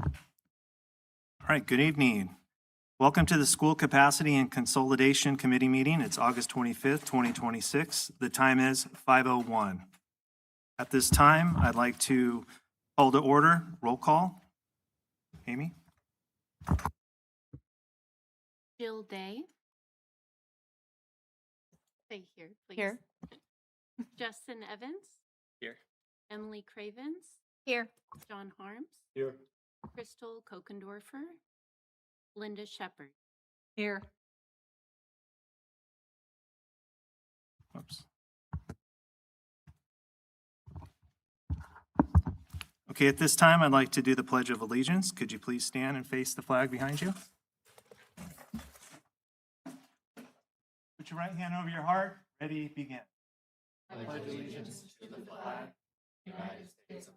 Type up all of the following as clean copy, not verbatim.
All right, good evening. Welcome to the School Capacity and Consolidation Committee meeting. It's August 25th, 2026. The time is 5:01. At this time, I'd like to call to order. Roll call. Amy? Jill Day. Stay here, please. Here. Justin Evans. Here. Emily Cravens. Here. John Harms. Here. Crystal Kokendorfer. Linda Shepard. Here. Whoops. Okay, at this time, I'd like to do the Pledge of Allegiance. Could you please stand and face the flag behind you? Put your right hand over your heart. Ready, begin. I pledge allegiance to the flag, United States,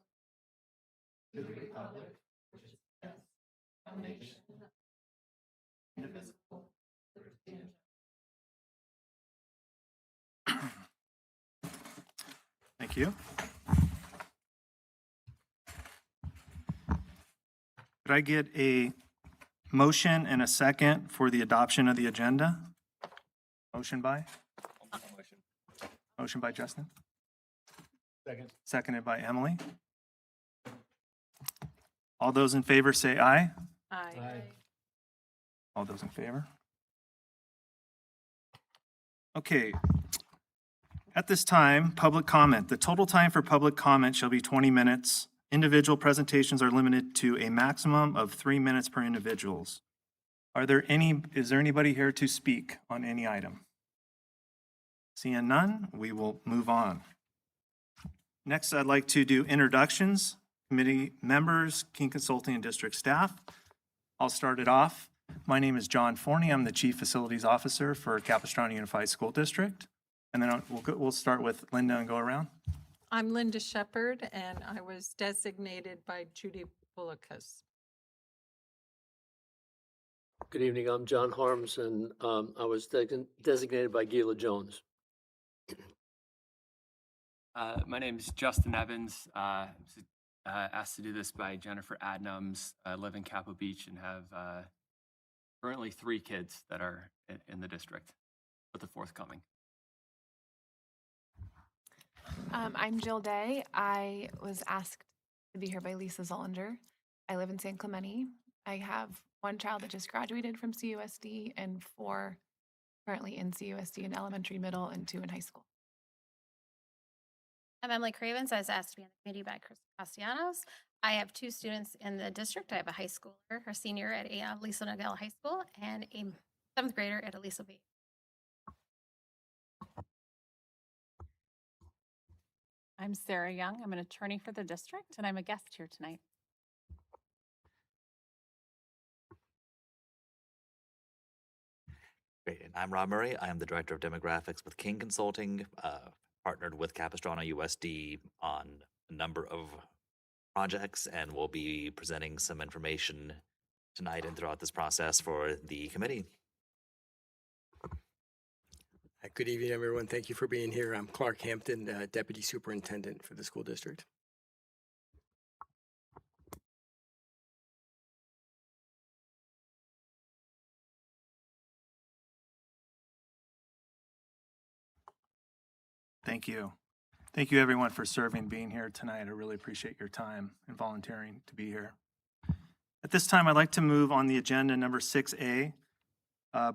to the republic, which is one nation, indivisible, liberty and justice. Thank you. Could I get a motion and a second for the adoption of the agenda? Motion by? Motion by Justin? Second. Seconded by Emily. All those in favor say aye. Aye. All those in favor? Okay. At this time, public comment. The total time for public comment shall be 20 minutes. Individual presentations are limited to a maximum of 3 minutes per individuals. Is there anybody here to speak on any item? Seeing none, we will move on. Next, I'd like to do introductions, committee members, King Consulting and district staff. I'll start it off. My name is John Forney. I'm the Chief Facilities Officer for Capistrano Unified School District. And then we'll start with Linda and go around. I'm Linda Shepard, and I was designated by Judy Bullicus. Good evening, I'm John Harms, and I was designated by Gila Jones. My name is Justin Evans. I was asked to do this by Jennifer Adnams. I live in Capo Beach and have currently 3 kids that are in the district with the forthcoming. I'm Jill Day. I was asked to be here by Lisa Zollinger. I live in San Clemente. I have 1 child that just graduated from CUSD and 4 currently in CUSD in elementary, middle, and 2 in high school. I'm Emily Cravens. I was asked to be on the committee by Chris Castellanos. I have 2 students in the district. I have a high schooler, a senior at Aliso Nogales High School, and a 7th grader at Aliso Bay. I'm Sarah Young. I'm an attorney for the district, and I'm a guest here tonight. Great, and I'm Rob Murray. I am the Director of Demographics with King Consulting, partnered with Capistrano USD on a number of projects, and we'll be presenting some information tonight and throughout this process for the committee. Good evening, everyone. Thank you for being here. I'm Clark Hampton, Deputy Superintendent for the school district. Thank you. Thank you, everyone, for serving, being here tonight. I really appreciate your time and volunteering to be here. At this time, I'd like to move on the agenda number 6A,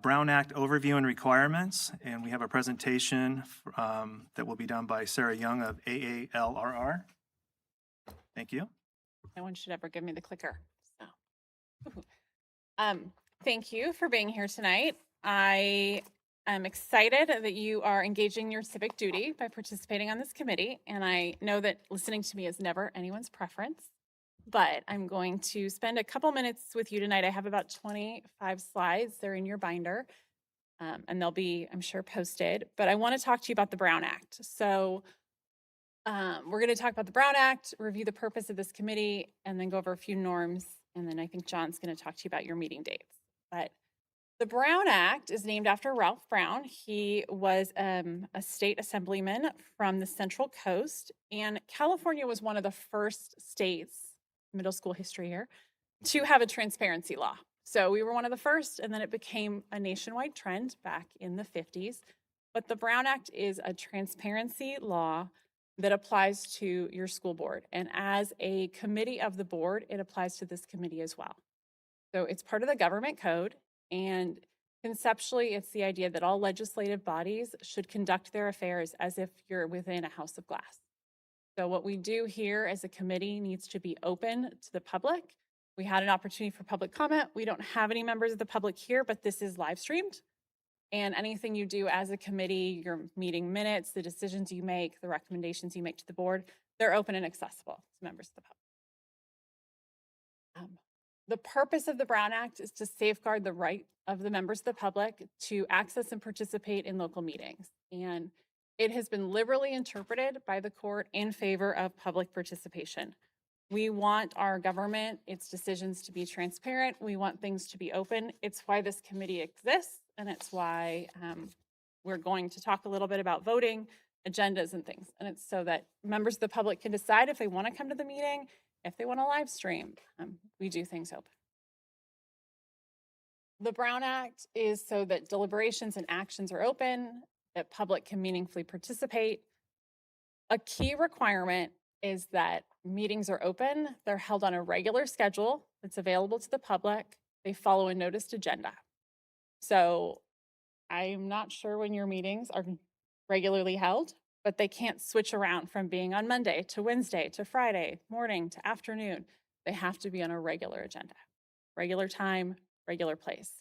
Brown Act Overview and Requirements. And we have a presentation that will be done by Sarah Young of AALRR. Thank you. No one should ever give me the clicker. So. Thank you for being here tonight. I am excited that you are engaging your civic duty by participating on this committee. And I know that listening to me is never anyone's preference, but I'm going to spend a couple minutes with you tonight. I have about 25 slides. They're in your binder, and they'll be, I'm sure, posted. But I want to talk to you about the Brown Act. So we're going to talk about the Brown Act, review the purpose of this committee, and then go over a few norms. And then I think John's going to talk to you about your meeting dates. But the Brown Act is named after Ralph Brown. He was a state assemblyman from the Central Coast, and California was one of the first states, middle school history here, to have a transparency law. So we were one of the first, and then it became a nationwide trend back in the 50s. But the Brown Act is a transparency law that applies to your school board. And as a committee of the board, it applies to this committee as well. So it's part of the government code, and conceptually, it's the idea that all legislative bodies should conduct their affairs as if you're within a house of glass. So what we do here as a committee needs to be open to the public. We had an opportunity for public comment. We don't have any members of the public here, but this is live streamed. And anything you do as a committee, your meeting minutes, the decisions you make, the recommendations you make to the board, they're open and accessible to members of the public. The purpose of the Brown Act is to safeguard the right of the members of the public to access and participate in local meetings. And it has been liberally interpreted by the court in favor of public participation. We want our government, its decisions to be transparent. We want things to be open. It's why this committee exists, and it's why we're going to talk a little bit about voting, agendas, and things. And it's so that members of the public can decide if they want to come to the meeting, if they want to live stream. We do things open. The Brown Act is so that deliberations and actions are open, that public can meaningfully participate. A key requirement is that meetings are open, they're held on a regular schedule that's available to the public, they follow a noticed agenda. So I'm not sure when your meetings are regularly held, but they can't switch around from being on Monday to Wednesday to Friday, morning to afternoon. They have to be on a regular agenda, regular time, regular place.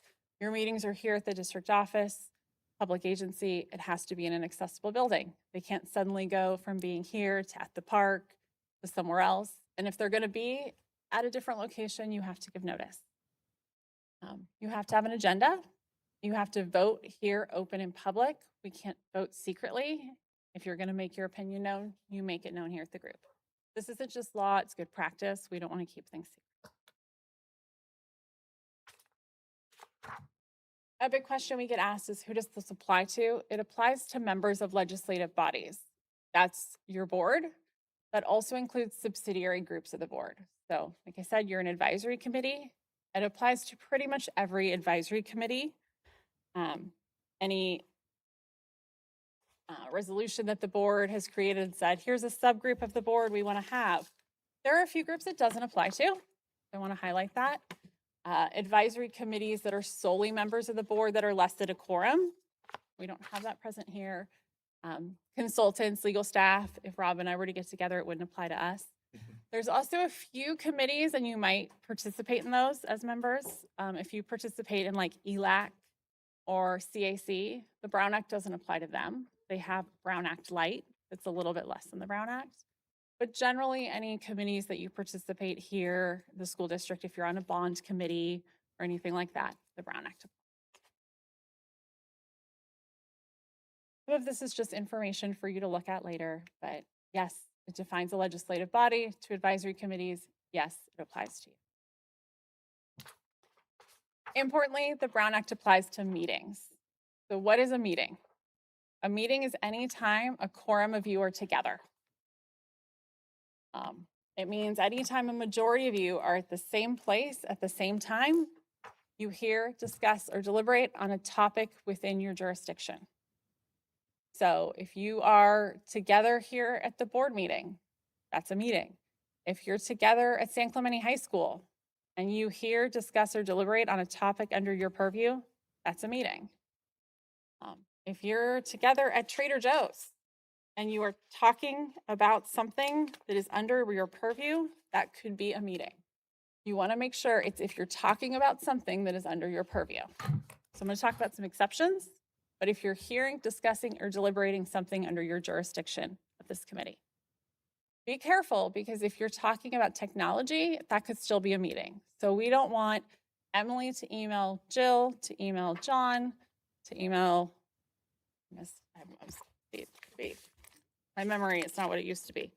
Your meetings are here at the district office, public agency, it has to be in an accessible building. They can't suddenly go from being here to at the park to somewhere else. And if they're going to be at a different location, you have to give notice. You have to have an agenda. You have to vote here open in public. We can't vote secretly. If you're going to make your opinion known, you make it known here at the group. This isn't just law, it's good practice. We don't want to keep things secret. A big question we get asked is, who does this apply to? It applies to members of legislative bodies. That's your board. That also includes subsidiary groups of the board. So, like I said, you're an advisory committee. It applies to pretty much every advisory committee. Any resolution that the board has created and said, here's a subgroup of the board we want to have. There are a few groups it doesn't apply to. I want to highlight that. Advisory committees that are solely members of the board that are less than a quorum. We don't have that present here. Consultants, legal staff, if Rob and I were to get together, it wouldn't apply to us. There's also a few committees, and you might participate in those as members. If you participate in like ELAC or CAC, the Brown Act doesn't apply to them. They have Brown Act Light. It's a little bit less than the Brown Act. But generally, any committees that you participate here, the school district, if you're on a bond committee or anything like that, the Brown Act applies. Some of this is just information for you to look at later, but yes, it defines a legislative body to advisory committees. Yes, it applies to you. Importantly, the Brown Act applies to meetings. So what is a meeting? A meeting is any time a quorum of you are together. It means anytime a majority of you are at the same place at the same time, you hear, discuss, or deliberate on a topic within your jurisdiction. So if you are together here at the board meeting, that's a meeting. If you're together at San Clemente High School and you hear, discuss, or deliberate on a topic under your purview, that's a meeting. If you're together at Trader Joe's and you are talking about something that is under your purview, that could be a meeting. You want to make sure it's if you're talking about something that is under your purview. So I'm going to talk about some exceptions, but if you're hearing, discussing, or deliberating something under your jurisdiction of this committee, be careful, because if you're talking about technology, that could still be a meeting. So we don't want Emily to email Jill, to email John, to email, my memory is not what it used to be.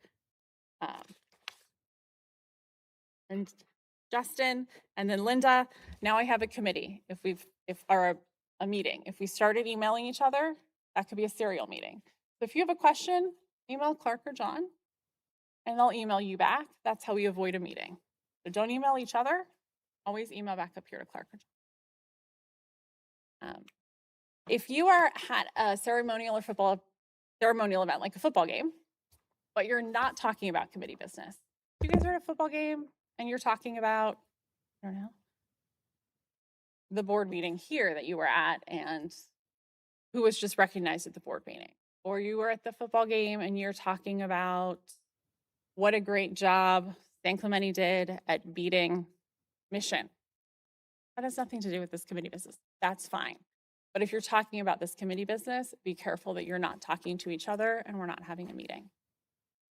And Justin, and then Linda. Now I have a committee. A meeting. If we started emailing each other, that could be a serial meeting. So if you have a question, email Clark or John, and they'll email you back. That's how we avoid a meeting. So don't email each other. always email back up here to Clark. If you are at a ceremonial event, like a football game, but you're not talking about committee business. You guys are at a football game and you're talking about, I don't know, the board meeting here that you were at and who was just recognized at the board meeting. Or you were at the football game and you're talking about what a great job San Clemente did at beating Mission. That has nothing to do with this committee business. That's fine. But if you're talking about this committee business, be careful that you're not talking to each other and we're not having a meeting.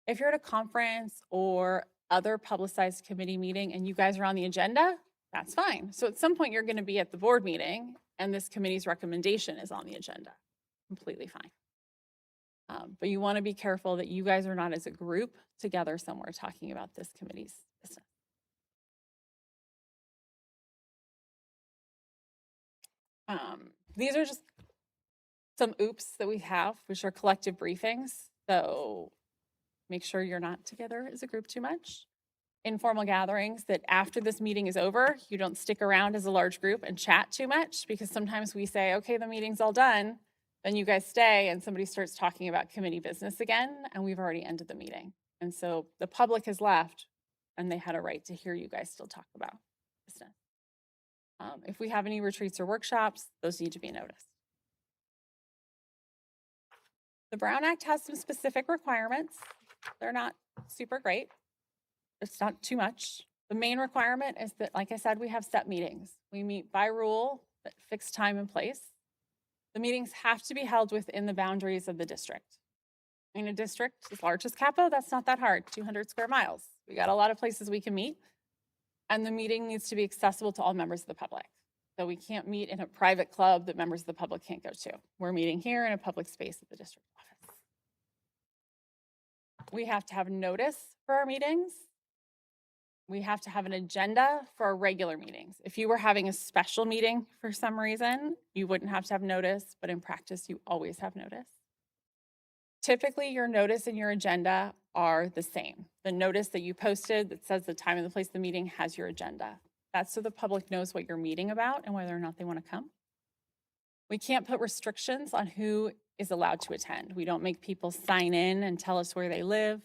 If you're at a conference or other publicized committee meeting and you guys are on the agenda, that's fine. So at some point you're going to be at the board meeting and this committee's recommendation is on the agenda. Completely fine. But you want to be careful that you guys are not as a group together somewhere talking about this committee's business. These are just some oops that we have, which are collective briefings. So make sure you're not together as a group too much. Informal gatherings, that after this meeting is over, you don't stick around as a large group and chat too much, because sometimes we say, okay, the meeting's all done. Then you guys stay and somebody starts talking about committee business again, and we've already ended the meeting. And so the public has left and they had a right to hear you guys still talk about business. If we have any retreats or workshops, those need to be noticed. The Brown Act has some specific requirements. They're not super great. It's not too much. The main requirement is that, like I said, we have set meetings. We meet by rule at fixed time and place. The meetings have to be held within the boundaries of the district. In a district as large as Capo, that's not that hard, 200 square miles. We got a lot of places we can meet. And the meeting needs to be accessible to all members of the public. So we can't meet in a private club that members of the public can't go to. We're meeting here in a public space at the district office. We have to have notice for our meetings. We have to have an agenda for our regular meetings. If you were having a special meeting for some reason, you wouldn't have to have notice, but in practice, you always have notice. Typically, your notice and your agenda are the same. The notice that you posted that says the time and the place of the meeting has your agenda. That's so the public knows what you're meeting about and whether or not they want to come. We can't put restrictions on who is allowed to attend. We don't make people sign in and tell us where they live.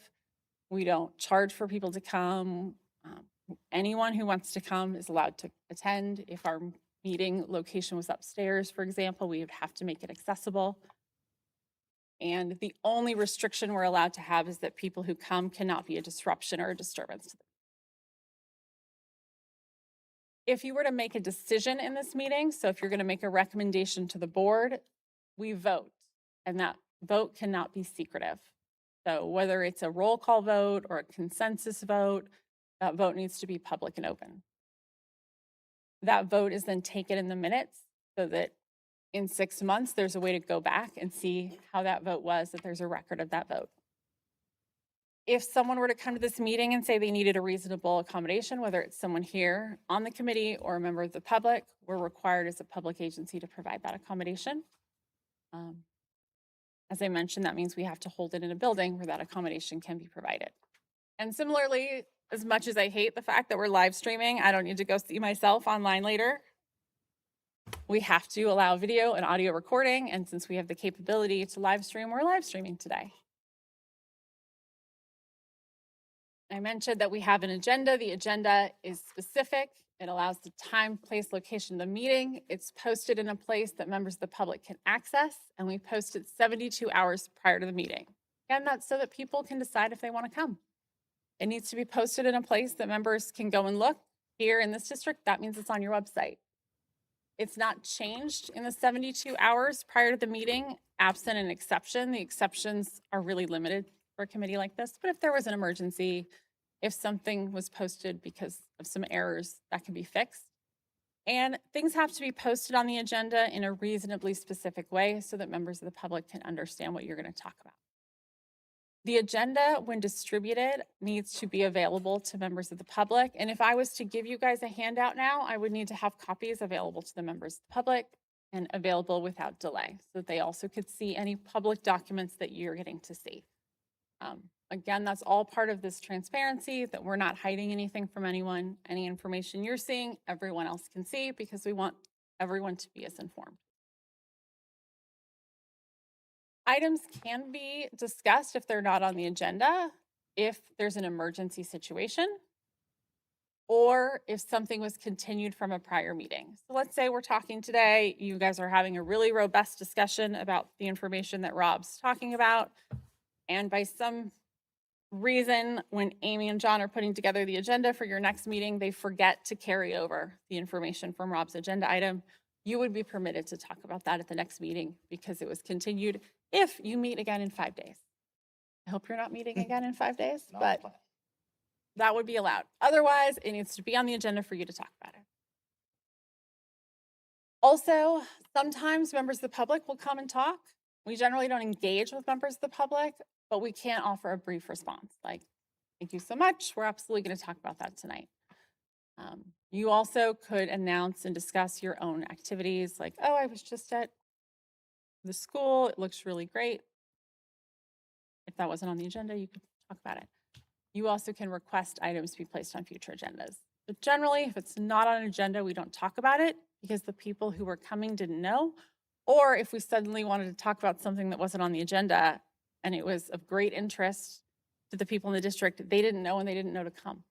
We don't charge for people to come. Anyone who wants to come is allowed to attend. If our meeting location was upstairs, for example, we would have to make it accessible. And the only restriction we're allowed to have is that people who come cannot be a disruption or a disturbance to them. If you were to make a decision in this meeting, so if you're going to make a recommendation to the board, we vote, and that vote cannot be secretive. So whether it's a roll call vote or a consensus vote, that vote needs to be public and open. That vote is then taken in the minutes so that in 6 months, there's a way to go back and see how that vote was, that there's a record of that vote. If someone were to come to this meeting and say they needed a reasonable accommodation, whether it's someone here on the committee or a member of the public, we're required as a public agency to provide that accommodation. As I mentioned, that means we have to hold it in a building where that accommodation can be provided. And similarly, as much as I hate the fact that we're live streaming, I don't need to go see myself online later. We have to allow video and audio recording, and since we have the capability to live stream, we're live streaming today. I mentioned that we have an agenda. The agenda is specific. It allows the time, place, location of the meeting. It's posted in a place that members of the public can access, and we post it 72 hours prior to the meeting. And that's so that people can decide if they want to come. It needs to be posted in a place that members can go and look. Here in this district, that means it's on your website. It's not changed in the 72 hours prior to the meeting, absent an exception. The exceptions are really limited for a committee like this, but if there was an emergency, if something was posted because of some errors, that can be fixed. And things have to be posted on the agenda in a reasonably specific way so that members of the public can understand what you're going to talk about. The agenda, when distributed, needs to be available to members of the public. And if I was to give you guys a handout now, I would need to have copies available to the members of the public and available without delay so that they also could see any public documents that you're getting to see. Again, that's all part of this transparency, that we're not hiding anything from anyone. Any information you're seeing, everyone else can see, because we want everyone to be as informed. Items can be discussed if they're not on the agenda, if there's an emergency situation, or if something was continued from a prior meeting. So let's say we're talking today, you guys are having a really robust discussion about the information that Rob's talking about, and by some reason, when Amy and John are putting together the agenda for your next meeting, they forget to carry over the information from Rob's agenda item, you would be permitted to talk about that at the next meeting because it was continued if you meet again in 5 days. I hope you're not meeting again in 5 days, but that would be allowed. Otherwise, it needs to be on the agenda for you to talk about it. Also, sometimes members of the public will come and talk. We generally don't engage with members of the public, but we can offer a brief response like, thank you so much. We're absolutely going to talk about that tonight. You also could announce and discuss your own activities like, oh, I was just at the school. It looks really great. If that wasn't on the agenda, you could talk about it. You also can request items to be placed on future agendas. But generally, if it's not on an agenda, we don't talk about it because the people who were coming didn't know. Or if we suddenly wanted to talk about something that wasn't on the agenda and it was of great interest to the people in the district, they didn't know and they didn't know to come.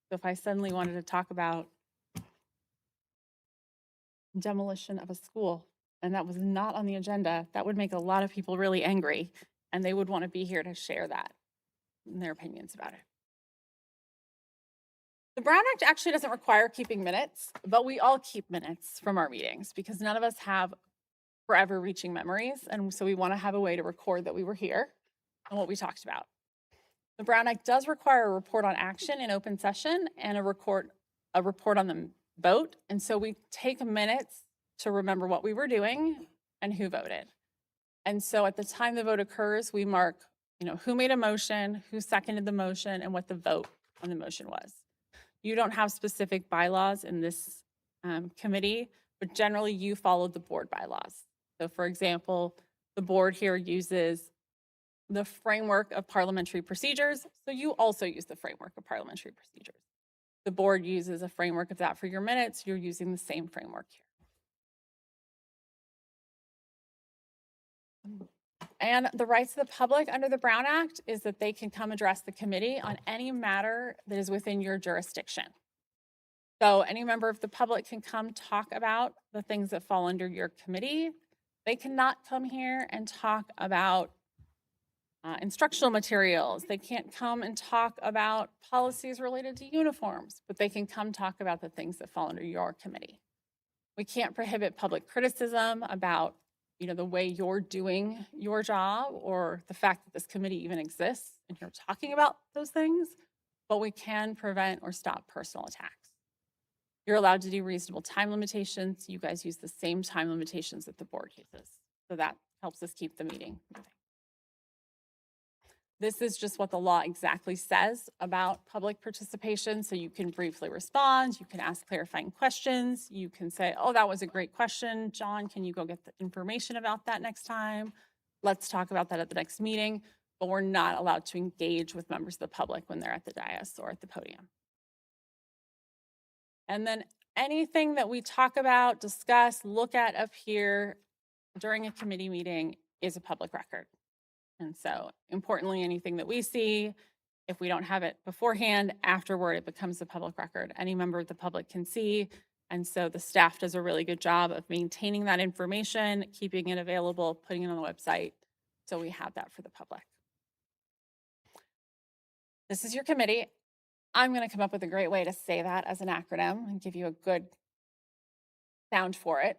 So if I suddenly wanted to talk about demolition of a school and that was not on the agenda, that would make a lot of people really angry and they would want to be here to share that and their opinions about it. The Brown Act actually doesn't require keeping minutes, but we all keep minutes from our meetings because none of us have forever reaching memories. And so we want to have a way to record that we were here and what we talked about. The Brown Act does require a report on action in open session and a report on the vote. And so we take minutes to remember what we were doing and who voted. And so at the time the vote occurs, we mark, who made a motion, who seconded the motion, and what the vote on the motion was. You don't have specific bylaws in this committee, but generally you followed the board bylaws. So for example, the board here uses the framework of parliamentary procedures. So you also use the framework of parliamentary procedures. The board uses a framework of that for your minutes. You're using the same framework here. And the rights of the public under the Brown Act is that they can come address the committee on any matter that is within your jurisdiction. So any member of the public can come talk about the things that fall under your committee. They cannot come here and talk about instructional materials. They can't come and talk about policies related to uniforms, but they can come talk about the things that fall under your committee. We can't prohibit public criticism about the way you're doing your job or the fact that this committee even exists and you're talking about those things, but we can prevent or stop personal attacks. You're allowed to do reasonable time limitations. You guys use the same time limitations that the board uses. So that helps us keep the meeting moving. This is just what the law exactly says about public participation. So you can briefly respond, you can ask clarifying questions, you can say, oh, that was a great question. John, can you go get the information about that next time? Let's talk about that at the next meeting. But we're not allowed to engage with members of the public when they're at the dais or at the podium. And then anything that we talk about, discuss, look at up here during a committee meeting is a public record. And so importantly, anything that we see, if we don't have it beforehand, afterward, it becomes a public record. Any member of the public can see. And so the staff does a really good job of maintaining that information, keeping it available, putting it on the website. So we have that for the public. This is your committee. I'm going to come up with a great way to say that as an acronym and give you a good sound for it.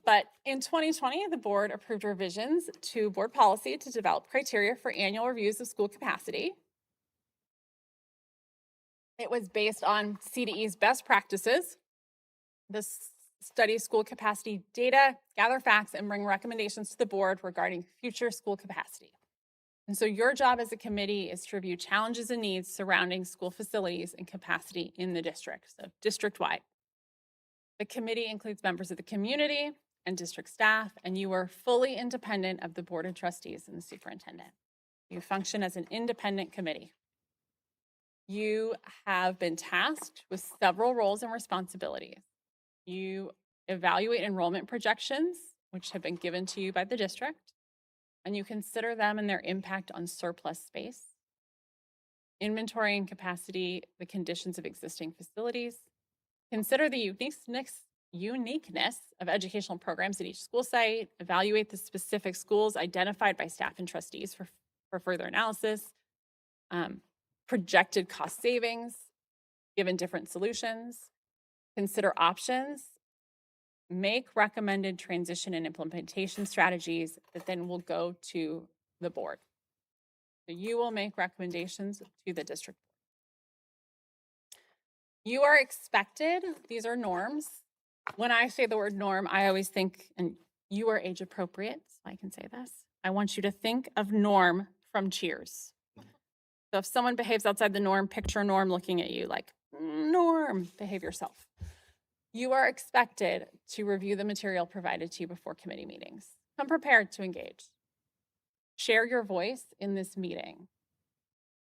But in 2020, the board approved revisions to board policy to develop criteria for annual reviews of school capacity. It was based on CDE's best practices. This study school capacity data, gather facts, and bring recommendations to the board regarding future school capacity. And so your job as a committee is to review challenges and needs surrounding school facilities and capacity in the district, so district-wide. The committee includes members of the community and district staff, and you are fully independent of the board of trustees and the superintendent. You function as an independent committee. You have been tasked with several roles and responsibilities. You evaluate enrollment projections, which have been given to you by the district, and you consider them and their impact on surplus space, inventory and capacity, the conditions of existing facilities, consider the uniqueness of educational programs at each school site, evaluate the specific schools identified by staff and trustees for further analysis, projected cost savings, given different solutions, consider options, make recommended transition and implementation strategies that then will go to the board. So you will make recommendations to the district. You are expected, these are norms. When I say the word norm, I always think, and you are age appropriate, so I can say this. I want you to think of Norm from Cheers. So if someone behaves outside the norm, picture Norm looking at you like, Norm, behave yourself. You are expected to review the material provided to you before committee meetings. Come prepared to engage. Share your voice in this meeting.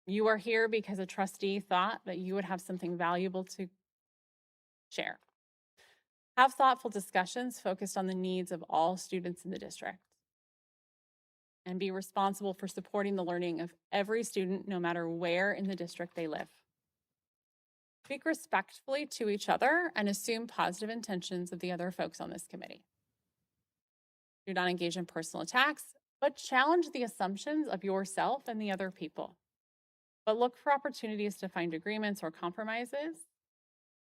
You are here because a trustee thought that you would have something valuable to share. Have thoughtful discussions focused on the needs of all students in the district. And be responsible for supporting the learning of every student, no matter where in the district they live. Speak respectfully to each other and assume positive intentions of the other folks on this committee. Do not engage in personal attacks, but challenge the assumptions of yourself and the other people. But look for opportunities to find agreements or compromises.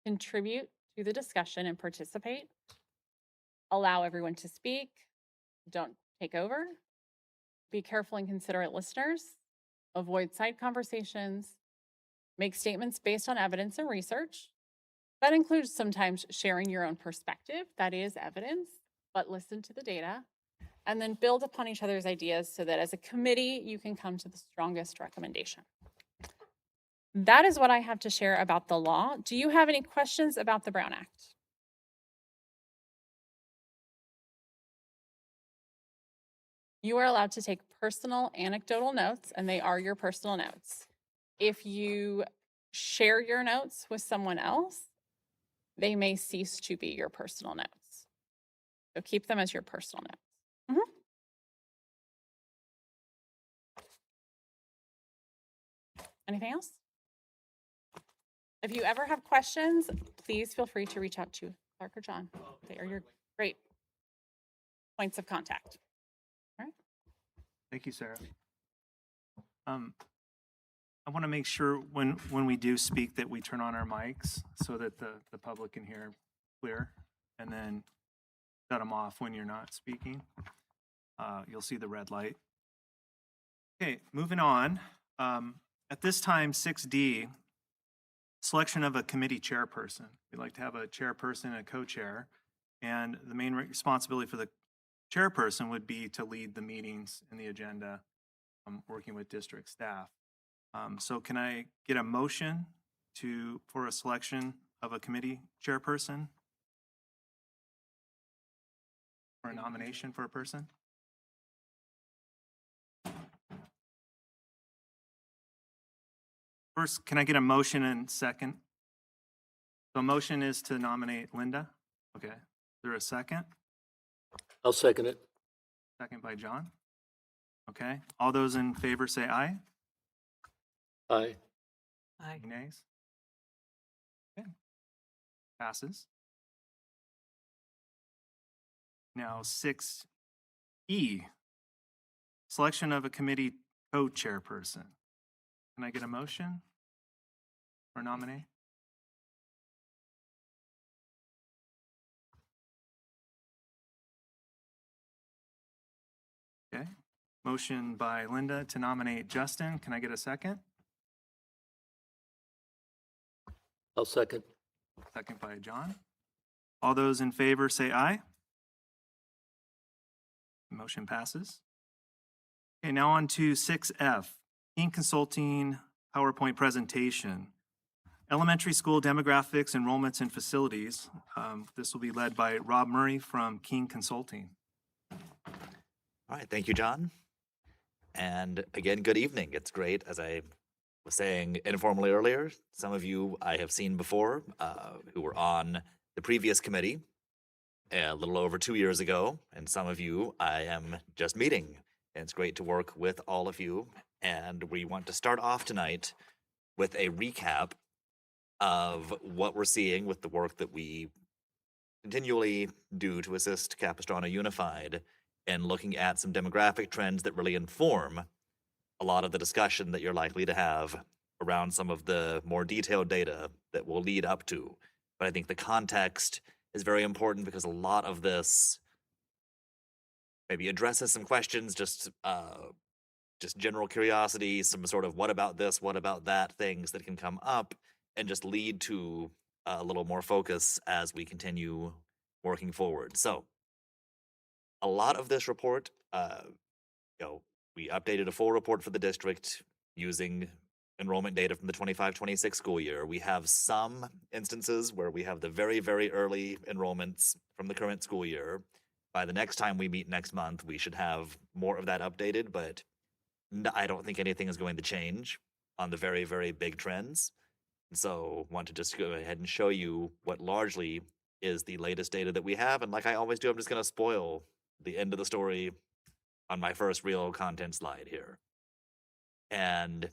Contribute to the discussion and participate. Allow everyone to speak. Don't take over. Be careful and considerate listeners. Avoid side conversations. Make statements based on evidence and research. That includes sometimes sharing your own perspective. That is evidence, but listen to the data. And then build upon each other's ideas so that as a committee, you can come to the strongest recommendation. That is what I have to share about the law. Do you have any questions about the Brown Act? You are allowed to take personal anecdotal notes, and they are your personal notes. If you share your notes with someone else, they may cease to be your personal notes. So keep them as your personal notes. Anything else? If you ever have questions, please feel free to reach out to Clark or John. They are your great points of contact. All right. Thank you, Sarah. I want to make sure when we do speak that we turn on our mics so that the public can hear clear, and then shut them off when you're not speaking. You'll see the red light. Okay, moving on. At this time, 6D, selection of a committee chairperson. We'd like to have a chairperson and a co-chair, and the main responsibility for the chairperson would be to lead the meetings and the agenda, working with district staff. So can I get a motion for a selection of a committee chairperson? Or a nomination for a person? First, can I get a motion and second? So a motion is to nominate Linda. Okay. Is there a second? I'll second it. Second by John. Okay. All those in favor say aye. Aye. Aye. Any nays? Okay. Passes. Now 6E, selection of a committee co-chairperson. Can I get a motion or nominate? Okay. Motion by Linda to nominate Justin. Can I get a second? I'll second. Second by John. All those in favor say aye. Motion passes. Okay, now on to 6F, King Consulting PowerPoint presentation. Elementary school demographics, enrollments, and facilities. This will be led by Rob Murray from King Consulting. All right, thank you, John. And again, good evening. It's great, as I was saying informally earlier, some of you I have seen before who were on the previous committee a little over 2 years ago, and some of you I am just meeting. And it's great to work with all of you. And we want to start off tonight with a recap of what we're seeing with the work that we continually do to assist Capistrano Unified in looking at some demographic trends that really inform a lot of the discussion that you're likely to have around some of the more detailed data that will lead up to. But I think the context is very important because a lot of this maybe addresses some questions, just general curiosity, some sort of what about this, what about that things that can come up and just lead to a little more focus as we continue working forward. So a lot of this report, we updated a full report for the district using enrollment data from the 25-26 school year. We have some instances where we have the very, very early enrollments from the current school year. By the next time we meet next month, we should have more of that updated, but I don't think anything is going to change on the very, very big trends. So want to just go ahead and show you what largely is the latest data that we have. And like I always do, I'm just going to spoil the end of the story on my first real content slide here. And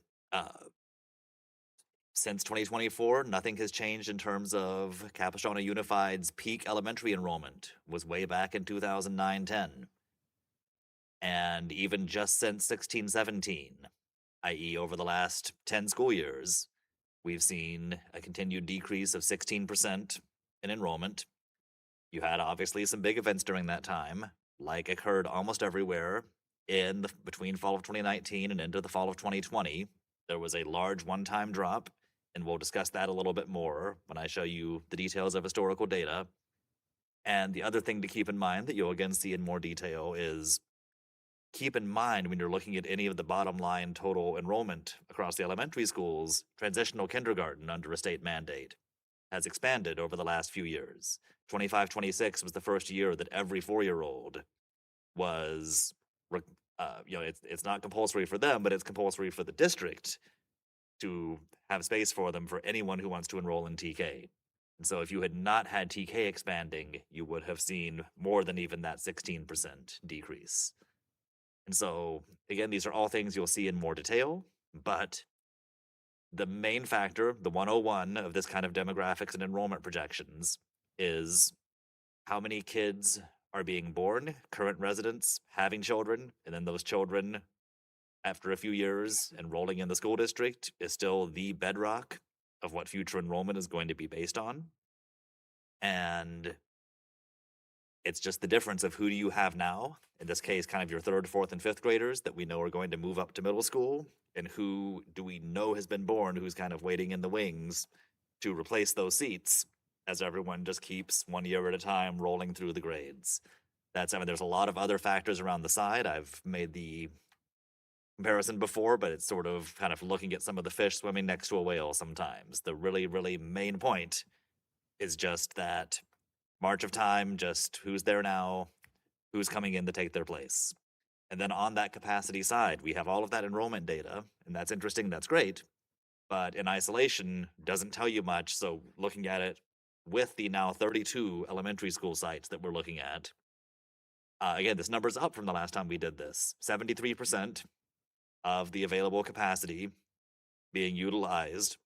since 2024, nothing has changed in terms of Capistrano Unified's peak elementary enrollment was way back in 2009-10. And even just since 16-17, i.e. over the last 10 school years, we've seen a continued decrease of 16% in enrollment. You had obviously some big events during that time, like occurred almost everywhere between fall of 2019 and into the fall of 2020. There was a large one-time drop, and we'll discuss that a little bit more when I show you the details of historical data. And the other thing to keep in mind that you'll again see in more detail is keep in mind when you're looking at any of the bottom line total enrollment across the elementary schools, transitional kindergarten under a state mandate has expanded over the last few years. 25-26 was the first year that every 4-year-old was, it's not compulsory for them, but it's compulsory for the district to have space for them for anyone who wants to enroll in TK. And so if you had not had TK expanding, you would have seen more than even that 16% decrease. And so, again, these are all things you'll see in more detail, but the main factor, the 101 of this kind of demographics and enrollment projections, is how many kids are being born, current residents having children, and then those children, after a few years, enrolling in the school district is still the bedrock of what future enrollment is going to be based on. And it's just the difference of who do you have now, in this case, kind of your 3rd, 4th, and 5th graders that we know are going to move up to middle school, and who do we know has been born, who's kind of waiting in the wings to replace those seats as everyone just keeps 1 year at a time rolling through the grades. There's a lot of other factors around the side. I've made the comparison before, but it's sort of kind of looking at some of the fish swimming next to a whale sometimes. The really, really main point is just that march of time, just who's there now, who's coming in to take their place. And then on that capacity side, we have all of that enrollment data, and that's interesting, that's great, but in isolation doesn't tell you much. So looking at it with the now 32 elementary school sites that we're looking at, again, this number's up from the last time we did this. 73% of the available capacity being utilized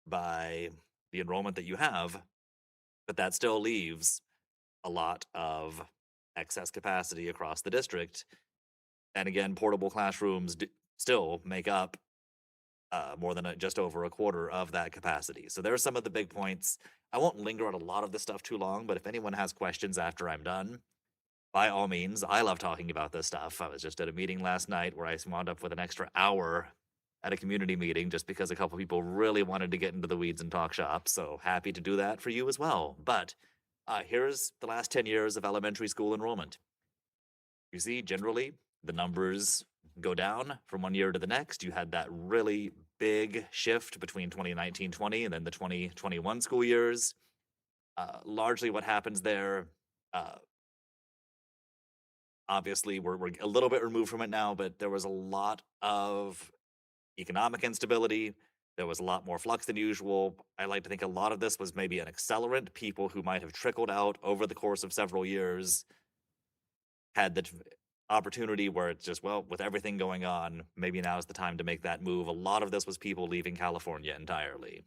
by the enrollment that you have, but that still leaves a lot of excess capacity across the district. And again, portable classrooms still make up more than just over a quarter of that capacity. So there are some of the big points. I won't linger on a lot of this stuff too long, but if anyone has questions after I'm done, by all means, I love talking about this stuff. I was just at a meeting last night where I wound up with an extra hour at a community meeting just because a couple people really wanted to get into the weeds and talk shop. So happy to do that for you as well. But here's the last 10 years of elementary school enrollment. You see, generally, the numbers go down from one year to the next. You had that really big shift between 2019-20 and then the 2021 school years. Largely what happens there, obviously we're a little bit removed from it now, but there was a lot of economic instability. There was a lot more flux than usual. I like to think a lot of this was maybe an accelerant. People who might have trickled out over the course of several years had the opportunity where it's just, well, with everything going on, maybe now is the time to make that move. A lot of this was people leaving California entirely.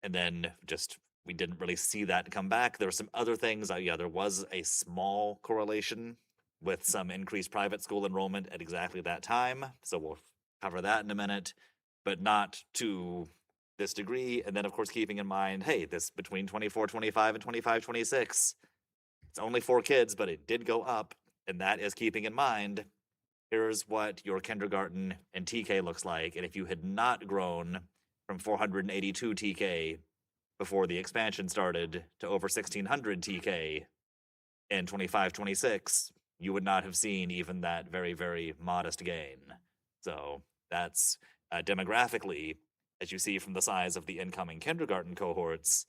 And then just we didn't really see that come back. There were some other things. Yeah, there was a small correlation with some increased private school enrollment at exactly that time. So we'll cover that in a minute, but not to this degree. And then, of course, keeping in mind, hey, this between 24-25 and 25-26, it's only 4 kids, but it did go up. And that is keeping in mind, here's what your kindergarten and TK looks like. And if you had not grown from 482 TK before the expansion started to over 1600 TK in 25-26, you would not have seen even that very, very modest gain. So that's demographically, as you see from the size of the incoming kindergarten cohorts,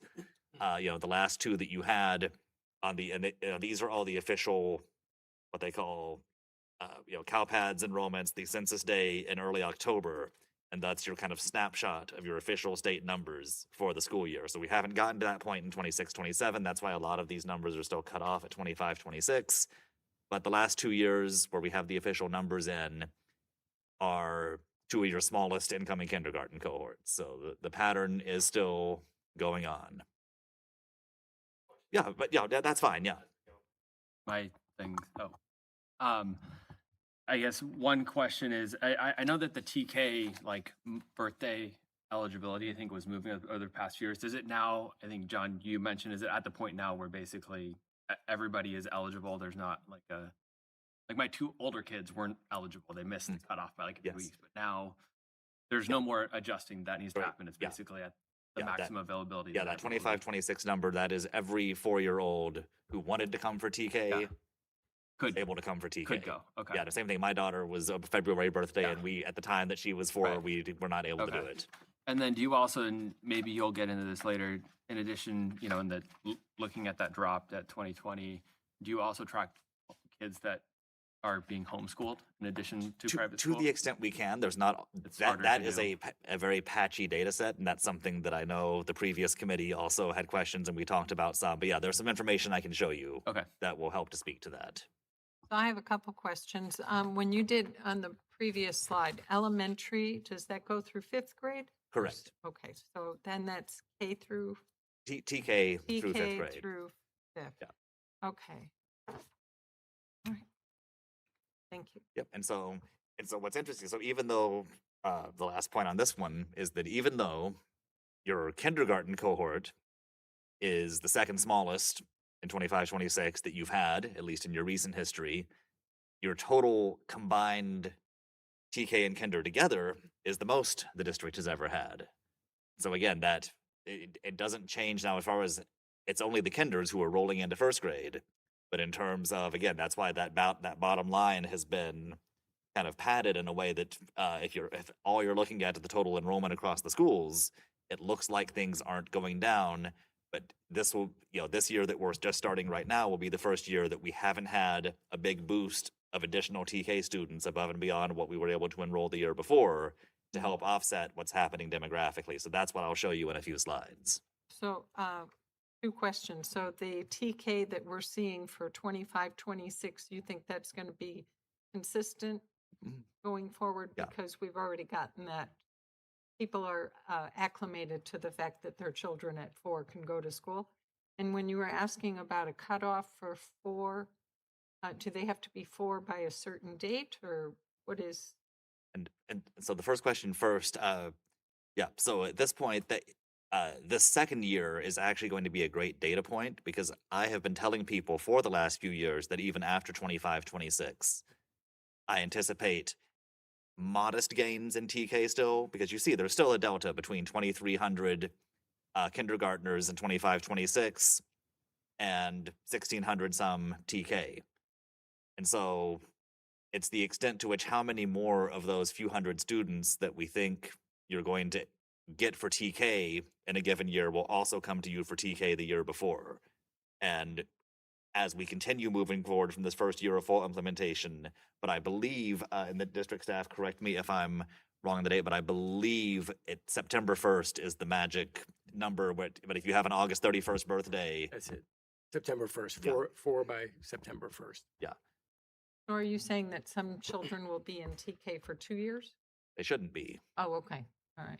the last 2 that you had on these are all the official, what they call, CalPADS enrollments, the census day in early October. And that's your kind of snapshot of your official state numbers for the school year. So we haven't gotten to that point in 26-27. That's why a lot of these numbers are still cut off at 25-26. But the last 2 years where we have the official numbers in are 2 of your smallest incoming kindergarten cohorts. So the pattern is still going on. Yeah, but yeah, that's fine. Yeah. My thing. I guess one question is, I know that the TK birthday eligibility, I think, was moving over the past few years. Does it now? I think John, you mentioned, is it at the point now where basically everybody is eligible? There's not my 2 older kids weren't eligible. They missed the cutoff by a few Yes. weeks, but now there's no more adjusting that needs to Right. happen. It's Yeah. basically at the Yeah, that- maximum availability. Yeah, that 25-26 number, that is every 4-year-old who wanted to come for TK could able to come for TK. could go. Okay. Yeah, the same thing. My daughter was a February birthday, Yeah. and we, at the time that she was 4, Right. we were not able to do Okay. it. And then do you also, and maybe you'll get into this later, in addition, in the looking at that drop at 2020, do you also track kids that are being homeschooled in addition to private To school? the extent we can, there's not It's harder that to is do. a very patchy data set, and that's something that I know the previous committee also had questions, and we talked about some. But yeah, there's some information I can show you Okay. that will help to speak to that. So I have a couple questions. When you did on the previous slide, elementary, does that go through 5th grade? Correct. Okay, so then that's K through TK through 5th TK grade. through 5th. Yeah. Okay. All right. Thank you. Yep. And so what's interesting, so even though the last point on this one is that even though your kindergarten cohort is the second smallest in 25-26 that you've had, at least in your recent history, your total combined TK and kinder together is the most the district has ever had. So again, that it doesn't change now as far as it's only the kinders who are rolling into 1st grade. But in terms of, again, that's why that bottom line has been kind of padded in a way that if all you're looking at is the total enrollment across the schools, it looks like things aren't going down. But this year that we're just starting right now will be the first year that we haven't had a big boost of additional TK students above and beyond what we were able to enroll the year before to help offset what's happening demographically. So that's what I'll show you in a few slides. So 2 questions. So the TK that we're seeing for 25-26, you think that's going to be consistent going forward? Yeah. Because we've already gotten that. People are acclimated to the fact that their children at 4 can go to school. And when you were asking about a cutoff for 4, do they have to be 4 by a certain date, or what is? And so the first question first, so at this point, this second year is actually going to be a great data point because I have been telling people for the last few years that even after 25-26, I anticipate modest gains in TK still, because you see there's still a delta between 2,300 kindergartners in 25-26 and 1,600 some TK. And so it's the extent to which how many more of those few hundred students that we think you're going to get for TK in a given year will also come to you for TK the year before. And as we continue moving forward from this first year of full implementation. But I believe, and the district staff, correct me if I'm wrong on the date, but I believe September 1st is the magic number. But if you have an August 31st birthday, That's it. September 1st, Yeah. four by September 1st. Or are you saying that some children will be in TK for 2 years? they shouldn't be. Oh, okay, all right.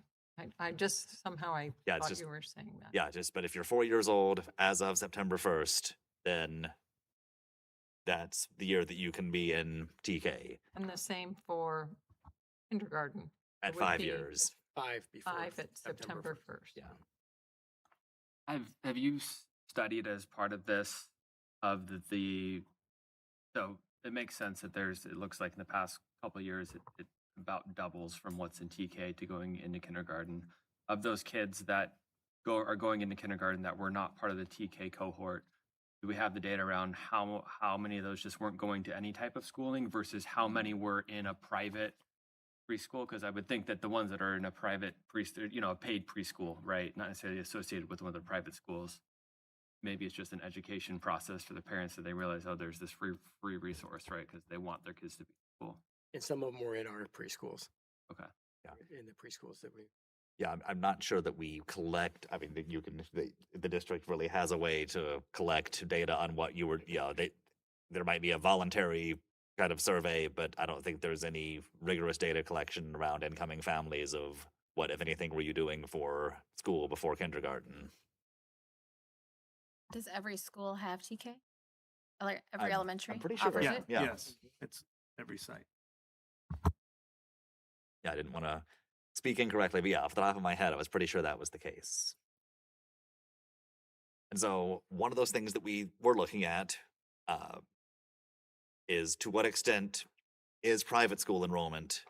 I just, somehow I Yeah, it's thought just- you were saying that. Yeah, but if you're 4 years old as of September 1st, then that's the year that you can be in TK And the same for kindergarten. at It would 5 be years. 5 before 5 at September 1st. Yeah. Have you studied as part of this of so it makes sense that it looks like in the past couple of years, it about doubles from what's in TK to going into kindergarten. Of those kids that are going into kindergarten that were not part of the TK cohort, do we have the data around how many of those just weren't going to any type of schooling versus how many were in a private preschool? Because I would think that the ones that are in a private a paid preschool, right, not necessarily associated with one of the private schools, maybe it's just an education process for the parents that they realize, oh, there's this free resource, right? Because they want their kids to be in school. And some of them were in our preschools. Okay. In the preschools that we. Yeah, I'm not sure that we collect. I mean, the district really has a way to collect data on what you were. There might be a voluntary kind of survey, but I don't think there's any rigorous data collection around incoming families of what, if anything, were you doing for school before kindergarten. Does every school have TK? Like every I'm elementary pretty sure, offers Yeah, it? Yeah. yes, it's every site. Yeah, I didn't want to speak incorrectly, but yeah, off the top of my head, I was pretty sure that was the case. And so one of those things that we were looking at is to what extent is private school enrollment,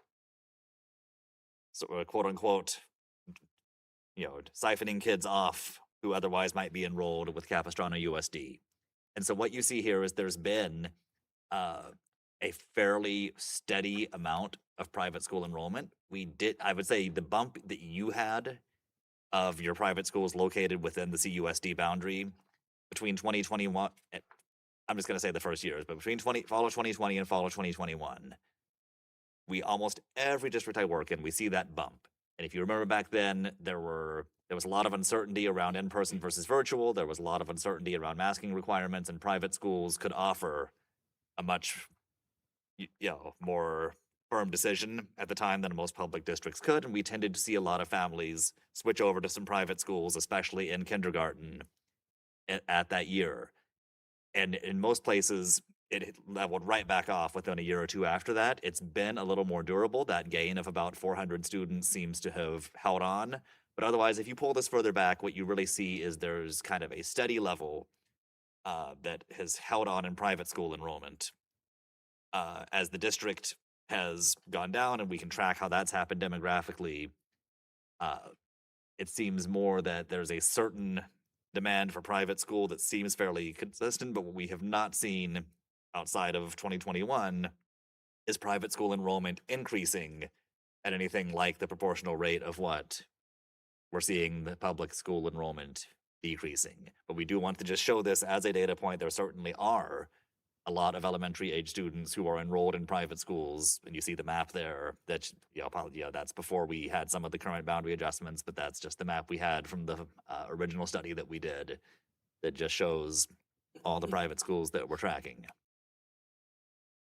so quote unquote, siphoning kids off who otherwise might be enrolled with Capistrano USD. And so what you see here is there's been a fairly steady amount of private school enrollment. I would say the bump that you had of your private schools located within the CUSD boundary between 2021, I'm just going to say the first years, but between fall of 2020 and fall of 2021, almost every district I work in, we see that bump. And if you remember back then, there was a lot of uncertainty around in-person versus virtual. There was a lot of uncertainty around masking requirements, and private schools could offer a much more firm decision at the time than most public districts could. And we tended to see a lot of families switch over to some private schools, especially in kindergarten at that year. And in most places, it leveled right back off within a year or two after that. It's been a little more durable. That gain of about 400 students seems to have held on. But otherwise, if you pull this further back, what you really see is there's kind of a steady level that has held on in private school enrollment. As the district has gone down, and we can track how that's happened demographically, it seems more that there's a certain demand for private school that seems fairly consistent, but what we have not seen outside of 2021 is private school enrollment increasing at anything like the proportional rate of what we're seeing the public school enrollment decreasing. But we do want to just show this as a data point. There certainly are a lot of elementary age students who are enrolled in private schools, and you see the map there. That that's before we had some of the current boundary adjustments, but that's just the map we had from the original study that we did that just shows all the private schools that we're tracking.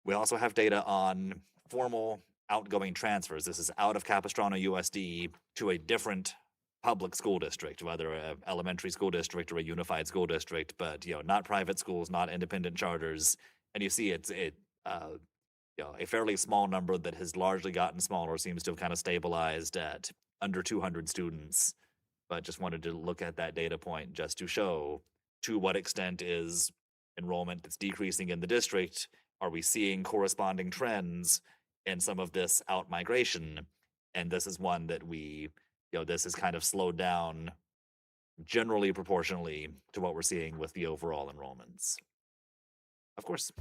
We also have data on formal outgoing transfers. This is out of Capistrano USD to a different public school district, whether an elementary school district or a unified school district, but not private schools, not independent charters. And you see it's a fairly small number that has largely gotten smaller, seems to have kind of stabilized at under 200 students. But just wanted to look at that data point just to show to what extent is enrollment that's decreasing in the district. Are we seeing corresponding trends in some of this out migration? And this is one that this has kind of slowed down generally proportionally to what we're seeing with the overall enrollments. Of course.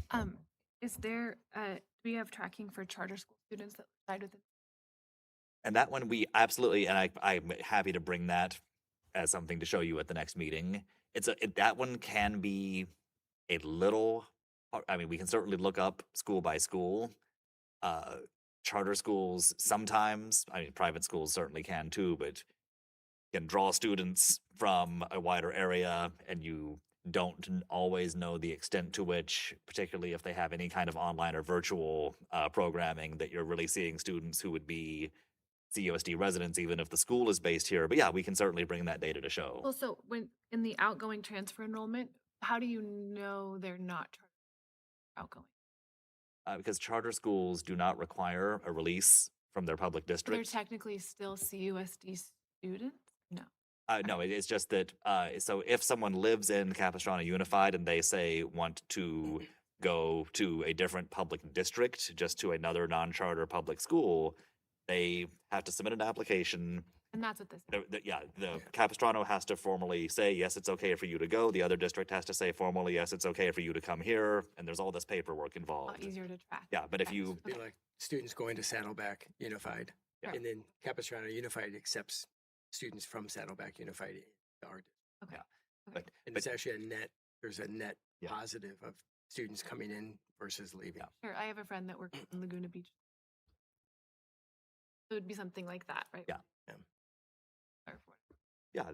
Is there, do we have tracking for charter school students that reside within? And that one we absolutely, and I'm happy to bring that as something to show you at the next meeting. That one can be a little, I mean, we can certainly look up school by school. Charter schools sometimes, I mean, private schools certainly can too, but can draw students from a wider area, and you don't always know the extent to which, particularly if they have any kind of online or virtual programming, that you're really seeing students who would be CUSD residents, even if the school is based here. But yeah, we can certainly bring that data to show. Well, so when in the outgoing transfer enrollment, how do you know they're not outgoing? Because charter schools do not require a release from their public They're district. technically still CUSD students? No. No, it's just that, so if someone lives in Capistrano Unified and they say want to go to a different public district, just to another non-charter public school, they have to submit an application. And that's what this is. The Capistrano has to formally say, yes, it's okay for you to go. The other district has to say formally, yes, it's okay for you to come here. And there's all this paperwork A involved. lot easier to track. Yeah, but if Okay. you, Be like students going to Saddleback Unified, Yeah. and then Capistrano Unified accepts students from Saddleback Unified to our district. Okay. but, Okay. And but it's actually there's a net Yeah. positive of students coming in versus leaving. Yeah. Sure, I have a friend that works in Laguna Beach. So it would be something like that, right? Yeah. Yeah. Or for- yeah,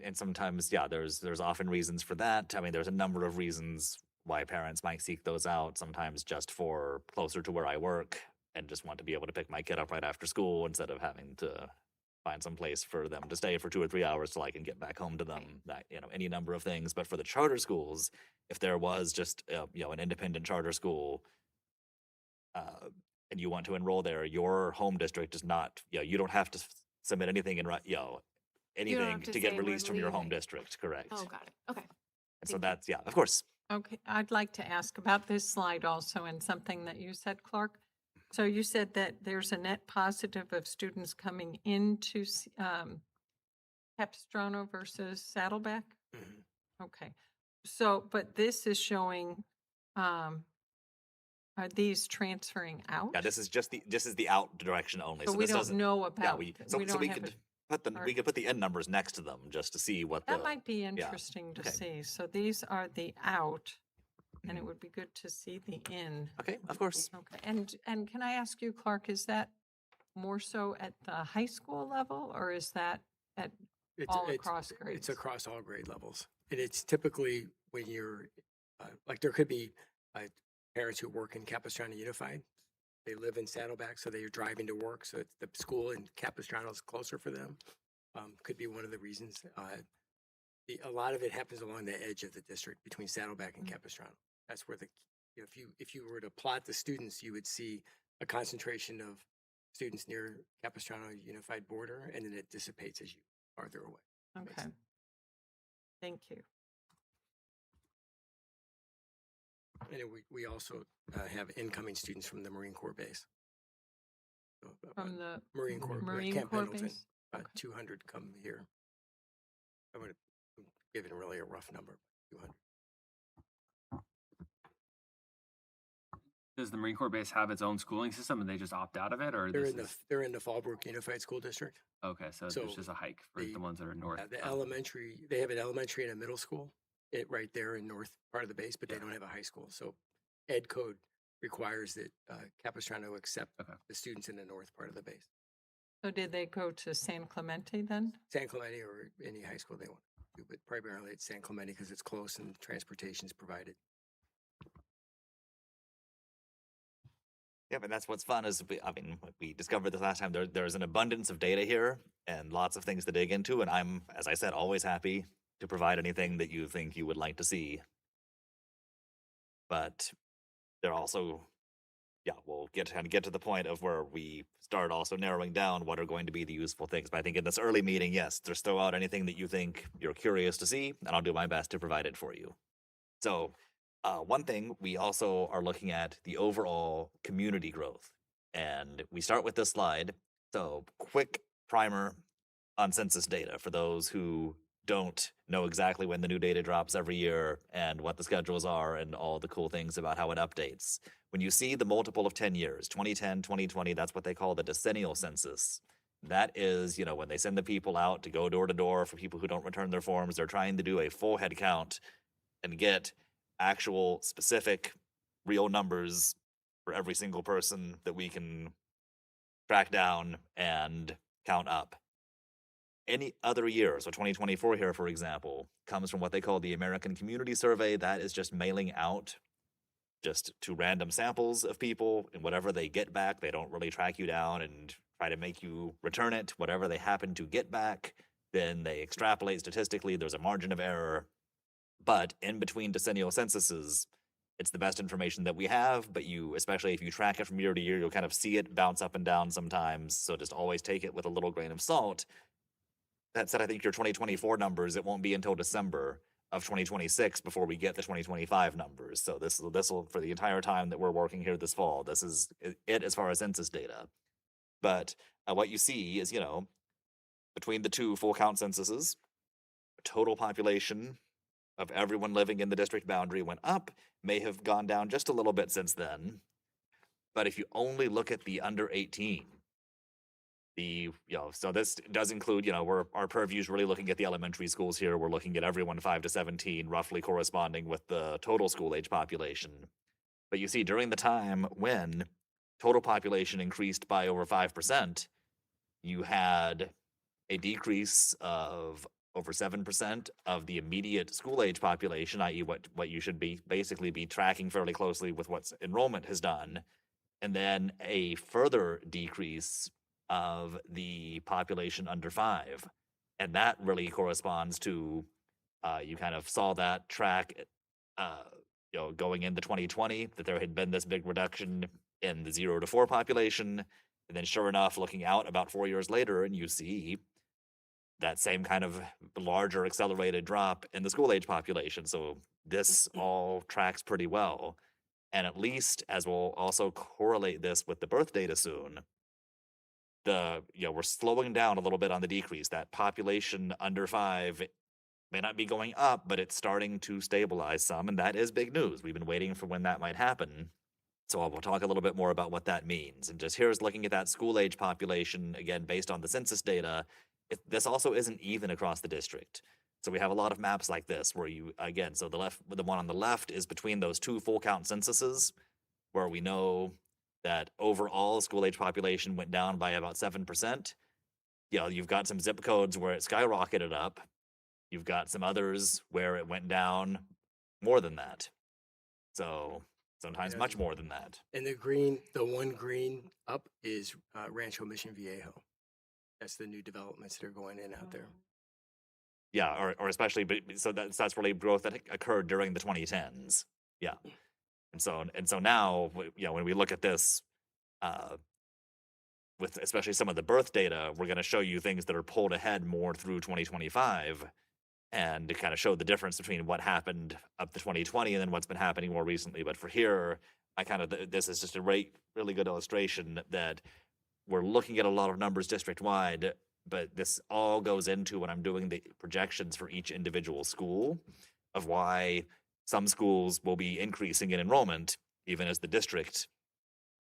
and sometimes, there's often reasons for that. I mean, there's a number of reasons why parents might seek those out, sometimes just for closer to where I work and just want to be able to pick my kid up right after school instead of having to find some place for them to stay for 2 or 3 hours till I can get back home to them. That, any number of things. But for the charter schools, if there was just an independent charter school, and you want to enroll there, your home district is not, you don't have to submit anything anything to to get say we're released from your home leaving. district, correct? Oh, got it. Okay. And so thank you. that's, of course. Okay, I'd like to ask about this slide also and something that you said, Clark. So you said that there's a net positive of students coming into Capistrano versus Saddleback? Mhm. Okay, so, but this is showing, are these transferring out? Yeah, this is the out direction only. So we this don't doesn't, know yeah, about, we we don't have could it. we could put the end numbers next to them just to see what That the, might be interesting to okay. see. So these are the out, and it Mhm. would be good to see the in. okay, of course. Okay, and can I ask you, Clark, is that more so at the high school level, or is that at all across grades? It's across all grade levels. And it's typically when you're, like there could be parents who work in Capistrano Unified. They live in Saddleback, so they're driving to work. So it's the school in Capistrano is closer for them. Could be one of the reasons. A lot of it happens along the edge of the district between Saddleback and Capistrano. That's where if you were to plot the students, you would see a concentration of students near Capistrano Unified border, and then it dissipates as you farther away. Okay. Thank you. And then we also have incoming students from the Marine Corps base. So, From the Marine Corps, Marine Camp Corps Pendleton, base? about 200 come here. I would have given really a rough number, 200. Does the Marine Corps base have its own schooling system and they just opt out of it, or They're this in the is they're in the Fallbrook Unified School District. okay? So, so there's just a hike for the ones that are north. The of- elementary, they have an elementary and a middle school, right there in north part of the base, but they don't have a high school. So Ed Code requires that Capistrano accept Okay. the students in the north part of the base. So did they go to San Clemente then? San Clemente or any high school they want to, but primarily it's San Clemente because it's close and transportation is provided. Yeah, and that's what's fun is, we discovered this last time, there's an abundance of data here and lots of things to dig into. And I'm, as I said, always happy to provide anything that you think you would like to see. But there also, we'll get to the point of where we start also narrowing down what are going to be the useful things. But I think in this early meeting, yes, just throw out anything that you think you're curious to see, and I'll do my best to provide it for you. So one thing, we also are looking at the overall community growth. And we start with this slide. So quick primer on census data for those who don't know exactly when the new data drops every year and what the schedules are and all the cool things about how it updates. When you see the multiple of 10 years, 2010, 2020, that's what they call the decennial census. That is, when they send the people out to go door to door for people who don't return their forms, they're trying to do a full head count and get actual specific real numbers for every single person that we can track down and count up. Any other year, so 2024 here, for example, comes from what they call the American Community Survey. That is just mailing out just to random samples of people, and whatever they get back, they don't really track you down and try to make you return it. Whatever they happen to get back, then they extrapolate statistically. There's a margin of error. But in between decennial censuses, it's the best information that we have, but you, especially if you track it from year to year, you'll kind of see it bounce up and down sometimes. So just always take it with a little grain of salt. That said, I think your 2024 numbers, it won't be until December of 2026 before we get the 2025 numbers. So this will, for the entire time that we're working here this fall, this is it as far as census data. But what you see is, between the two full count censuses, total population of everyone living in the district boundary went up, may have gone down just a little bit since then. But if you only look at the under 18, so this does include, our purview is really looking at the elementary schools here. We're looking at everyone 5 to 17, roughly corresponding with the total school age population. But you see, during the time when total population increased by over 5%, you had a decrease of over 7% of the immediate school age population, i.e. what you should basically be tracking fairly closely with what enrollment has done. And then a further decrease of the population under 5. And that really corresponds to, you kind of saw that track, going into 2020, that there had been this big reduction in the 0 to 4 population. And then sure enough, looking out about 4 years later, and you see that same kind of larger accelerated drop in the school age population. So this all tracks pretty well. And at least, as we'll also correlate this with the birth data soon, we're slowing down a little bit on the decrease. That population under 5 may not be going up, but it's starting to stabilize some, and that is big news. We've been waiting for when that might happen. So we'll talk a little bit more about what that means. And just here's looking at that school age population, again, based on the census data. This also isn't even across the district. So we have a lot of maps like this where so the one on the left is between those two full count censuses, where we know that overall school age population went down by about 7%. You've got some zip codes where it skyrocketed up. You've got some others where it went down more than that. So sometimes much more than that. And the one green up is Rancho Mission Viejo. That's the new developments that are going in out there. Yeah, or especially, so that's really growth that occurred during the 2010s. Yeah. And so now, when we look at this, with especially some of the birth data, we're going to show you things that are pulled ahead more through 2025, and to kind of show the difference between what happened up to 2020 and then what's been happening more recently. But for here, this is just a really good illustration that we're looking at a lot of numbers district-wide, but this all goes into when I'm doing the projections for each individual school of why some schools will be increasing in enrollment, even as the district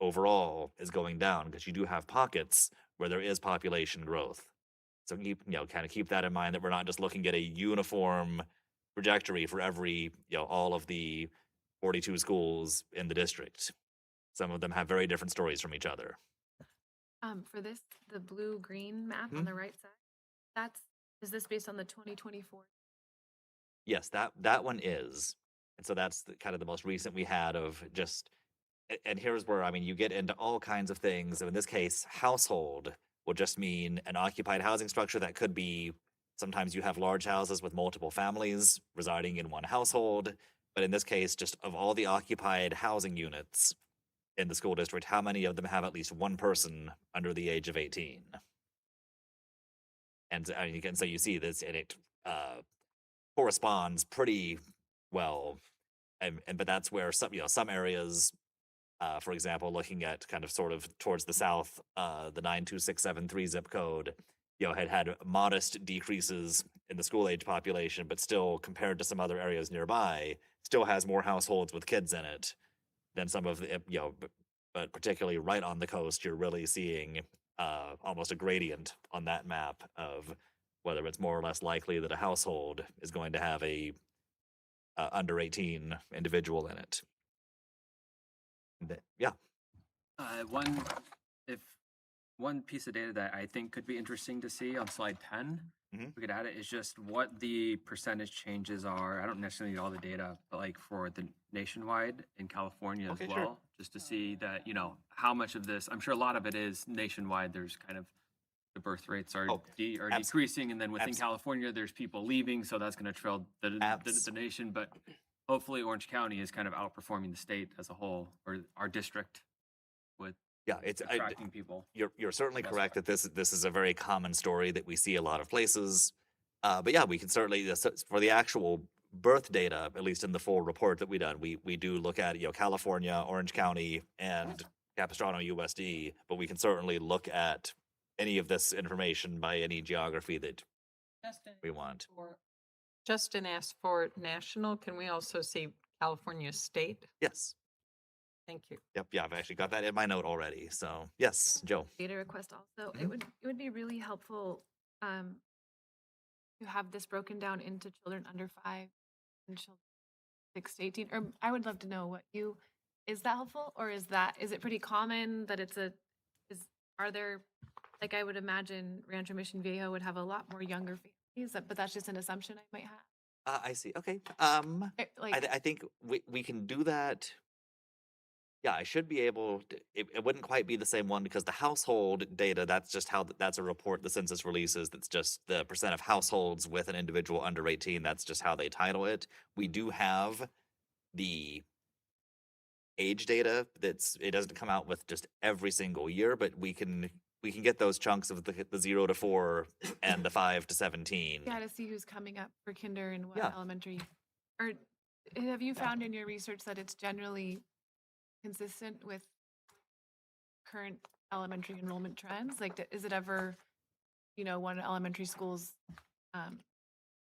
overall is going down, because you do have pockets where there is population growth. So keep that in mind, that we're not just looking at a uniform trajectory for every, all of the 42 schools in the district. Some of them have very different stories from each other. For this, the blue-green map on the right side, is this based on the 2024? Yes, that one is. And so that's kind of the most recent we had of just, and here's where, you get into all kinds of things. So in this case, household will just mean an occupied housing structure. That could be, sometimes you have large houses with multiple families residing in one household. But in this case, just of all the occupied housing units in the school district, how many of them have at least one person under the age of 18? And so you see this, and it corresponds pretty well. But that's where some areas, for example, looking at kind of sort of towards the south, the 92673 zip code, had modest decreases in the school age population, but still, compared to some other areas nearby, still has more households with kids in it than some of the, but particularly right on the coast, you're really seeing almost a gradient on that map of whether it's more or less likely that a household is going to have a under 18 individual in it. Yeah. One, if one piece of data that I think could be interesting to see on slide 10, Mhm. we could add it, is just what the percentage changes are. I don't necessarily need all the data, but like for the nationwide in California Okay, as sure. well, just to see that, you know, how much of this, I'm sure a lot of it is nationwide. There's kind of the birth rates are, Oh, are abs- decreasing, and then within abs- California, there's people leaving, so that's going to trail Abs- the nation. But hopefully, Orange County is kind of outperforming the state as a whole, or our district, with Yeah, it's attracting people. you're certainly That's correct fine. that this is a very common story that we see a lot of places. But yeah, we can certainly for the actual birth data, at least in the full report that we done, we do look at California, Orange County, and Capistrano USD. But we can certainly look at any of this information by any geography that we want. Justin asked for national. Can we also see California state? Yes. Thank you. Yep. Yeah, I've actually got that in my note already. So yes, Joe. Data request also. Mhm. It would be really helpful to have this broken down into children under 5 and children 6 to 18. Or I would love to know is that helpful, or is it pretty common that are there, like, I would imagine Rancho Mission Viejo would have a lot more younger families, but that's just an assumption I might have. I see. Okay. Like, I think we can do that. Yeah, I should be able to, it wouldn't quite be the same one because the household data, that's just how, that's a report the census releases. That's just the percent of households with an individual under 18. That's just how they title it. We do have the age data it doesn't come out with just every single year, but we can get those chunks of the 0 to 4 and the 5 to 17. yeah, to see who's coming up for kinder and what Yeah. elementary. Or have you found in your research that it's generally consistent with current elementary enrollment trends? Like, is it ever, one elementary school's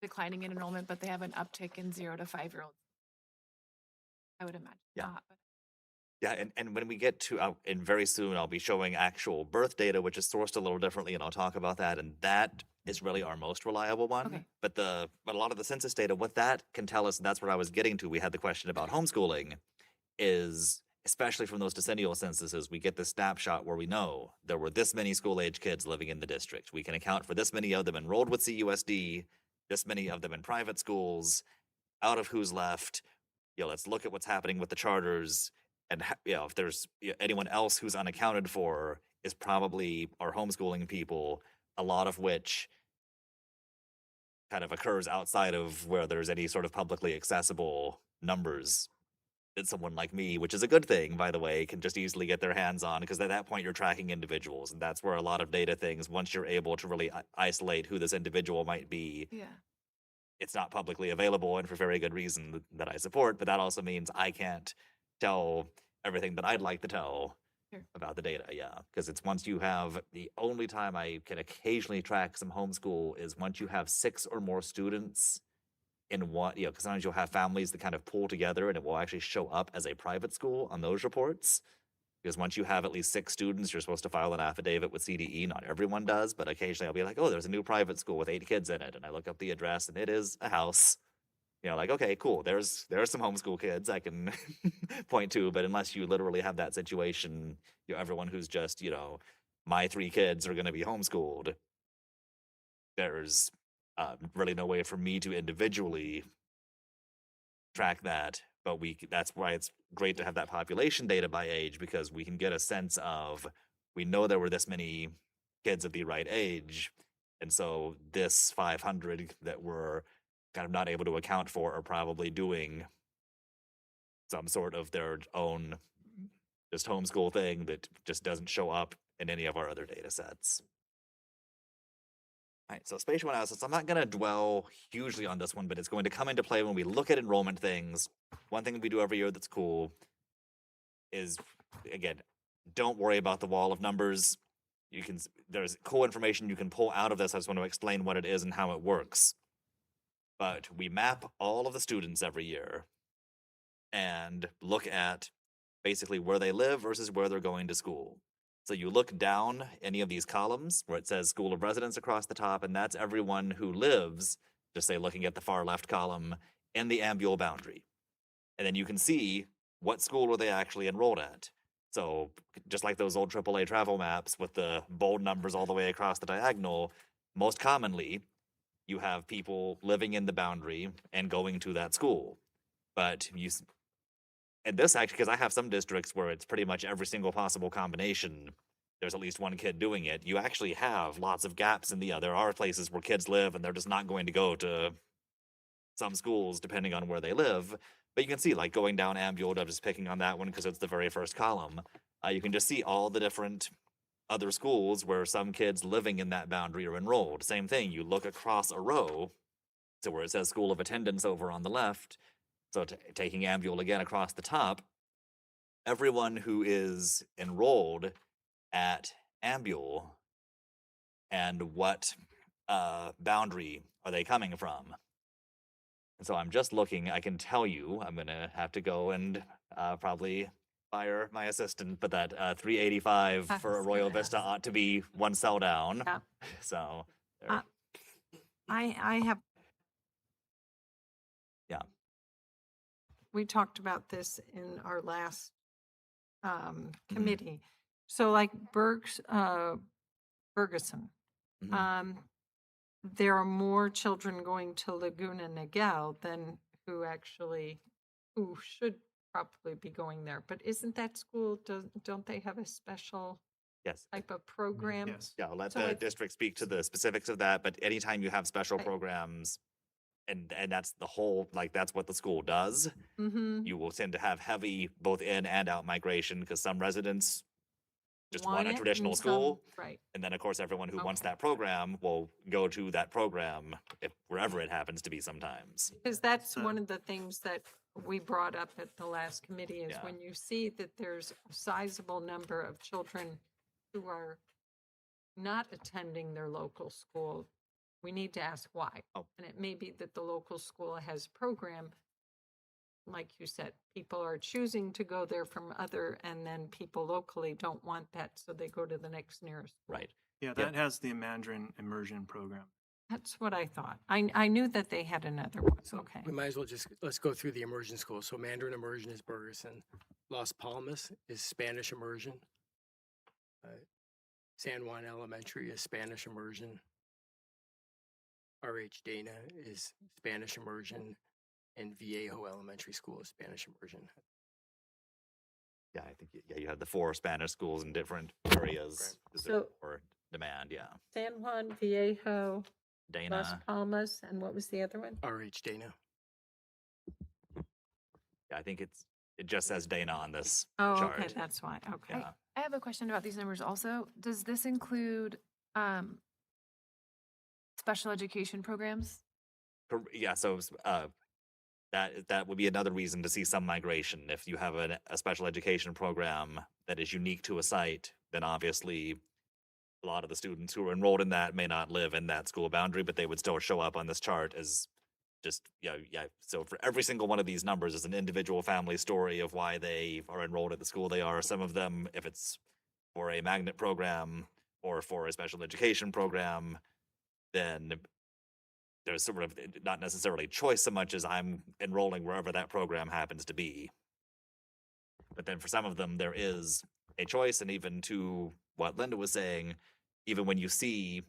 declining in enrollment, but they have an uptick in 0 to 5-year-olds? I would imagine Yeah. not. But Yeah, and when we get to, and very soon I'll be showing actual birth data, which is sourced a little differently, and I'll talk about that. And that is really our most reliable one. Okay. But a lot of the census data, what that can tell us, and that's what I was getting to. We had the question about homeschooling, is especially from those decennial censuses, we get this snapshot where we know there were this many school age kids living in the district. We can account for this many of them enrolled with CUSD, this many of them in private schools, out of who's left. Let's look at what's happening with the charters. And if there's anyone else who's unaccounted for, is probably our homeschooling people, a lot of which kind of occurs outside of where there's any sort of publicly accessible numbers that someone like me, which is a good thing, by the way, can just easily get their hands on, because at that point you're tracking individuals, and that's where a lot of data things, once you're able to really isolate who this individual might be, yeah. it's not publicly available, and for very good reason that I support, but that also means I can't tell everything that I'd like to tell Sure. about the data. Yeah, because it's once you have, the only time I can occasionally track some homeschool is once you have 6 or more students in one, because sometimes you'll have families that kind of pull together and it will actually show up as a private school on those reports. Because once you have at least 6 students, you're supposed to file an affidavit with CDE. Not everyone does, but occasionally I'll be like, oh, there's a new private school with 8 kids in it. And I look up the address and it is a house. Like, okay, cool. There's some homeschool kids I can point to, but unless you literally have that situation, everyone who's just, my 3 kids are going to be homeschooled, there's really no way for me to individually track that. But that's why it's great to have that population data by age, because we can get a sense of, we know there were this many kids of the right age. And so this 500 that we're kind of not able to account for are probably doing some sort of their own just homeschool thing that just doesn't show up in any of our other data sets. All right, so spatial analysis, I'm not going to dwell hugely on this one, but it's going to come into play when we look at enrollment things. One thing we do every year that's cool is, again, don't worry about the wall of numbers. There's cool information you can pull out of this. I just want to explain what it is and how it works. But we map all of the students every year and look at basically where they live versus where they're going to school. So you look down any of these columns where it says school of residence across the top, and that's everyone who lives, just say looking at the far left columm, in the ambule boundary. And then you can see what school are they actually enrolled at. So just like those old AAA travel maps with the bold numbers all the way across the diagonal, most commonly you have people living in the boundary and going to that school. But and this actually, because I have some districts where it's pretty much every single possible combination, there's at least one kid doing it. You actually have lots of gaps in there are places where kids live and they're just not going to go to some schools depending on where they live. But you can see, like, going down ambule, I'm just picking on that one because it's the very first column. You can just see all the different other schools where some kids living in that boundary are enrolled. Same thing, you look across a row, so where it says school of attendance over on the left, so taking ambule again across the top, everyone who is enrolled at ambule and what boundary are they coming from? And so I'm just looking, I can tell you, I'm going to have to go and probably fire my assistant, but that 385 for Arroyo Vista ought to be one cell down. Yeah. So, there. Uh, I have. Yeah. We talked about this in our last committee. So like Ferguson, Mhm. there are more children going to Laguna Niguel than who should probably be going there. But isn't that school, don't they have a special Yes. type of program? Yes. Yeah, I'll let So the if- district speak to the specifics of that, but anytime you have special Right. programs, and that's the whole, like, that's what the school does, Mm-hmm. you will tend to have heavy both in and out migration because some residents just want Want a it traditional and some- school. Right. And then, of course, everyone who wants Okay. that program will go to that program wherever it happens to be sometimes. Because that's So- one of the things that we brought up at the last committee is Yeah. when you see that there's a sizable number of children who are not attending their local school, we need to ask why. Oh. And it may be that the local school has a program, like you said, people are choosing to go there from and then people locally don't want that, so they go to the next nearest school. Right. Yeah, Yep. that has the Mandarin immersion program. That's what I thought. I knew that they had another one. So Okay. we might as well let's go through the immersion schools. So Mandarin immersion is Bergerson. Las Palmas is Spanish immersion. San Juan Elementary is Spanish immersion. RH Dana is Spanish immersion. And Viejo Elementary School is Spanish immersion. Yeah, I think you have the 4 Spanish schools in different areas So- for demand. Yeah, San Juan, Viejo, Las Dana. Palmas, and what was the other one? RH Dana. Yeah, I think it just says Dana on this Oh, chart. okay, that's why. Okay. Yeah. I have a question about these numbers also. Does this include special education programs? Yeah, so that would be another reason to see some migration. If you have a special education program that is unique to a site, then obviously a lot of the students who are enrolled in that may not live in that school boundary, but they would still show up on this chart as just, yeah. So for every single one of these numbers is an individual family story of why they are enrolled at the school they are. Some of them, if it's for a magnet program or for a special education program, then there's sort of not necessarily choice so much as I'm enrolling wherever that program happens to be. But then for some of them, there is a choice. And even to what Linda was saying, even when you see,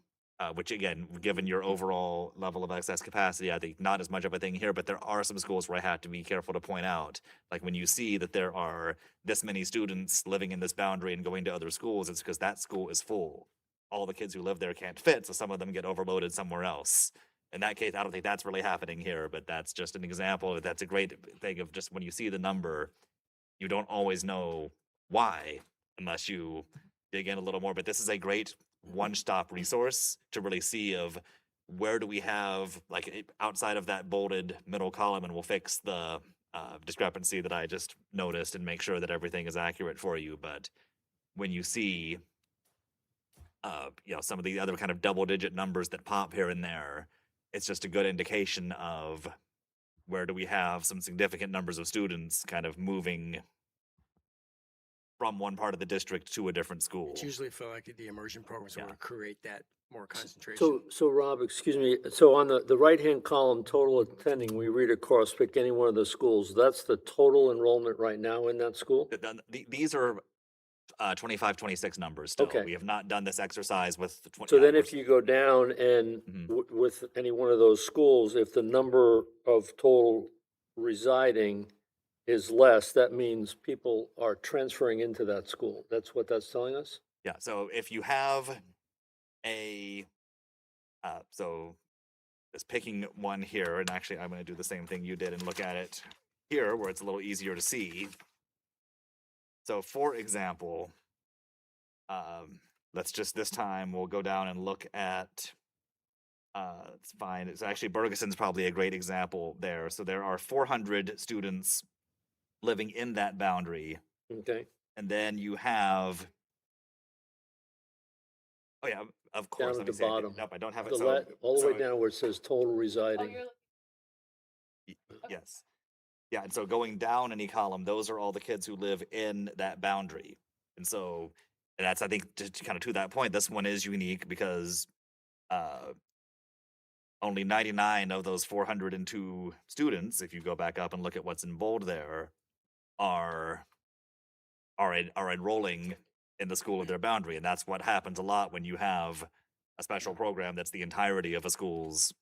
which again, given your overall level of excess capacity, I think not as much of a thing here, but there are some schools where I have to be careful to point out, like when you see that there are this many students living in this boundary and going to other schools, it's because that school is full. All the kids who live there can't fit, so some of them get overloaded somewhere else. In that case, I don't think that's really happening here, but that's just an example. That's a great thing of just when you see the number, you don't always know why unless you dig in a little more. But this is a great one-stop resource to really see of where do we have, like outside of that bolded middle column, and we'll fix the discrepancy that I just noticed and make sure that everything is accurate for you. But when you see, some of the other kind of double-digit numbers that pop here and there, it's just a good indication of where do we have some significant numbers of students kind of moving from one part of the district to a different school. It's usually for like the immersion programs Yeah. where create that more concentration. So Rob, excuse me, so on the right-hand column, total attending, we read across, pick any one of the schools. That's the total enrollment right now in that school? These are 25, 26 numbers still. Okay. We have not done this exercise with the 20. So then if you go down and Mhm. with any one of those schools, if the number of total residing is less, that means people are transferring into that school. That's what that's telling us? Yeah, so if you have a, so just picking one here, and actually I'm going to do the same thing you did and look at it here where it's a little easier to see. So for example, let's just this time we'll go down and look at, it's fine. It's actually Bergeson's probably a great example there. So there are 400 students living in that boundary. Okay, And then you have, oh yeah, of course. down at let me the see, bottom. Nope, I don't have it. The So, all the way so- down where it says total residing. Yes. Yeah, and so going down any column, those are all the kids who live in that boundary. And so, and that's, I think, just kind of to that point, this one is unique because only 99 of those 402 students, if you go back up and look at what's in bold there, are enrolling in the school of their boundary. And that's what happens a lot when you have a special program that's the entirety of a school's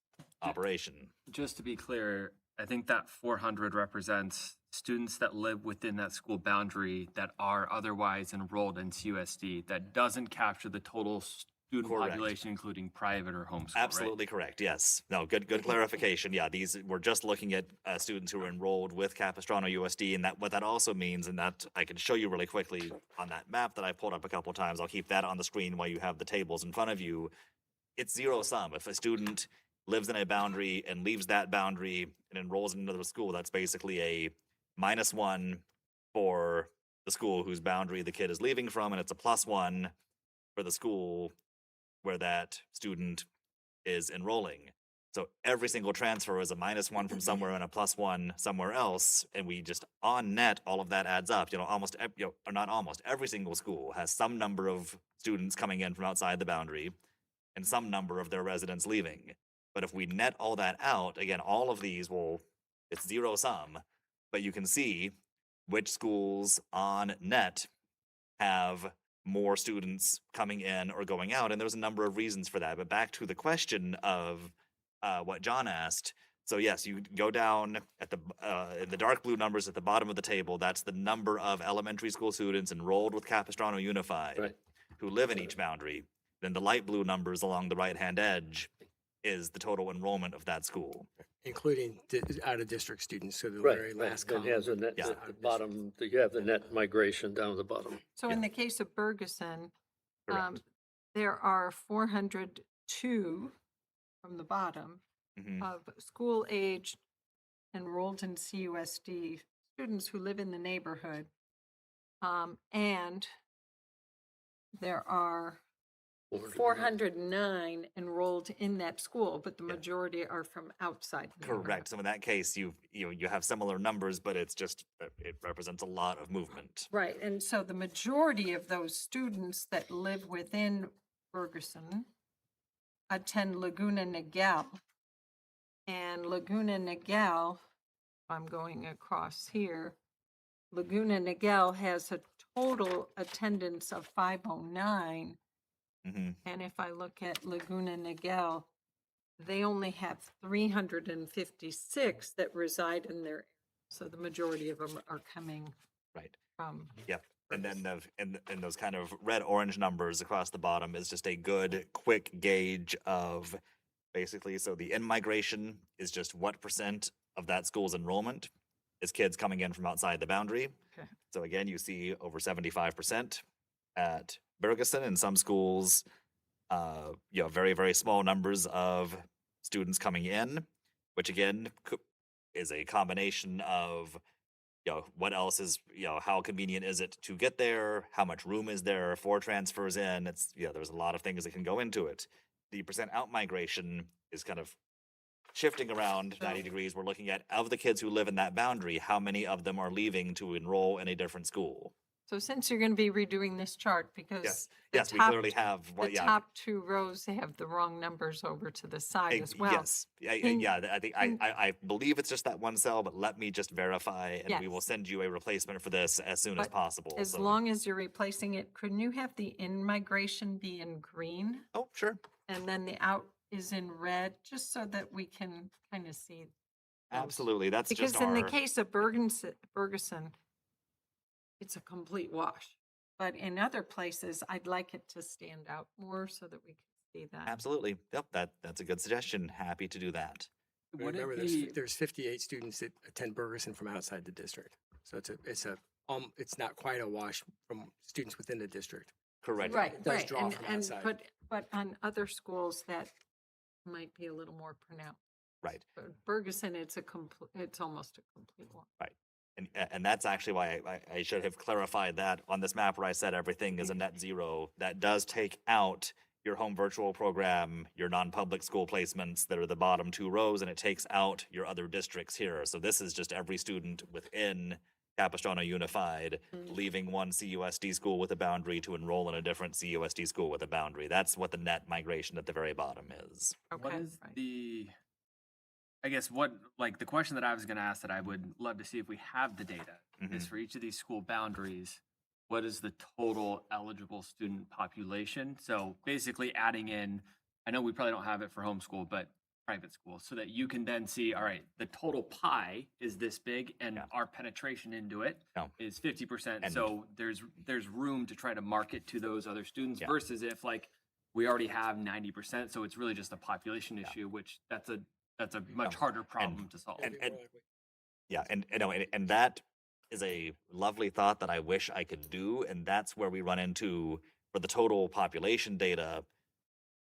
operation. Just to be clear, I think that 400 represents students that live within that school boundary that are otherwise enrolled in CUSD. That doesn't capture the total student Correct. population, including private or homeschool, Absolutely correct. Yes. No, good clarification. Yeah, these we're just looking at students who are enrolled with Capistrano USD, and that what that also means, and that I can show you really quickly on that map that I pulled up a couple times. I'll keep that on the screen while you have the tables in front of you. It's zero sum. If a student lives in a boundary and leaves that boundary and enrolls in another school, that's basically a -1 for the school whose boundary the kid is leaving from, and it's a +1 for the school where that student is enrolling. So every single transfer is a -1 from somewhere and a +1 somewhere else, and we just on net all of that adds up. Almost, or not almost, every single school has some number of students coming in from outside the boundary, and some number of their residents leaving. But if we net all that out, again, all of these it's zero sum, but you can see which schools on net have more students coming in or going out, and there's a number of reasons for that. But back to the question of what John asked. So yes, you go down at the dark blue numbers at the bottom of the table. That's the number of elementary school students enrolled with Capistrano Unified Right. who live in each boundary. Then the light blue numbers along the right-hand edge is the total enrollment of that school. Including out-of-district students, so the Right, very right. last Then column. has a net, Yeah. the bottom, you have the net migration down at the bottom. So in the case of Bergeson, Correct. there are 402 from the bottom Mhm. of school-aged enrolled in CUSD students who live in the neighborhood. And there are 409 enrolled in that school, but the majority are from outside. the neighborhood. Correct. So in that case, you have similar numbers, but it's just it represents a lot of movement. Right, and so the majority of those students that live within Ferguson attend Laguna Niguel. And Laguna Niguel, I'm going across here, Laguna Niguel has a total attendance of 509. Hmm. And if I look at Laguna Niguel, they only have 356 that reside in there. So the majority of them are coming Right. from. Yep. And then and those kind of red-orange numbers across the bottom is just a good, quick gauge of basically, so the in-migration is just what % of that school's enrollment is kids coming in from outside the boundary. Okay. So again, you see over 75% at Bergeson. In some schools, very, very small numbers of students coming in, which again is a combination of what else is, how convenient is it to get there? How much room is there for transfers in? It's, there's a lot of things that can go into it. The % out migration is kind of shifting around 90 degrees. We're looking at, of the kids who live in that boundary, how many of them are leaving to enroll in a different school? So since you're going to be redoing this chart, because the Yes, we top- clearly have, well, the yeah. top two rows have the wrong numbers over to the side as well. Yes, Can- yeah, I think, can- I believe it's just that one cell, but let me just verify, and we will Yes. send you a replacement for this as soon as But possible. As so- long as you're replacing it, couldn't you have the in-migration be in green? Oh, sure, And then the out is in red, just so that we can kind of see. those. absolutely, that's Because just in the our, case of Ferguson, it's a complete wash. But in other places, I'd like it to stand out more so that we can see that. absolutely, yep, that's a good suggestion, happy to do that. But Would it remember, be- there's 58 students that attend Bergeson from outside the district. So it's not quite a wash from students within the district. Correct. Right, It does right. draw from outside. But on other schools, that might be a little more pronounced. Right. But Ferguson, it's almost a complete one. And that's actually why I should have clarified that on this map where I said everything is a net zero. That does take out your home virtual program, your non-public school placements that are the bottom two rows, and it takes out your other districts here. So this is just every student within Capistrano Unified leaving one CUSD school with a boundary to enroll in a different CUSD school with a boundary. That's what the net migration at the very bottom is. What Okay, is right. I guess the question that I was going to ask that I would love to see if we have the data is Mhm. for each of these school boundaries, what is the total eligible student population? So basically adding in, I know we probably don't have it for homeschool, but private school, so that you can then see, all right, the total pie is this big and Yeah. our penetration into it Yeah. is 50%. And- So there's room to try to market to those other students Yeah. versus if we already have 90%. So it's really just a population Yeah. issue, which that's a much harder problem to solve. Yeah, and that is a lovely thought that I wish I could do, and that's where we run into, for the total population data,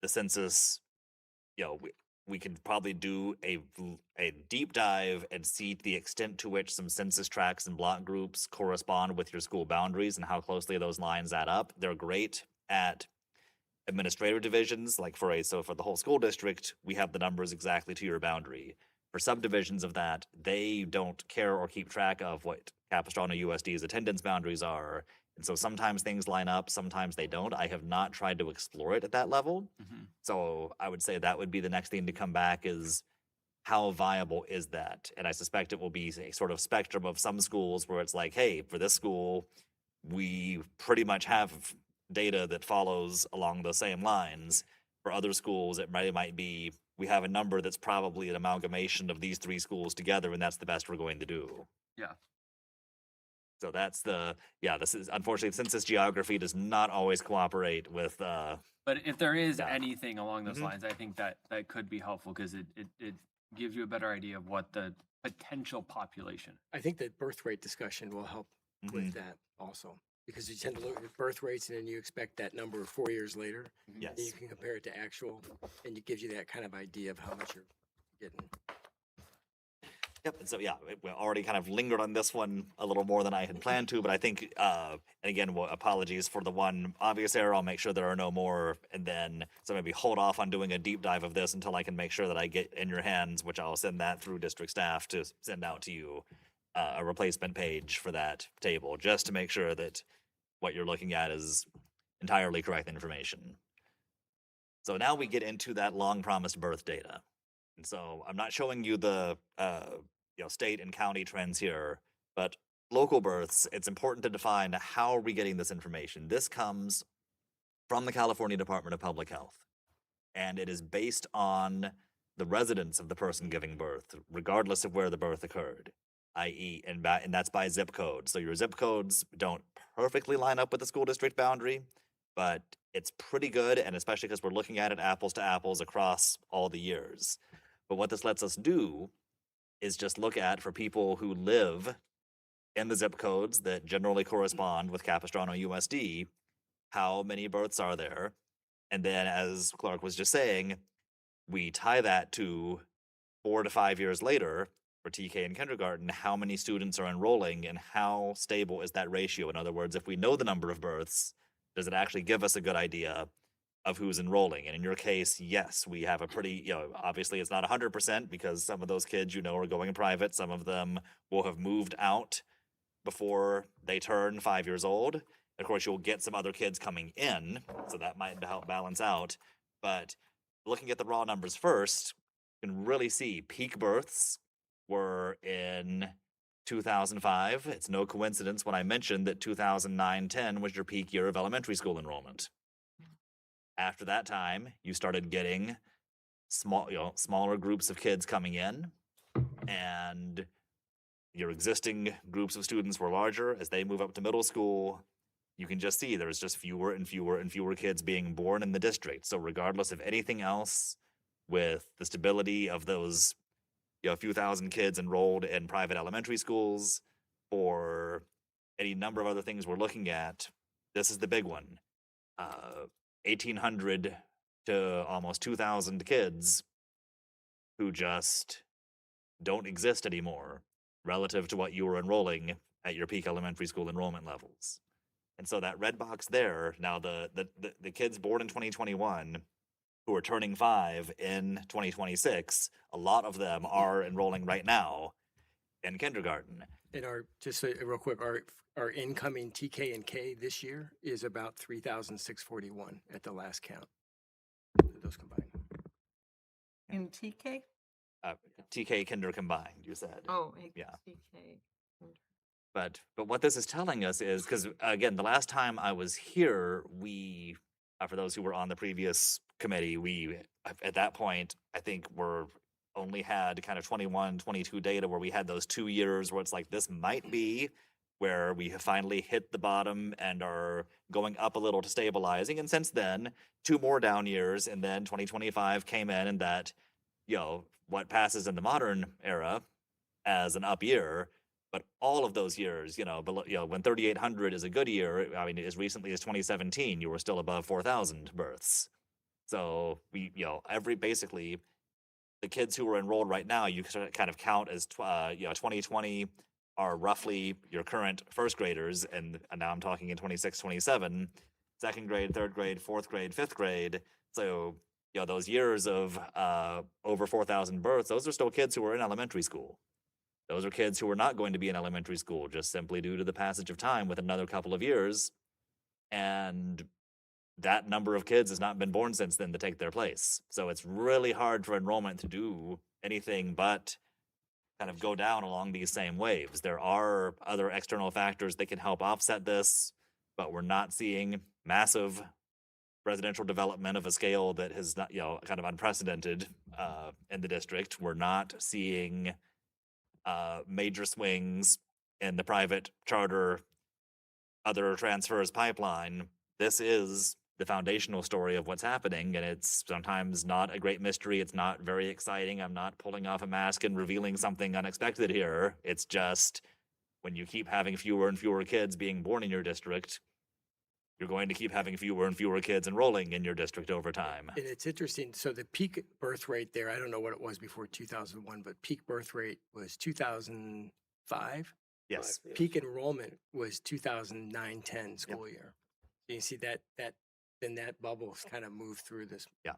the census, we could probably do a deep dive and see the extent to which some census tracts and block groups correspond with your school boundaries and how closely those lines add up. They're great at administrative divisions, like for the whole school district, we have the numbers exactly to your boundary. For subdivisions of that, they don't care or keep track of what Capistrano USD's attendance boundaries are. And so sometimes things line up, sometimes they don't. I have not tried to explore it at that level. Mhm. So I would say that would be the next thing to come back is how viable is that? And I suspect it will be a sort of spectrum of some schools where it's like, hey, for this school, we pretty much have data that follows along the same lines. For other schools, it might be, we have a number that's probably an amalgamation of these three schools together, and that's the best we're going to do. Yeah. So that's this is unfortunately census geography does not always cooperate with, But if there is Yeah. anything along those Mhm. lines, I think that could be helpful because it gives you a better idea of what the potential population. I think that birth rate discussion will help with that also. Because you tend to look at birth rates and then you expect that number 4 years later. yes. And you can compare it to actual, and it gives you that kind of idea of how much you're getting. Yep. And so, we already kind of lingered on this one a little more than I had planned to, but I think, and again, apologies for the one obvious error. I'll make sure there are no more. And then, so maybe hold off on doing a deep dive of this until I can make sure that I get in your hands, which I'll send that through district staff to send out to you, a replacement page for that table, just to make sure that what you're looking at is entirely correct information. So now we get into that long promised birth data. And so I'm not showing you the state and county trends here, but local births, it's important to define how are we getting this information. This comes from the California Department of Public Health, and it is based on the residence of the person giving birth, regardless of where the birth occurred, i.e., and that's by zip code. So your zip codes don't perfectly line up with the school district boundary, but it's pretty good, and especially because we're looking at it apples to apples across all the years. But what this lets us do is just look at, for people who live in the zip codes that generally correspond with Capistrano USD, how many births are there? And then, as Clark was just saying, we tie that to 4 to 5 years later for TK and kindergarten, how many students are enrolling and how stable is that ratio? In other words, if we know the number of births, does it actually give us a good idea of who's enrolling? And in your case, yes, we have a pretty, obviously it's not 100% because some of those kids, are going private. Some of them will have moved out before they turn 5 years old. Of course, you'll get some other kids coming in, so that might help balance out. But looking at the raw numbers first, you can really see peak births were in 2005. It's no coincidence when I mentioned that 2009-10 was your peak year of elementary school enrollment. After that time, you started getting smaller groups of kids coming in, and your existing groups of students were larger. As they move up to middle school, you can just see there's just fewer and fewer and fewer kids being born in the district. So regardless of anything else, with the stability of those a few thousand kids enrolled in private elementary schools, or any number of other things we're looking at, this is the big one. 1,800 to almost 2,000 kids who just don't exist anymore relative to what you were enrolling at your peak elementary school enrollment levels. And so that red box there, now the kids born in 2021 who are turning 5 in 2026, a lot of them are enrolling right now in kindergarten. And real quick, our incoming TK and K this year is about 3,641 at the last count. Those combined. In TK? TK kinder combined, you said. Oh, Yeah. TK. But what this is telling us is, because again, the last time I was here, we, for those who were on the previous committee, we at that point, I think were only had kind of 21, 22 data where we had those 2 years where it's like, this might be where we have finally hit the bottom and are going up a little to stabilizing. And since then, 2 more down years, and then 2025 came in, and that, what passes in the modern era as an up year. But all of those years, below, when 3,800 is a good year, I mean, as recently as 2017, you were still above 4,000 births. So basically, the kids who are enrolled right now, you kind of count as 2020 are roughly your current first graders, and now I'm talking in 26, 27, second grade, third grade, fourth grade, fifth grade. So those years of over 4,000 births, those are still kids who are in elementary school. Those are kids who are not going to be in elementary school just simply due to the passage of time with another couple of years. And that number of kids has not been born since then to take their place. So it's really hard for enrollment to do anything but kind of go down along these same waves. There are other external factors that can help offset this, but we're not seeing massive residential development of a scale that has not, kind of unprecedented in the district. We're not seeing major swings in the private charter, other transfers pipeline. This is the foundational story of what's happening, and it's sometimes not a great mystery. It's not very exciting. I'm not pulling off a mask and revealing something unexpected here. It's just when you keep having fewer and fewer kids being born in your district, you're going to keep having fewer and fewer kids enrolling in your district over time. And it's interesting. So the peak birth rate there, I don't know what it was before 2001, but peak birth rate was 2005. Yes. Peak enrollment was 2009-10 school year. So you see that then that bubble's kind of moved through this. Yeah.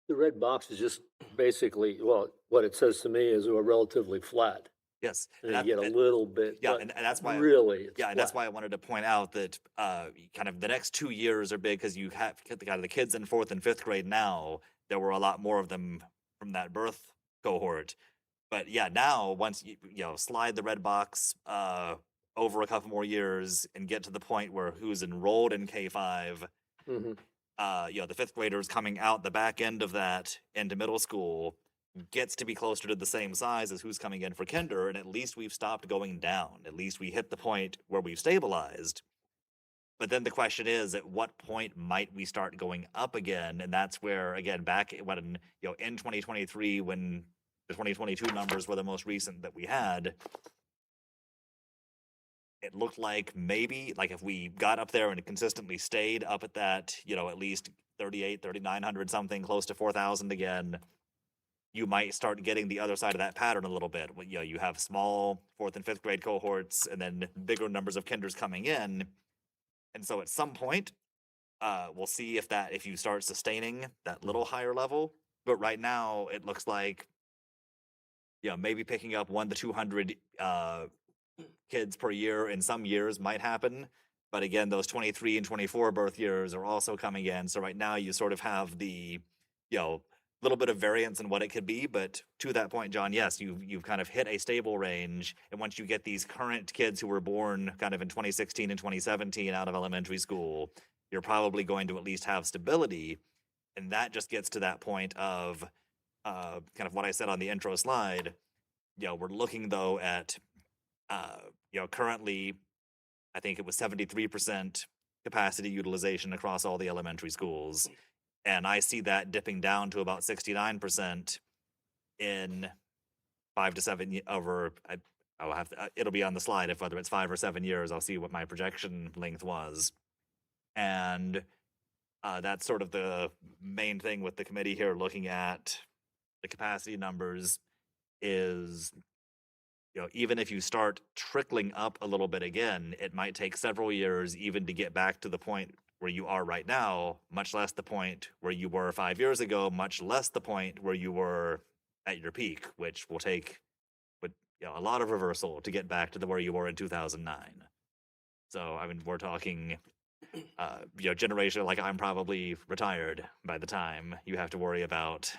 The red box is just basically, well, what it says to me is we're relatively flat. Yes. And you get a little bit. Yeah, but and that's why really, it's and that's flat. why I wanted to point out that kind of the next 2 years are big because you have the kids in 4th and 5th grade now. There were a lot more of them from that birth cohort. But yeah, now once you slide the red box over a couple more years and get to the point where who's enrolled in K5, Mhm. The 5th graders coming out the back end of that into middle school gets to be closer to the same size as who's coming in for kinder, and at least we've stopped going down. At least we hit the point where we've stabilized. But then the question is, at what point might we start going up again? And that's where, again, back when in 2023, when the 2022 numbers were the most recent that we had, it looked like maybe, like if we got up there and consistently stayed up at that, at least 3,900 something, close to 4,000 again, you might start getting the other side of that pattern a little bit. You have small 4th and 5th grade cohorts and then bigger numbers of kinders coming in. And so at some point, we'll see if you start sustaining that little higher level. But right now, it looks like, maybe picking up 100 to 200 kids per year in some years might happen. But again, those 23 and 24 birth years are also coming in. So right now you sort of have the, little bit of variance in what it could be. But to that point, John, yes, you've kind of hit a stable range. And once you get these current kids who were born kind of in 2016 and 2017 out of elementary school, you're probably going to at least have stability. And that just gets to that point of kind of what I said on the intro slide. We're looking though at, currently, I think it was 73% capacity utilization across all the elementary schools. And I see that dipping down to about 69% in 5 to 7 I'll have to, it'll be on the slide if whether it's 5 or 7 years, I'll see what my projection length was. And that's sort of the main thing with the committee here looking at the capacity numbers is, even if you start trickling up a little bit again, it might take several years even to get back to the point where you are right now, much less the point where you were 5 years ago, much less the point where you were at your peak, which will take a lot of reversal to get back to where you were in 2009. So, I mean, we're talking, generation, like I'm probably retired by the time you have to worry about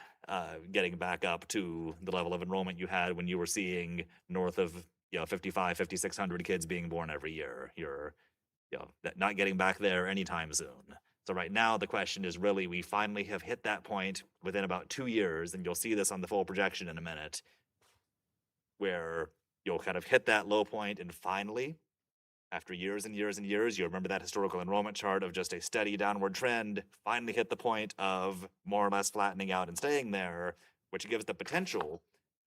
getting back up to the level of enrollment you had when you were seeing north of 5,600 kids being born every year. You're not getting back there anytime soon. So right now the question is really, we finally have hit that point within about 2 years, and you'll see this on the full projection in a minute, where you'll kind of hit that low point, and finally, after years and years and years, you remember that historical enrollment chart of just a steady downward trend, finally hit the point of more or less flattening out and staying there, which gives the potential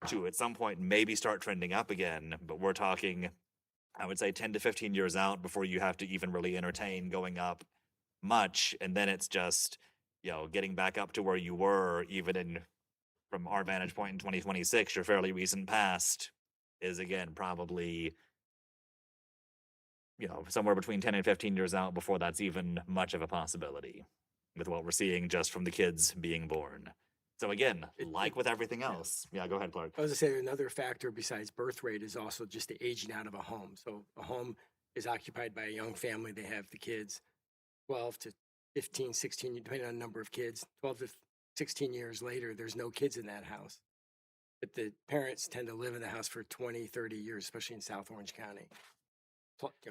to at some point maybe start trending up again. But we're talking, I would say 10 to 15 years out before you have to even really entertain going up much. And then it's just, getting back up to where you were, even from our vantage point in 2026, your fairly recent past is again probably somewhere between 10 and 15 years out before that's even much of a possibility with what we're seeing just from the kids being born. So again, like with everything else. Yeah, go ahead, Clark. I was going to say another factor besides birth rate is also just the aging out of a home. So a home is occupied by a young family. They have the kids 12 to 15, 16, depending on the number of kids. 12 to 16 years later, there's no kids in that house. But the parents tend to live in the house for 20, 30 years, especially in South Orange County.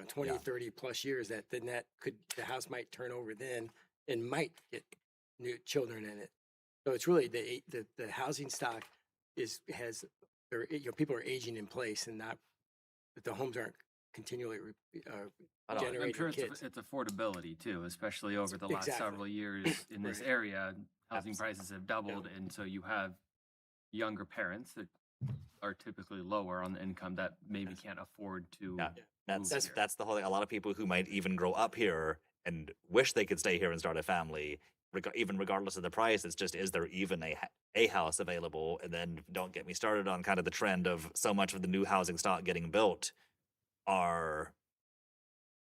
20, 30 plus years, the house might turn over then and might get new children in it. So it's really the housing stock people are aging in place, and not that the homes aren't continually I'm generating sure kids. it's affordability too, especially over the last Exactly. several years in this Right. area. Housing prices have doubled, and so you have younger parents that are typically lower on the income that maybe can't afford to. Yeah. move That's here. that's the whole thing. A lot of people who might even grow up here and wish they could stay here and start a family, even regardless of the price, it's just, is there even a house available? And then don't get me started on kind of the trend of so much of the new housing stock getting built are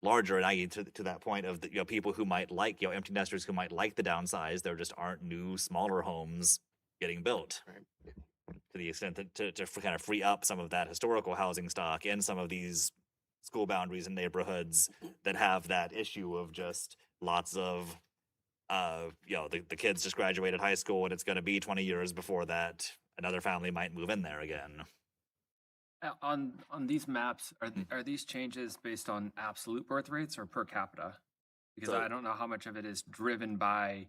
larger, and I get to that point of the, people who might like, empty nesters who might like the downsize. There just aren't new, smaller homes getting built. Right. To the extent that to kind of free up some of that historical housing stock in some of these school boundaries and neighborhoods that have that issue of just lots of, the kids just graduated high school, and it's going to be 20 years before that another family might move in there again. On these maps, are these changes based on absolute birth rates or per capita? Because So- I don't know how much of it is driven by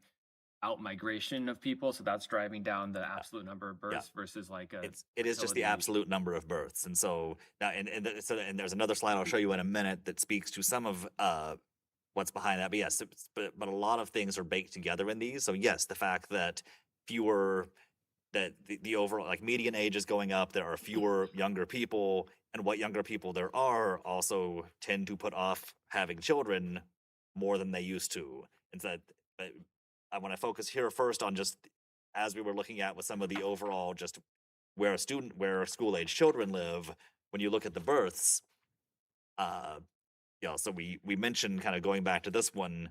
out migration of people, so that's driving down the absolute number of births versus like a. It is just the fertility. absolute number of births, and so now and there's another slide I'll show you in a minute that speaks to some of what's behind that. But yes, but a lot of things are baked together in these. So yes, the fact that the overall like median age is going up, there are fewer younger people, and what younger people there are also tend to put off having children more than they used to. And so I want to focus here first on just as we were looking at with some of the overall just where school age children live. When you look at the births, so we mentioned kind of going back to this one,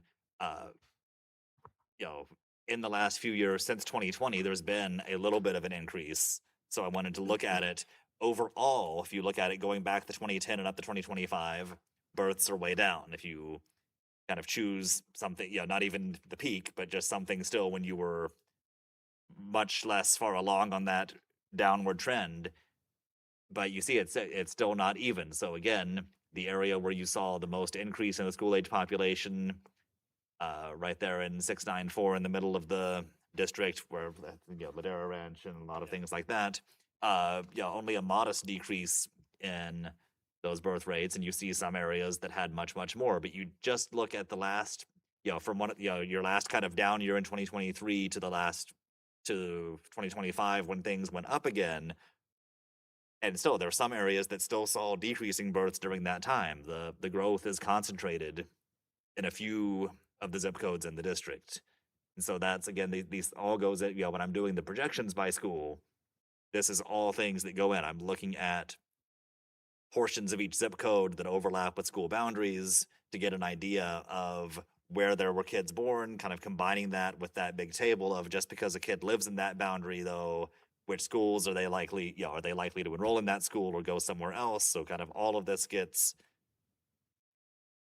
in the last few years since 2020, there's been a little bit of an increase. So I wanted to look at it overall, if you look at it going back to 2010 and up to 2025, births are way down. If you kind of choose something, not even the peak, but just something still when you were much less far along on that downward trend. But you see, it's still not even. So again, the area where you saw the most increase in the school age population, right there in 694 in the middle of the district, where Ladera Ranch and a lot of things like that. Only a modest decrease in those birth rates, and you see some areas that had much, much more. But you just look at the last, from your last kind of down year in 2023 to the last to 2025 when things went up again. And still, there are some areas that still saw decreasing births during that time. The growth is concentrated in a few of the zip codes in the district. And so that's, again, these all goes at, when I'm doing the projections by school, this is all things that go in. I'm looking at portions of each zip code that overlap with school boundaries to get an idea of where there were kids born, kind of combining that with that big table of just because a kid lives in that boundary, though, which schools are they likely to enroll in that school or go somewhere else? So kind of all of this gets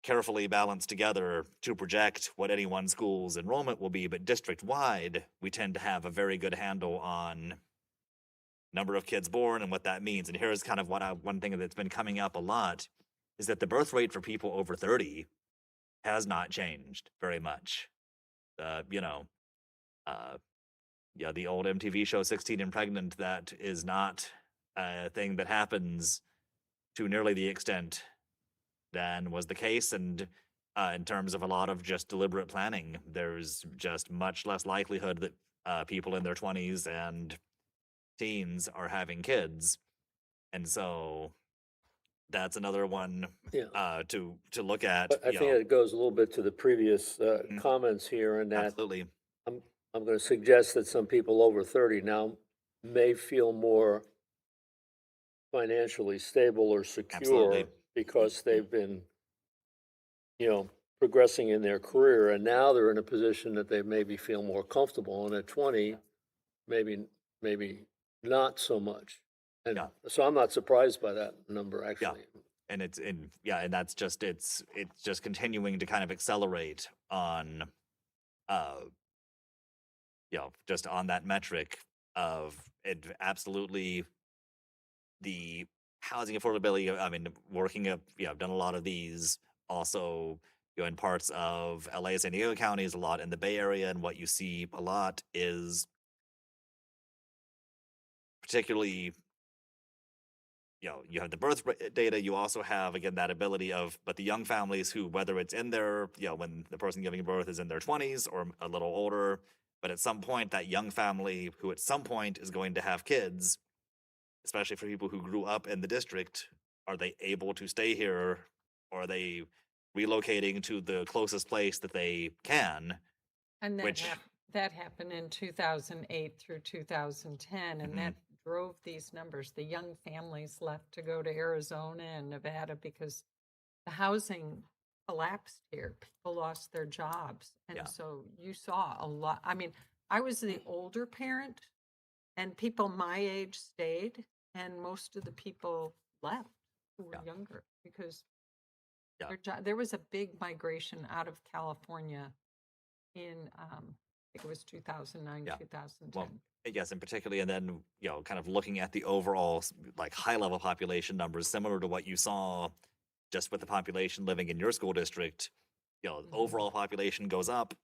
carefully balanced together to project what any one school's enrollment will be. But district-wide, we tend to have a very good handle on number of kids born and what that means. And here's kind of one thing that's been coming up a lot is that the birth rate for people over 30 has not changed very much. The old MTV show 16 and Pregnant, that is not a thing that happens to nearly the extent than was the case. And in terms of a lot of just deliberate planning, there's just much less likelihood that people in their 20s and teens are having kids. And so that's another one to look at. But I think it goes a little bit to the previous comments here, and that Absolutely. I'm going to suggest that some people over 30 now may feel more financially stable or secure Absolutely. because they've been, progressing in their career, and now they're in a position that they maybe feel more comfortable. And at 20, maybe not so much. And so I'm not surprised by that number, actually. And and that's just it's just continuing to kind of accelerate on just on that metric of it. Absolutely, the housing affordability. I mean, I've done a lot of these also, in parts of LA, San Diego counties, a lot in the Bay Area, and what you see a lot is particularly, you have the birth data. You also have, again, that ability but the young families who, whether it's in their, when the person giving birth is in their 20s or a little older, but at some point, that young family who at some point is going to have kids, especially for people who grew up in the district, are they able to stay here, or are they relocating to the closest place that they can? And Which- that happened in 2008 through 2010, and that drove these numbers. The young families left to go to Arizona and Nevada because the housing collapsed here. People lost their jobs. And so you saw a lot. I mean, I was the older parent, and people my age stayed, and most of the people left who were younger because there was a big migration out of California in, I think it was 2009, 2010. Well, yes, and particularly, and then, kind of looking at the overall, like, high-level population numbers, similar to what you saw just with the population living in your school district, overall population goes up,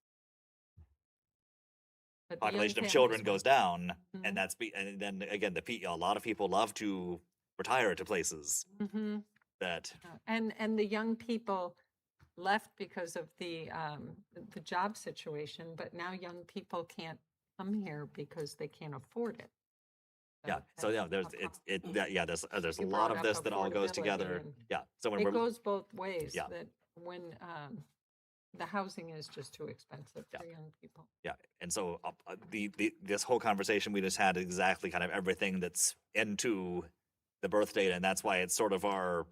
But the young population of families children went- goes down, and and then again, a lot of people love to retire to places Mhm. that, And the young people left because of the job situation, but now young people can't come here because they can't afford it. so that's there's a there's a You lot brought of up this that all goes affordability, together. and So when it we're goes both ways. Yeah. That when the housing is just too expensive for young people. And so this whole conversation we just had, exactly kind of everything that's into the birth data, and that's why it's sort of our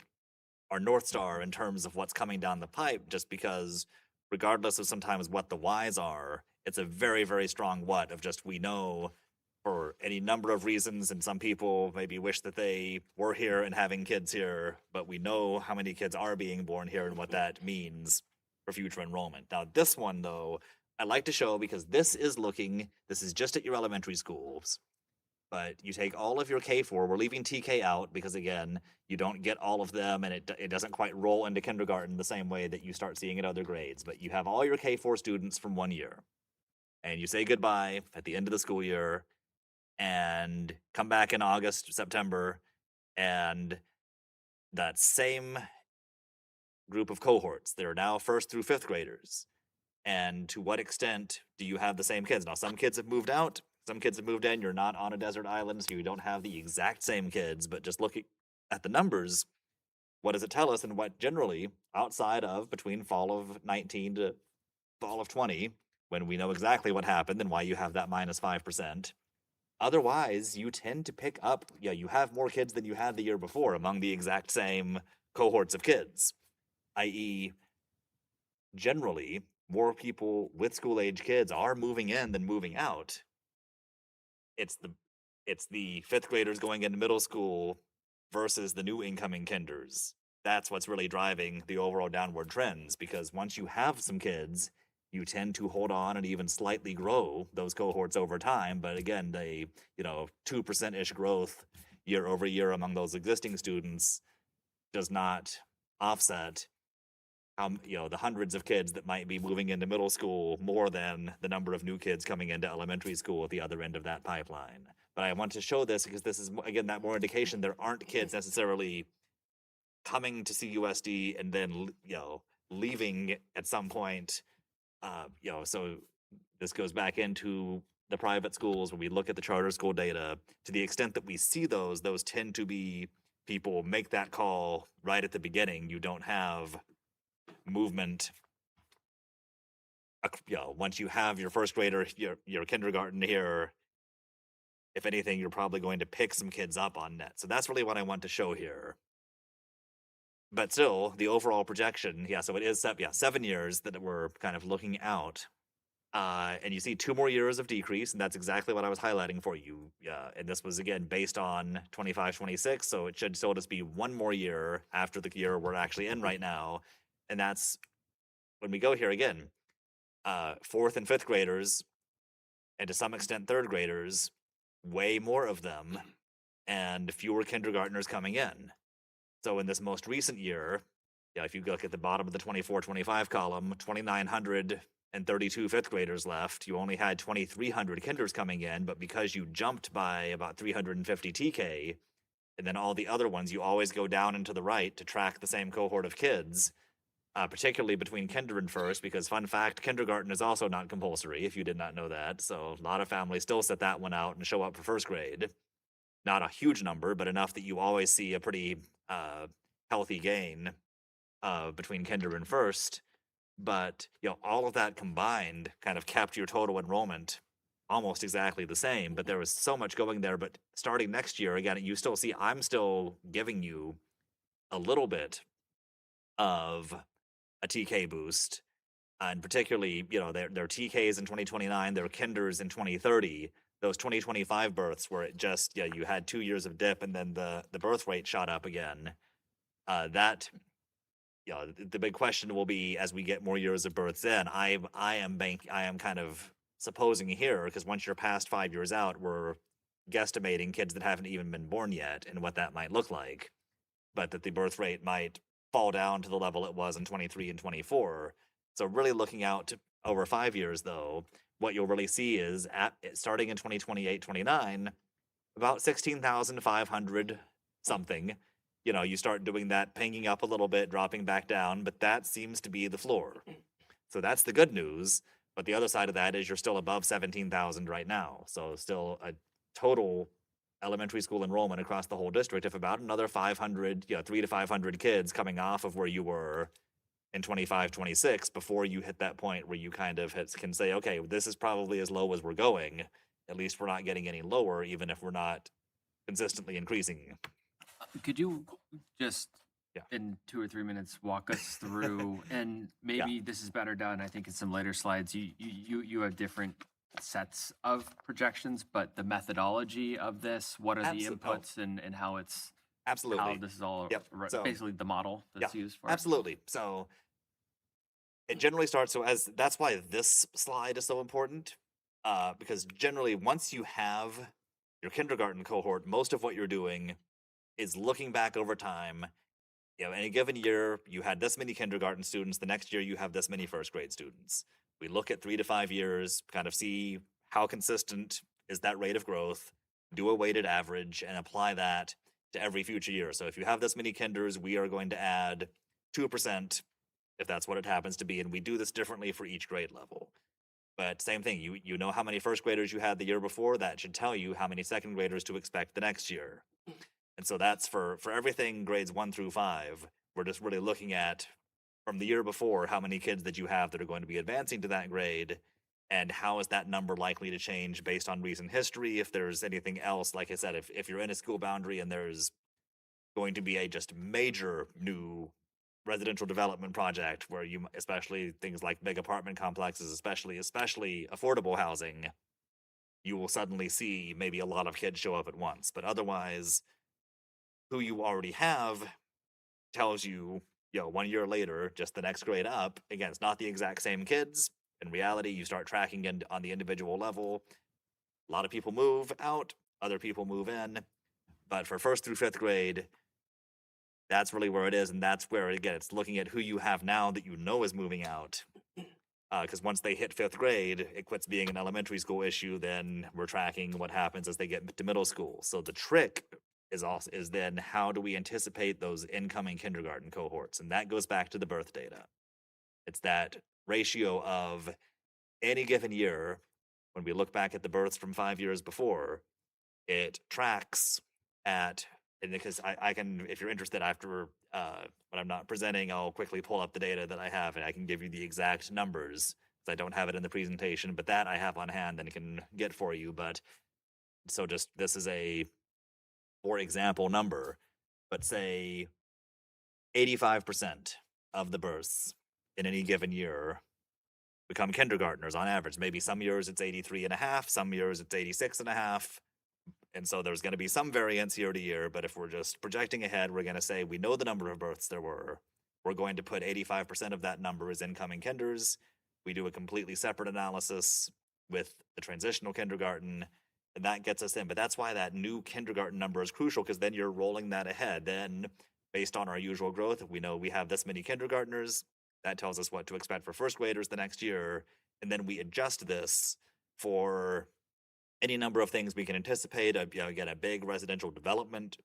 North Star in terms of what's coming down the pipe, just because regardless of sometimes what the whys are, it's a very, very strong what of just, we know for any number of reasons, and some people maybe wish that they were here and having kids here, but we know how many kids are being born here and what that means for future enrollment. Now, this one, though, I like to show because this is just at your elementary schools, but you take all of your K4, we're leaving TK out because, again, you don't get all of them, and it doesn't quite roll into kindergarten the same way that you start seeing at other grades, but you have all your K4 students from 1 year, and you say goodbye at the end of the school year, and come back in August, September, and that same group of cohorts, they're now 1st through 5th graders. And to what extent do you have the same kids? Now, some kids have moved out, some kids have moved in. You're not on a desert island, so you don't have the exact same kids, but just looking at the numbers, what does it tell us? And what generally, outside of between fall of 19 to fall of 20, when we know exactly what happened and why you have that minus 5%, otherwise, you tend to pick up, you have more kids than you had the year before among the exact same cohorts of kids, i.e., generally, more people with school-age kids are moving in than moving out. It's the 5th graders going into middle school versus the new incoming kinders. That's what's really driving the overall downward trends, because once you have some kids, you tend to hold on and even slightly grow those cohorts over time. But again, 2%-ish growth year over year among those existing students does not offset the hundreds of kids that might be moving into middle school more than the number of new kids coming into elementary school at the other end of that pipeline. But I want to show this because this is, again, that more indication there aren't kids necessarily coming to CUSD and then, leaving at some point. So this goes back into the private schools when we look at the charter school data. To the extent that we see those tend to be people make that call right at the beginning. You don't have movement. Once you have your 1st grader, your kindergarten here, if anything, you're probably going to pick some kids up on net. So that's really what I want to show here. But still, the overall projection, so it is 7 years that we're kind of looking out. And you see 2 more years of decrease, and that's exactly what I was highlighting for you. And this was, again, based on 25-26, so it should still just be 1 more year after the year we're actually in right now. And that's when we go here again, 4th and 5th graders, and to some extent 3rd graders, way more of them, and fewer kindergartners coming in. So in this most recent year, if you look at the bottom of the 24-25 column, 2,932 5th graders left. You only had 2,300 kinders coming in, but because you jumped by about 350 TK, and then all the other ones, you always go down and to the right to track the same cohort of kids, particularly between kinder and 1st, because fun fact, kindergarten is also not compulsory, if you did not know that. So a lot of families still set that one out and show up for 1st grade. Not a huge number, but enough that you always see a pretty healthy gain between kinder and 1st. But all of that combined kind of kept your total enrollment almost exactly the same. But there was so much going there. But starting next year, again, you still see I'm still giving you a little bit of a TK boost, and particularly, their TKs in 2029, their kinders in 2030. Those 2025 births where it just, you had 2 years of dip and then the birth rate shot up again. The big question will be as we get more years of births in. I am kind of supposing here, because once you're past 5 years out, we're guesstimating kids that haven't even been born yet and what that might look like, but that the birth rate might fall down to the level it was in 23 and 24. So really looking out to over 5 years, though, what you'll really see is starting in 2028-29, about 16,500 something. You start doing that, pinging up a little bit, dropping back down, but that seems to be the floor. So that's the good news. But the other side of that is you're still above 17,000 right now. So still a total elementary school enrollment across the whole district of about another 500, 300 to 500 kids coming off of where you were in 25-26 before you hit that point where you kind of can say, okay, this is probably as low as we're going. At least we're not getting any lower, even if we're not consistently increasing. Could you just, in 2 or 3 minutes, walk us through, and maybe this is better done, I think, in some later slides. You have different sets of projections, but the methodology of this, what are the inputs and how it's, Absolutely. how this is all, Yep. So- basically the model that's used for it. Absolutely. So it generally starts, so as that's why this slide is so important, because generally once you have your kindergarten cohort, most of what you're doing is looking back over time. You know, any given year, you had this many kindergarten students. The next year, you have this many first grade students. We look at 3 to 5 years, kind of see how consistent is that rate of growth, do a weighted average, and apply that to every future year. So if you have this many kinders, we are going to add 2%, if that's what it happens to be. And we do this differently for each grade level. But same thing, you know how many first graders you had the year before, that should tell you how many second graders to expect the next year. And so that's for everything grades 1 through 5. We're just really looking at from the year before, how many kids that you have that are going to be advancing to that grade, and how is that number likely to change based on recent history. If there's anything else, like I said, if you're in a school boundary and there's going to be a just major new residential development project where you, especially things like big apartment complexes, especially affordable housing, you will suddenly see maybe a lot of kids show up at once. But otherwise, who you already have tells you, 1 year later, just the next grade up. Again, it's not the exact same kids. In reality, you start tracking on the individual level. A lot of people move out, other people move in. But for 1st through 5th grade, that's really where it is. And that's where, again, it's looking at who you have now that you know is moving out. Because once they hit 5th grade, it quits being an elementary school issue. Then we're tracking what happens as they get to middle school. So the trick is then how do we anticipate those incoming kindergarten cohorts? And that goes back to the birth data. It's that ratio of any given year, when we look back at the births from 5 years before, it tracks at, and because I can, if you're interested after, when I'm not presenting, I'll quickly pull up the data that I have and I can give you the exact numbers. I don't have it in the presentation, but that I have on hand and can get for you. But so just, this is a, for example, number, but say 85% of the births in any given year become kindergartners on average. Maybe some years it's 83.5, some years it's 86.5. And so there's going to be some variance year to year, but if we're just projecting ahead, we're going to say we know the number of births there were. We're going to put 85% of that number as incoming kinders. We do a completely separate analysis with the transitional kindergarten, and that gets us in. But that's why that new kindergarten number is crucial, because then you're rolling that ahead. Then, based on our usual growth, we know we have this many kindergartners. That tells us what to expect for first graders the next year. And then we adjust this for any number of things we can anticipate. Again, a big residential development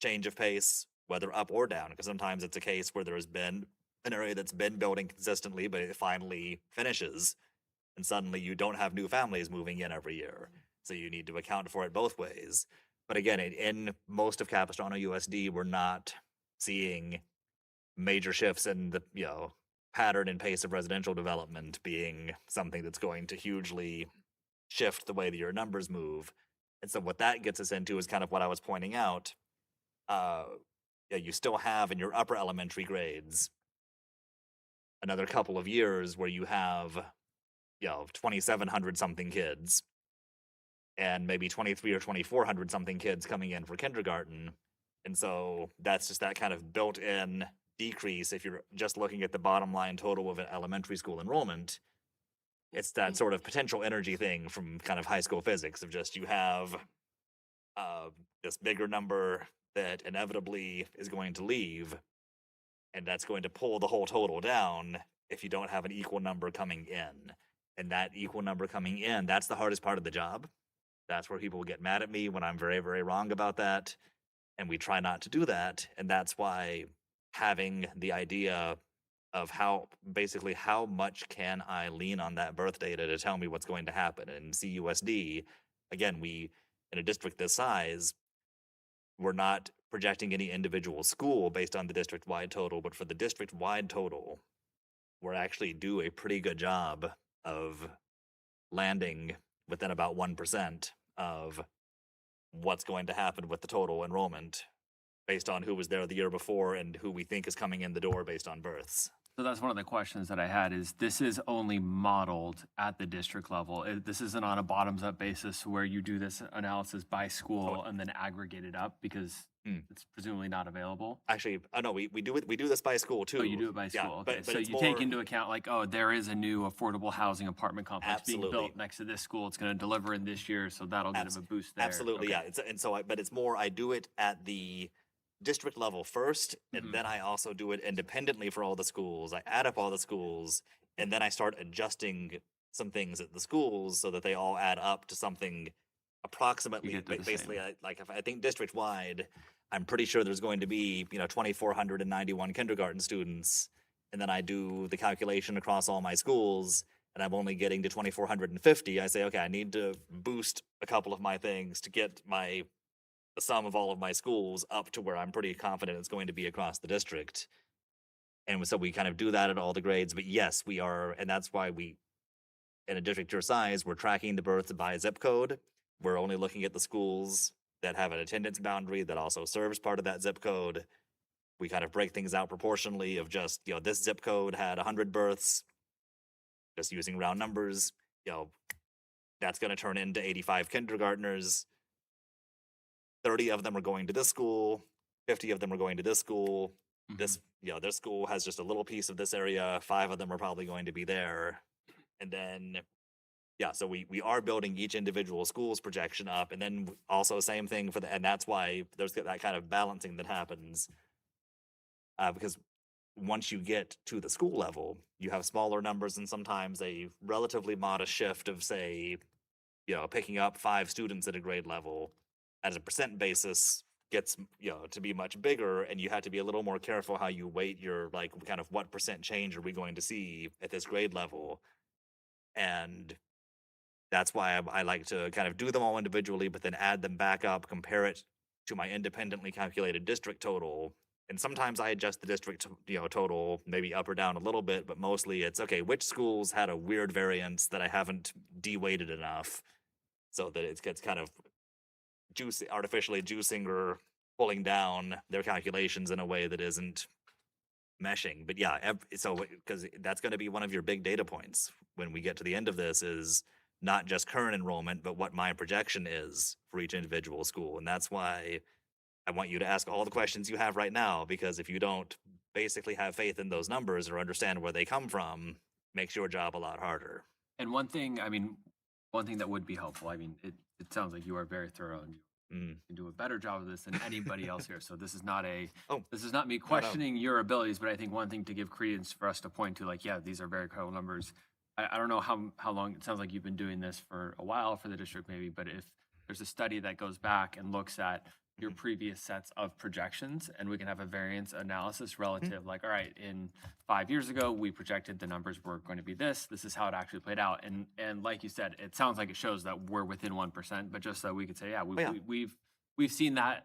change of pace, whether up or down, because sometimes it's a case where there's been an area that's been building consistently, but it finally finishes, and suddenly you don't have new families moving in every year. So you need to account for it both ways. But again, in most of Capistrano USD, we're not seeing major shifts in the pattern and pace of residential development being something that's going to hugely shift the way that your numbers move. And so what that gets us into is kind of what I was pointing out. You still have in your upper elementary grades another couple of years where you have 2,700 something kids and maybe 23 or 2,400 something kids coming in for kindergarten. And so that's just that kind of built-in decrease. If you're just looking at the bottom line total of an elementary school enrollment, it's that sort of potential energy thing from kind of high school physics of just, you have this bigger number that inevitably is going to leave, and that's going to pull the whole total down if you don't have an equal number coming in. And that equal number coming in, that's the hardest part of the job. That's where people get mad at me when I'm very, very wrong about that. And we try not to do that. And that's why having the idea of how much can I lean on that birth data to tell me what's going to happen. And CUSD, again, in a district this size, we're not projecting any individual school based on the district-wide total, but for the district-wide total, we're actually do a pretty good job of landing within about 1% of what's going to happen with the total enrollment based on who was there the year before and who we think is coming in the door based on births. So that's one of the questions that I had is this is only modeled at the district level. This isn't on a bottoms up basis where you do this analysis by school and then aggregate it up because it's presumably not available. Actually, no, we do it. We do this by school too. Oh, you do it by Yeah, school. Okay. but So it's you take more- into account like, oh, there is a new affordable housing apartment complex being Absolutely. built next to this school. It's going to deliver in this year. So that'll give them a boost there. Absolutely, Okay. yeah. But it's more, I do it at the district level first, and Mhm. then I also do it independently for all the schools. I add up all the schools, and then I start adjusting some things at the schools so that they all add up to something approximately, get to the basically, same. like if I think district wide, I'm pretty sure there's going to be, 2,491 kindergarten students, and then I do the calculation across all my schools, and I'm only getting to 2,450. I say, okay, I need to boost a couple of my things to get the sum of all of my schools up to where I'm pretty confident it's going to be across the district. And so we kind of do that at all the grades. But yes, we are, and that's why in a district your size, we're tracking the births by zip code. We're only looking at the schools that have an attendance boundary that also serves part of that zip code. We kind of break things out proportionally of just, this zip code had 100 births, just using round numbers, that's going to turn into 85 kindergartners. 30 of them are going to this school, 50 of them are going to this school. This school has just a little piece of this area. 5 of them are probably going to be there. And then, so we are building each individual school's projection up. And then also same thing and that's why there's that kind of balancing that happens. Because once you get to the school level, you have smaller numbers and sometimes a relatively modest shift of, say, picking up 5 students at a grade level as a percent basis gets, to be much bigger, and you have to be a little more careful how you weight your, like, kind of what percent change are we going to see at this grade level. And that's why I like to kind of do them all individually, but then add them back up, compare it to my independently calculated district total. And sometimes I adjust the district, total maybe up or down a little bit, but mostly it's, okay, which schools had a weird variance that I haven't de-weighted enough so that it gets kind of artificially juicing or pulling down their calculations in a way that isn't meshing. But yeah, so because that's going to be one of your big data points when we get to the end of this is not just current enrollment, but what my projection is for each individual school. And that's why I want you to ask all the questions you have right now, because if you don't basically have faith in those numbers or understand where they come from, makes your job a lot harder. And one thing that would be helpful, it sounds like you are very thorough and you can do a better job of this than anybody else here. So this is not me questioning your abilities, but I think one thing to give credence for us to point to, like, yeah, these are very credible numbers. I don't know how long, it sounds like you've been doing this for a while for the district maybe, but if there's a study that goes back and looks at your previous sets of projections and we can have a variance analysis relative, like, all right, in 5 years ago, we projected the numbers were going to be this is how it actually played out. And like you said, it sounds like it shows that we're within 1%, but just so we could say, yeah, we've seen that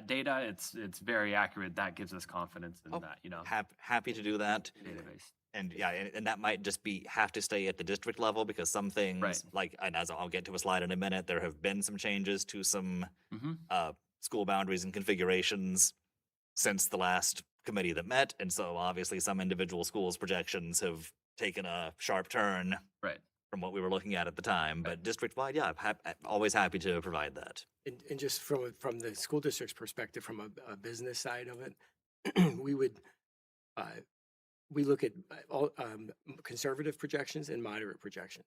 data. It's very accurate. That gives us confidence in that, Happy to do that. database. And and that might just have to stay at the district level because some things, Right. like, and as I'll get to a slide in a minute, there have been some changes to some Mm-hmm. school boundaries and configurations since the last committee that met. And so obviously some individual schools' projections have taken a sharp turn Right. from what we were looking at the time. But district-wide, yeah, always happy to provide that. And just from the school district's perspective, from a business side of it, we look at all conservative projections and moderate projections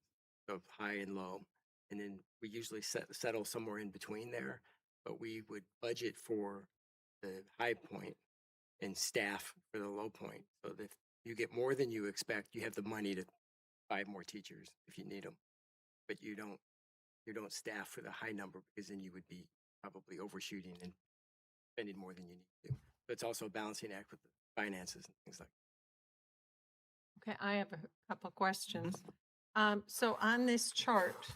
of high and low, and then we usually settle somewhere in between there. But we would budget for the high point and staff for the low point, so that if you get more than you expect, you have the money to buy more teachers if you need them, but you don't staff for the high number because then you would be probably overshooting and spending more than you need to. But it's also a balancing act with the finances and things like that. Okay, I have a couple questions. So on this chart,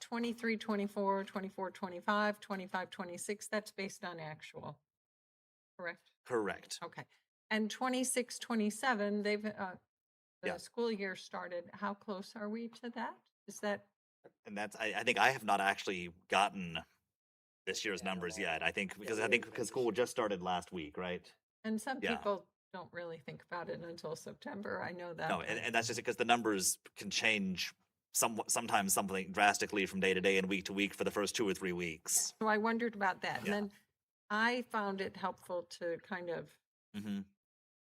23, 24, 24, 25, 25, 26, that's based on actual, correct? Correct. Okay. And 26, 27, the Yeah. school year started. How close are we to that? Is that, And that's, I think I have not actually gotten this year's numbers yet. I think because school just started last week, right? and some Yeah. people don't really think about it until September. I know that. No, and that's just because the numbers can change sometimes something drastically from day to day and week to week for the first 2 or 3 weeks. So I wondered about that. Yeah. And then I found it helpful to kind of Hmm.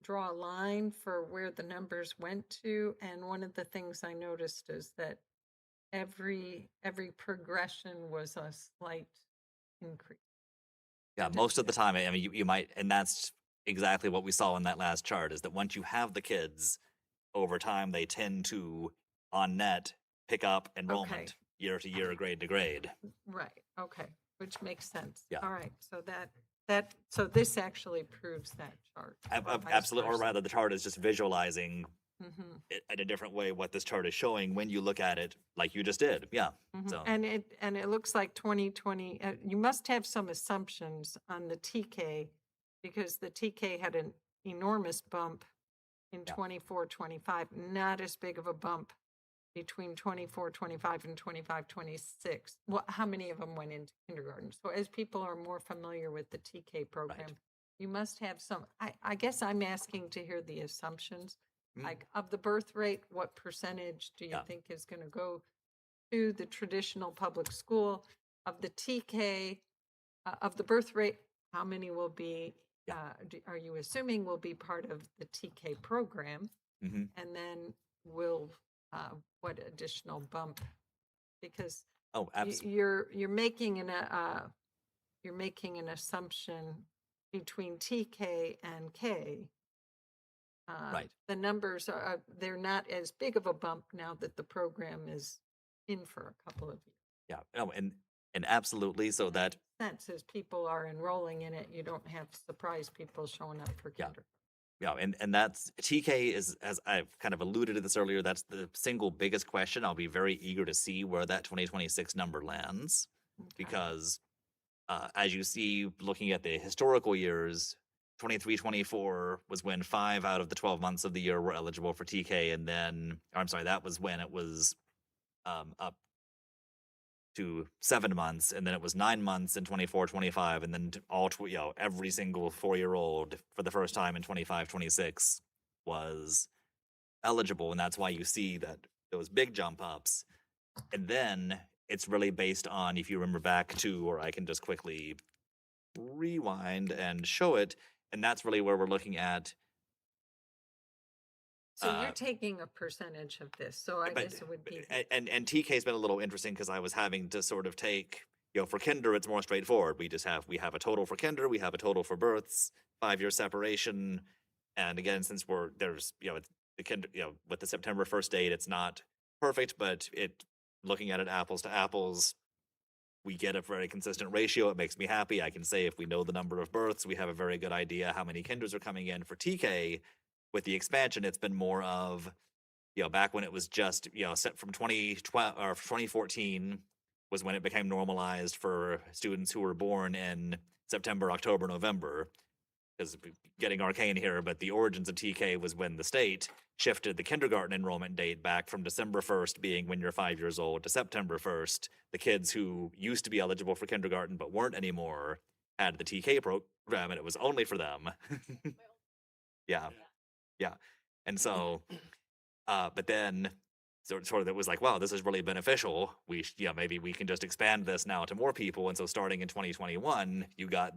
draw a line for where the numbers went to. And one of the things I noticed is that every progression was a slight increase. Yeah, And most of the time, I mean, you might, and that's exactly what we saw in that last chart, is that once you have the kids, over time, they tend to, on net, pick up enrollment year to year, grade to grade. Right, okay, which makes sense. Yeah. All right, so so this actually proves that chart. or vice Absolutely, or versa. rather, the chart is just visualizing Mhm, it in a different way what this chart is showing when you look at it like you just did. Yeah. mhm. So, And it looks like 2020, you must have some assumptions on the TK because the TK had an enormous bump in Yeah. 24, 25, not as big of a bump between 24, 25 and 25, 26. Well, how many of them went into kindergarten? So as people are more familiar with the TK program, you must have some, I guess I'm asking to hear the assumptions. Mm. Like of the birth rate, what percentage do you Yeah. think is going to go to the traditional public school? Of the TK, of the birth rate, how many will be, are you assuming will be part of the TK program? hmm And then will, what additional bump? Because oh, you're making you're making an assumption between TK and K. Right. The numbers are, they're not as big of a bump now that the program is in for a couple of years. Yeah. No, and absolutely. So that, Sense as people are enrolling in it, you don't have surprise people showing up for Yeah. kindergarten. yeah, and that's TK is, as I've kind of alluded to this earlier, that's the single biggest question. I'll be very eager to see where that 2026 number lands Okay. because as you see, looking at the historical years, 23, 24 was when 5 out of the 12 months of the year were eligible for TK. And then, I'm sorry, that was when it was up to 7 months. And then it was 9 months in 24, 25. And then every single 4-year-old for the first time in 25, 26 was eligible. And that's why you see that those big jump ups. And then it's really based on, if you remember back to, or I can just quickly rewind and show it. And that's really where we're looking at. So you're Uh, taking a percentage of this, so I but- guess it would be. And TK's been a little interesting because I was having to sort of take, for kinder, it's more straightforward. We have a total for kinder, we have a total for births, 5-year separation. And again, since it's the kinder, with the September 1st date, it's not perfect, but looking at it apples to apples, we get a very consistent ratio. It makes me happy. I can say if we know the number of births, we have a very good idea how many kinders are coming in. For TK, with the expansion, it's been more of, back when it was just, set from 2012 or 2014 was when it became normalized for students who were born in September, October, November. Because getting arcane here, but the origins of TK was when the state shifted the kindergarten enrollment date back from December 1st being when you're 5 years old to September 1st. The kids who used to be eligible for kindergarten but weren't anymore had the TK program, and it was only for them. Yeah. And so, but then sort of it was like, wow, this is really beneficial. Maybe we can just expand this now to more people. And so starting in 2021, you got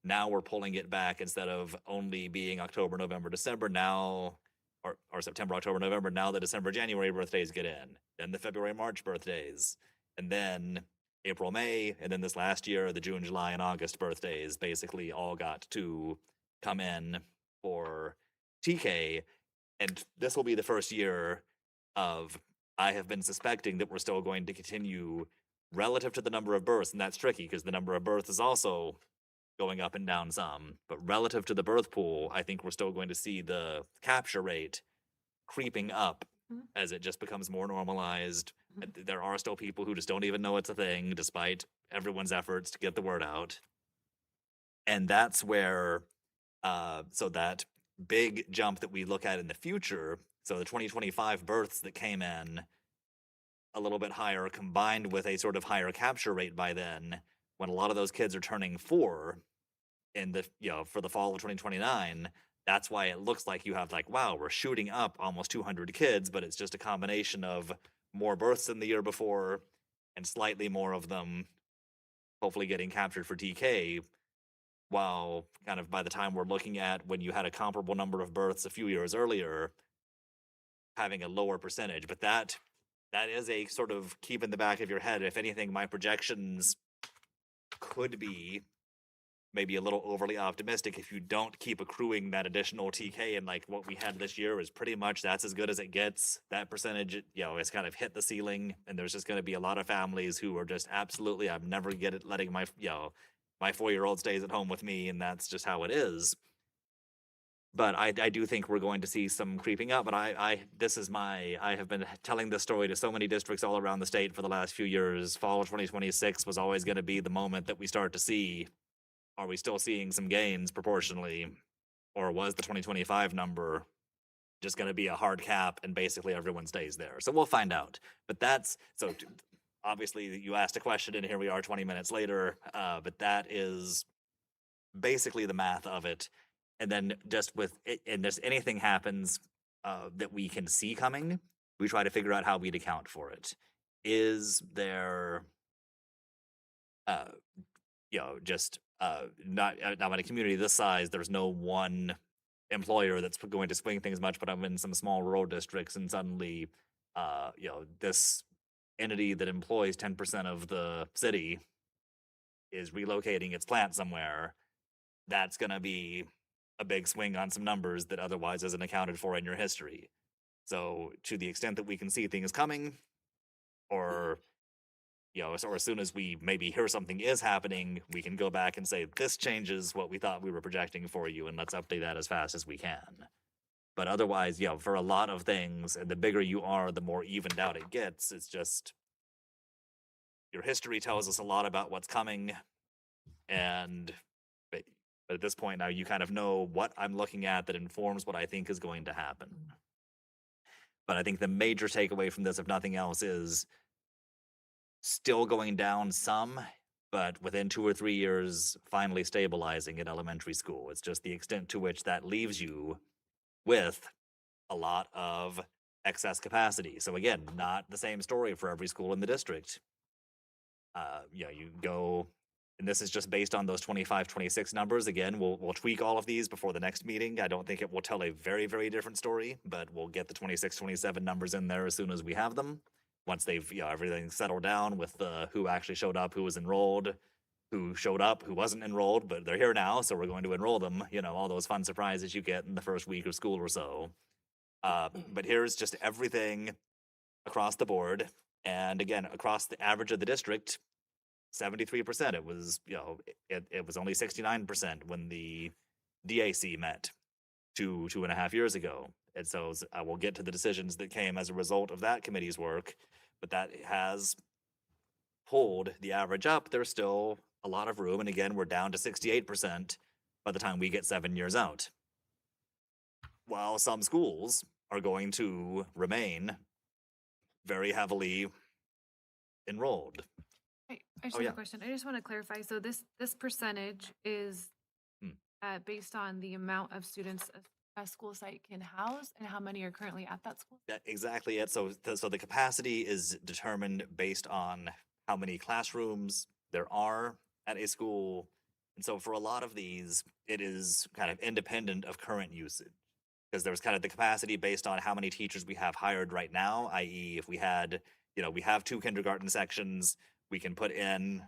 now we're pulling it back instead of only being October, November, December now, or September, October, November, now the December, January birthdays get in, then the February, March birthdays, and then April, May, and then this last year, the June, July, and August birthdays basically all got to come in for TK. And this will be the first year of, I have been suspecting that we're still going to continue relative to the number of births. And that's tricky because the number of births is also going up and down some. But relative to the birth pool, I think we're still going to see the capture rate creeping up Mhm. as it just becomes more normalized. There are still people who just don't even know it's a thing, despite everyone's efforts to get the word out. And that's where, so that big jump that we look at in the future, so the 2025 births that came in a little bit higher, combined with a sort of higher capture rate by then, when a lot of those kids are turning 4 in the, for the fall of 2029, That's why it looks like you have like, wow, we're shooting up almost 200 kids, but it's just a combination of more births than the year before and slightly more of them hopefully getting captured for TK, while kind of by the time we're looking at when you had a comparable number of births a few years earlier, having a lower percentage. But that is a sort of keep in the back of your head. If anything, my projections could be maybe a little overly optimistic if you don't keep accruing that additional TK. And like what we had this year is pretty much that's as good as it gets. That percentage, has kind of hit the ceiling, and there's just going to be a lot of families who are just absolutely, I'm never letting my, my 4-year-old stays at home with me, and that's just how it is. But I do think we're going to see some creeping up. But I have been telling this story to so many districts all around the state for the last few years. Fall of 2026 was always going to be the moment that we start to see, are we still seeing some gains proportionally? Or was the 2025 number just going to be a hard cap and basically everyone stays there? So we'll find out. But obviously you asked a question and here we are 20 minutes later. But that is basically the math of it. And then just with it, and just anything happens that we can see coming, we try to figure out how we'd account for it. Is there, not now in a community this size, there's no one employer that's going to swing things much, but I'm in some small rural districts and suddenly, this entity that employs 10% of the city is relocating its plant somewhere. That's going to be a big swing on some numbers that otherwise isn't accounted for in your history. So to the extent that we can see things coming, or or as soon as we maybe hear something is happening, we can go back and say, this changes what we thought we were projecting for you, and let's update that as fast as we can. But otherwise, for a lot of things, and the bigger you are, the more evened out it gets. It's just, your history tells us a lot about what's coming, but at this point now, you kind of know what I'm looking at that informs what I think is going to happen. But I think the major takeaway from this, if nothing else, is still going down some, but within 2 or 3 years, finally stabilizing at elementary school. It's just the extent to which that leaves you with a lot of excess capacity. So again, not the same story for every school in the district. You go, and this is just based on those 25, 26 numbers. Again, we'll tweak all of these before the next meeting. I don't think it will tell a very, very different story, but we'll get the 26, 27 numbers in there as soon as we have them. Once they've, everything settled down with who actually showed up, who was enrolled, who showed up, who wasn't enrolled, but they're here now, so we're going to enroll them. All those fun surprises you get in the first week of school or so. But here's just everything across the board. And again, across the average of the district, 73%. It was, it was only 69% when the DAC met 2.5 years ago. And so I will get to the decisions that came as a result of that committee's work, but that has pulled the average up. There's still a lot of room. And again, we're down to 68% by the time we get 7 years out. While some schools are going to remain very heavily enrolled. I just Oh, have yeah. a question. I just want to clarify. So this percentage is based on the amount of students a school site can house and how many are currently at that school? That's exactly it. So the capacity is determined based on how many classrooms there are at a school. And so for a lot of these, it is kind of independent of current usage. Because there's kind of the capacity based on how many teachers we have hired right now, i.e. if we had, we have 2 kindergarten sections, we can put in,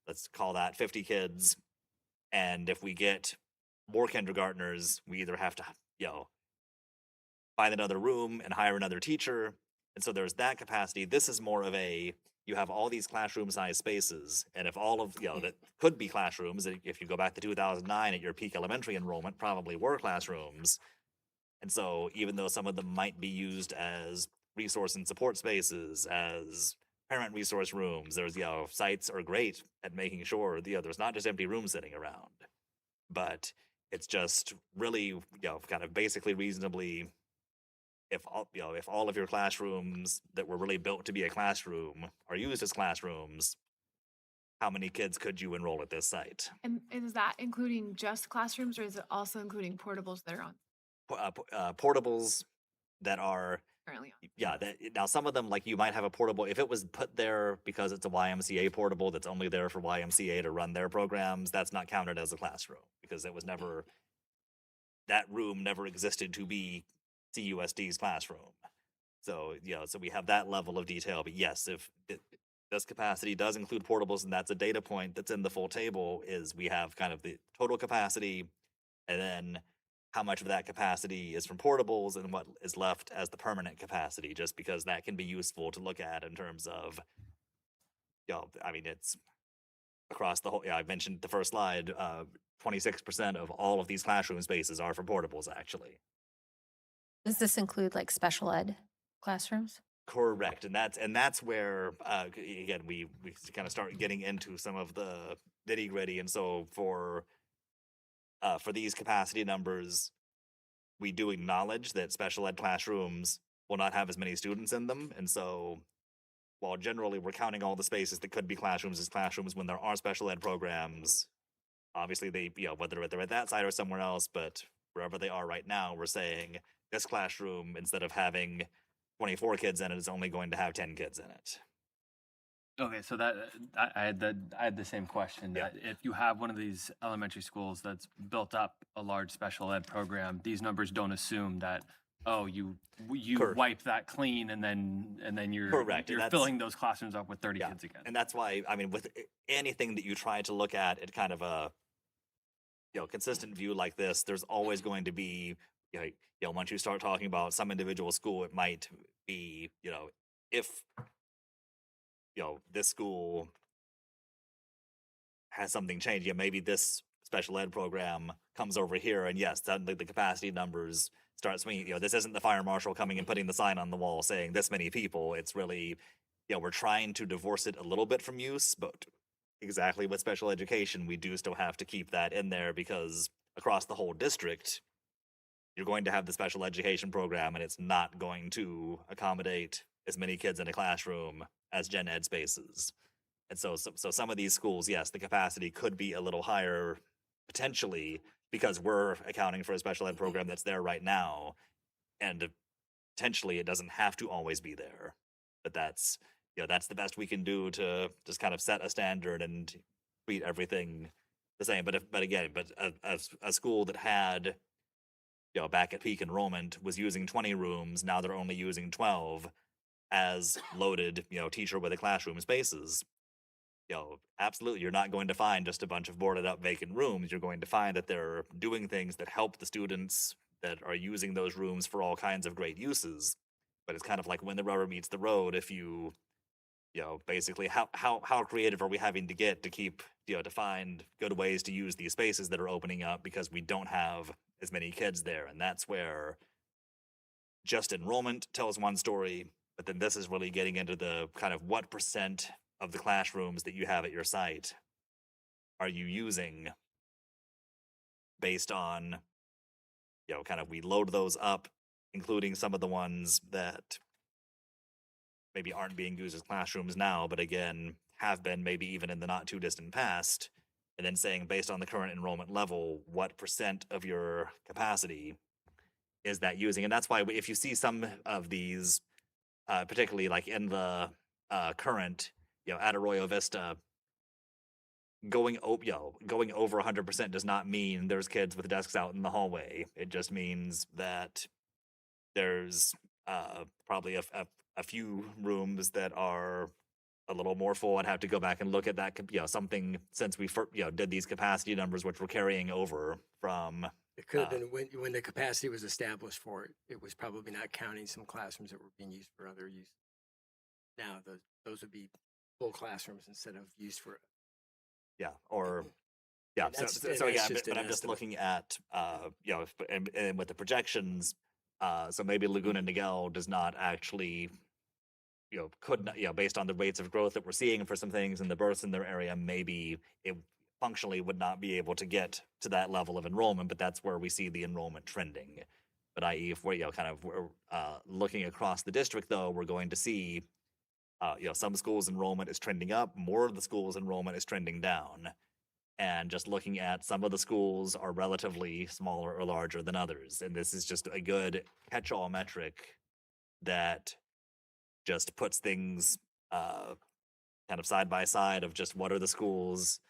let's call that 50 kids. And if we get more kindergartners, we either have to, find another room and hire another teacher. And so there's that capacity. This is more of you have all these classroom size spaces. And if all of, that could be classrooms, if you go back to 2009 at your peak elementary enrollment, probably were classrooms. And so even though some of them might be used as resource and support spaces, as parent resource rooms, there's, sites are great at making sure, there's not just empty rooms sitting around, but it's just really, kind of basically reasonably, if all of your classrooms that were really built to be a classroom are used as classrooms, how many kids could you enroll at this site? And is that including just classrooms, or is it also including portables that are on Portables that are, currently on? yeah, that now some of them, like you might have a portable, if it was put there because it's a YMCA portable that's only there for YMCA to run their programs, that's not counted as a classroom because it was never, that room never existed to be CUSD's classroom. So, so we have that level of detail. But yes, if this capacity does include portables, and that's a data point that's in the full table, is we have kind of the total capacity and then how much of that capacity is from portables and what is left as the permanent capacity, just because that can be useful to look at in terms of, I mean, it's across the whole, I mentioned the first slide, 26% of all of these classroom spaces are for portables, actually. Does this include like special ed classrooms? Correct, and that's where again we kind of start getting into some of the nitty gritty, and so for these capacity numbers, we do acknowledge that special ed classrooms will not have as many students in them, and so while generally we're counting all the spaces that could be classrooms as classrooms when there are special ed programs, obviously they whether they're at that site or somewhere else, but wherever they are right now, we're saying this classroom, instead of having 24 kids in it, is only going to have 10 kids in it. Okay, so that I had the same question. Yeah. If you have one of these elementary schools that's built up a large special ed program, these numbers don't assume that, oh, you Correct. wipe that clean and then you're Correct, and you're that's- filling those classrooms up with 30 Yeah, kids again. and that's why, I mean, with anything that you try to look at kind of a consistent view like this, there's always going to be once you start talking about some individual school, it might be if this school has something changed, maybe this special ed program comes over here, and yes, suddenly the capacity numbers start swinging. This isn't the fire marshal coming and putting the sign on the wall saying this many people. It's really, we're trying to divorce it a little bit from use, but exactly with special education, we do still have to keep that in there because across the whole district, you're going to have the special education program, and it's not going to accommodate as many kids in a classroom as gen ed spaces. And so some of these schools, yes, the capacity could be a little higher potentially because we're accounting for a special ed program that's there right now, and potentially it doesn't have to always be there. But that's that's the best we can do to just kind of set a standard and treat everything the same. But a school that had back at peak enrollment was using 20 rooms, now they're only using 12 as loaded, teacher with a classroom spaces. Absolutely, you're not going to find just a bunch of boarded up vacant rooms. You're going to find that they're doing things that help the students that are using those rooms for all kinds of great uses. But it's kind of like when the rubber meets the road, if you basically how creative are we having to get to keep, to find good ways to use these spaces that are opening up because we don't have as many kids there. And that's where just enrollment tells one story, but then this is really getting into the kind of what % of the classrooms that you have at your site are you using based on, kind of we load those up, including some of the ones that maybe aren't being used as classrooms now, but again, have been maybe even in the not too distant past, and then saying based on the current enrollment level, what % of your capacity is that using? And that's why if you see some of these, particularly like in the current, at Arroyo Vista, going over 100% does not mean there's kids with desks out in the hallway. It just means that there's probably a few rooms that are a little more full. I'd have to go back and look at that, something since we did these capacity numbers, which we're carrying over from. It could have been when the capacity was established for it, it was probably not counting some classrooms that were being used for other use. Now, those would be full classrooms instead of used for. Yeah, or yeah. And that's- So and so that's yeah, just but an I'm just estimate. looking at and with the projections. So maybe Laguna Niguel does not actually, could not, based on the rates of growth that we're seeing for some things and the births in their area, maybe it functionally would not be able to get to that level of enrollment, but that's where we see the enrollment trending. But i.e., if we're, we're looking across the district, though, we're going to see some schools enrollment is trending up, more of the schools enrollment is trending down. And just looking at some of the schools are relatively smaller or larger than others. And this is just a good catch-all metric that just puts things kind of side by side of just what are the schools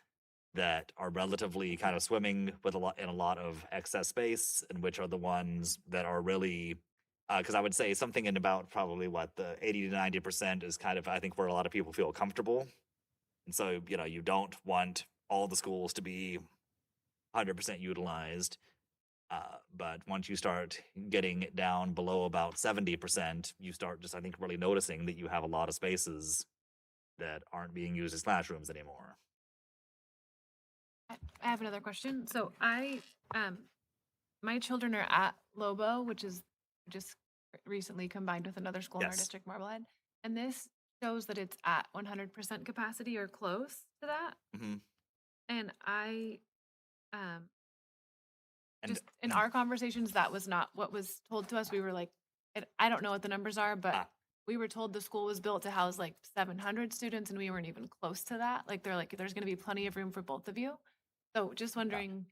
that are relatively kind of swimming with a lot of excess space, and which are the ones that are really, because I would say something in about probably what the 80 to 90% is kind of, I think, where a lot of people feel comfortable. And so, you don't want all the schools to be 100% utilized. But once you start getting it down below about 70%, you start just, I think, really noticing that you have a lot of spaces that aren't being used as classrooms anymore. I have another question. So my children are at Lobo, which is just recently combined with another school in our Yes. district, Marblehead. And this shows that it's at 100% capacity or close to that. Mhm. And I, um, And just in our conversations, that was not what was told to us. We were like, I don't know what the numbers are, but Ah. we were told the school was built to house like 700 students, and we weren't even close to that. Like, they're like, there's going to be plenty of room for both of you. So just wondering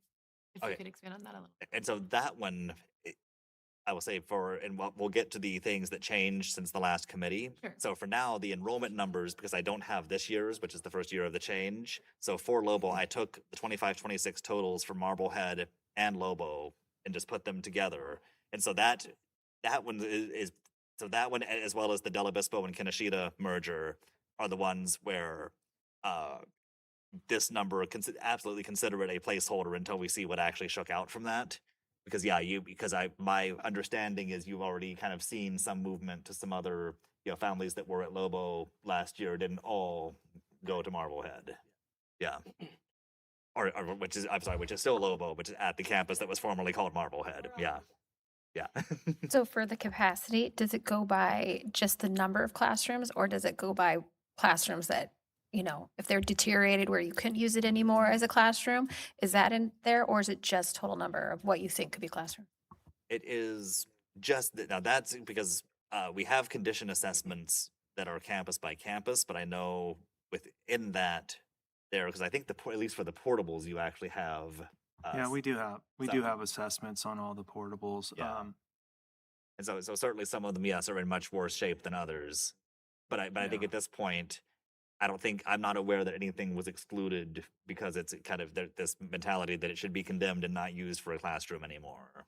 if Okay. you could expand on that a little. and so that one, I will say and we'll get to the things that changed since the last committee. Sure. So for now, the enrollment numbers, because I don't have this year's, which is the first year of the change. So for Lobo, I took the 25-26 totals for Marblehead and Lobo and just put them together. And so that one is so that one, as well as the Del Obispo and Kinoshita merger, are the ones where this number, absolutely consider it a placeholder until we see what actually shook out from that. Because my understanding is you've already kind of seen some movement to some other, families that were at Lobo last year didn't all go to Marblehead. Yeah. Or which is still Lobo, which is at the campus that was formerly called Marblehead. Yeah. Yeah. So for the capacity, does it go by just the number of classrooms, or does it go by classrooms that, if they're deteriorated where you couldn't use it anymore as a classroom? Is that in there, or is it just total number of what you think could be classroom? It is just now that's because we have condition assessments that are campus by campus, but I know within that because I think at least for the portables you actually have. Yeah, we do have assessments on all the portables. Yeah. And so certainly some of them, yes, are in much worse shape than others. But I think Yeah. at this point, I'm not aware that anything was excluded because it's kind of this mentality that it should be condemned and not used for a classroom anymore.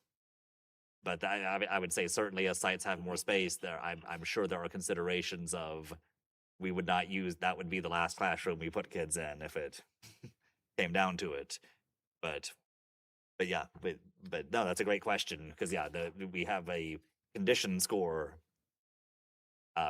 But I would say certainly as sites have more space, I'm sure there are considerations of we would not use, that would be the last classroom we put kids in if it came down to it. But yeah, but no, that's a great question because we have a condition score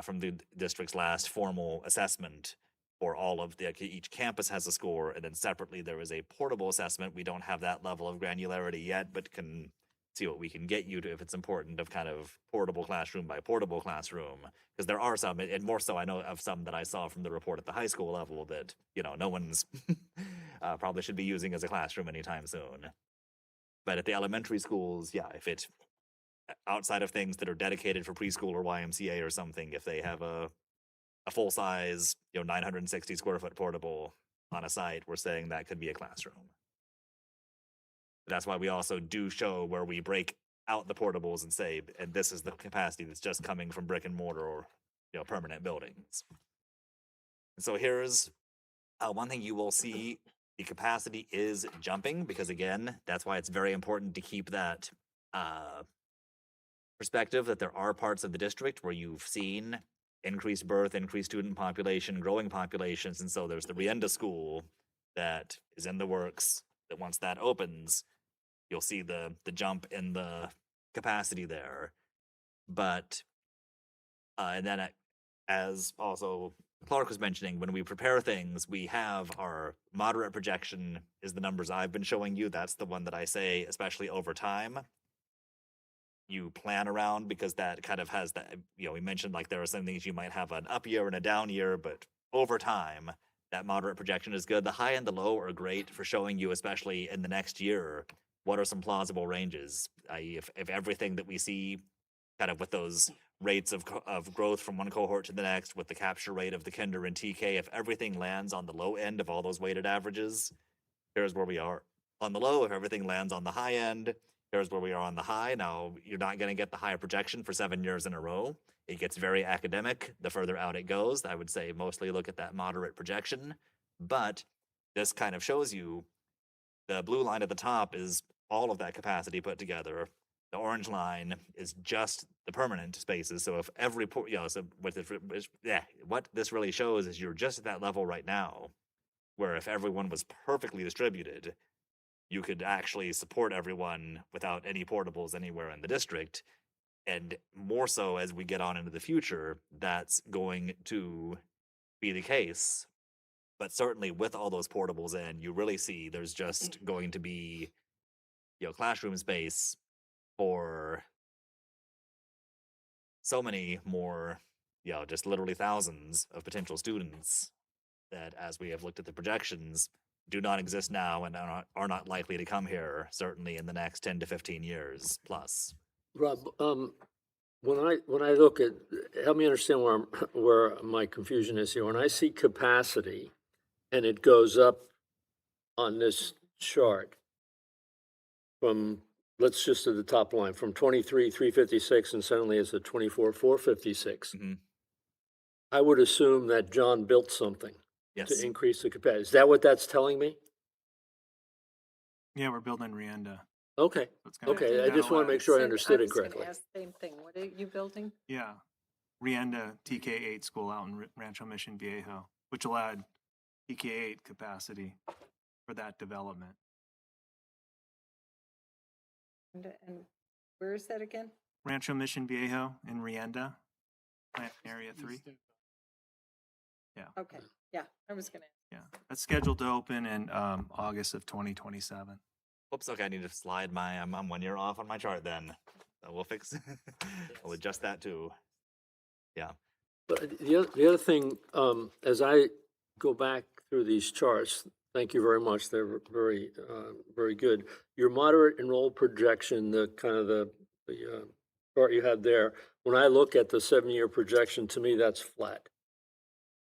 from the district's last formal assessment for all of each campus has a score, and then separately there is a portable assessment. We don't have that level of granularity yet, but can see what we can get you to if it's important of kind of portable classroom by portable classroom. Because there are some, and more so I know of some that I saw from the report at the high school level that, no one's probably should be using as a classroom anytime soon. But at the elementary schools, if it, outside of things that are dedicated for preschool or YMCA or something, if they have a full size, 960 square foot portable on a site, we're saying that could be a classroom. That's why we also do show where we break out the portables and say, and this is the capacity that's just coming from brick and mortar or, permanent buildings. And so here's one thing you will see. The capacity is jumping because, again, that's why it's very important to keep that perspective that there are parts of the district where you've seen increased birth, increased student population, growing populations. And so there's the Rienda School that is in the works that once that opens, you'll see the jump in the capacity there. But, and then as also Clark was mentioning, when we prepare things, we have our moderate projection is the numbers I've been showing you. That's the one that I say, especially over time, you plan around because that kind of has that, we mentioned like there are some things you might have an up year and a down year, but over time, that moderate projection is good. The high and the low are great for showing you, especially in the next year, what are some plausible ranges, i.e. if everything that we see kind of with those rates of growth from one cohort to the next, with the capture rate of the kinder and TK, if everything lands on the low end of all those weighted averages, here's where we are on the low. If everything lands on the high end, here's where we are on the high. Now, you're not going to get the higher projection for 7 years in a row. It gets very academic the further out it goes. I would say mostly look at that moderate projection. But this kind of shows you the blue line at the top is all of that capacity put together. The orange line is just the permanent spaces. So if every, so what this really shows is you're just at that level right now, where if everyone was perfectly distributed, you could actually support everyone without any portables anywhere in the district. And more so as we get on into the future, that's going to be the case. But certainly with all those portables in, you really see there's just going to be, classroom space for so many more, just literally thousands of potential students that, as we have looked at the projections, do not exist now and are not likely to come here, certainly in the next 10 to 15 years plus. Rob, when I look at, help me understand where my confusion is here. When I see capacity and it goes up on this chart from, let's just at the top line, from 23,356 and suddenly it's at 24,456. Mhm. I would assume that John built something Yes. to increase the capacity. Is that what that's telling me? Yeah, we're building Rienda. Okay, It's gonna- okay, I that'll just want to add- make sure I Same- understood it was gonna correctly. ask the same thing. What are you building? Yeah, Rienda TK8 school out in Rancho Mission Viejo, which will add TK8 capacity for that development. And where is that again? Rancho Mission Viejo in Rienda, plant area 3. Okay, yeah, I was gonna. Yeah, that's scheduled to open in August of 2027. Oops, okay, I need to slide I'm 1 year off on my chart then. So we'll fix, we'll adjust that too. Yeah. But the other thing, as I go back through these charts, thank you very much. They're very, very good. Your moderate enroll projection, the kind of the chart you had there, when I look at the 7-year projection, to me, that's flat.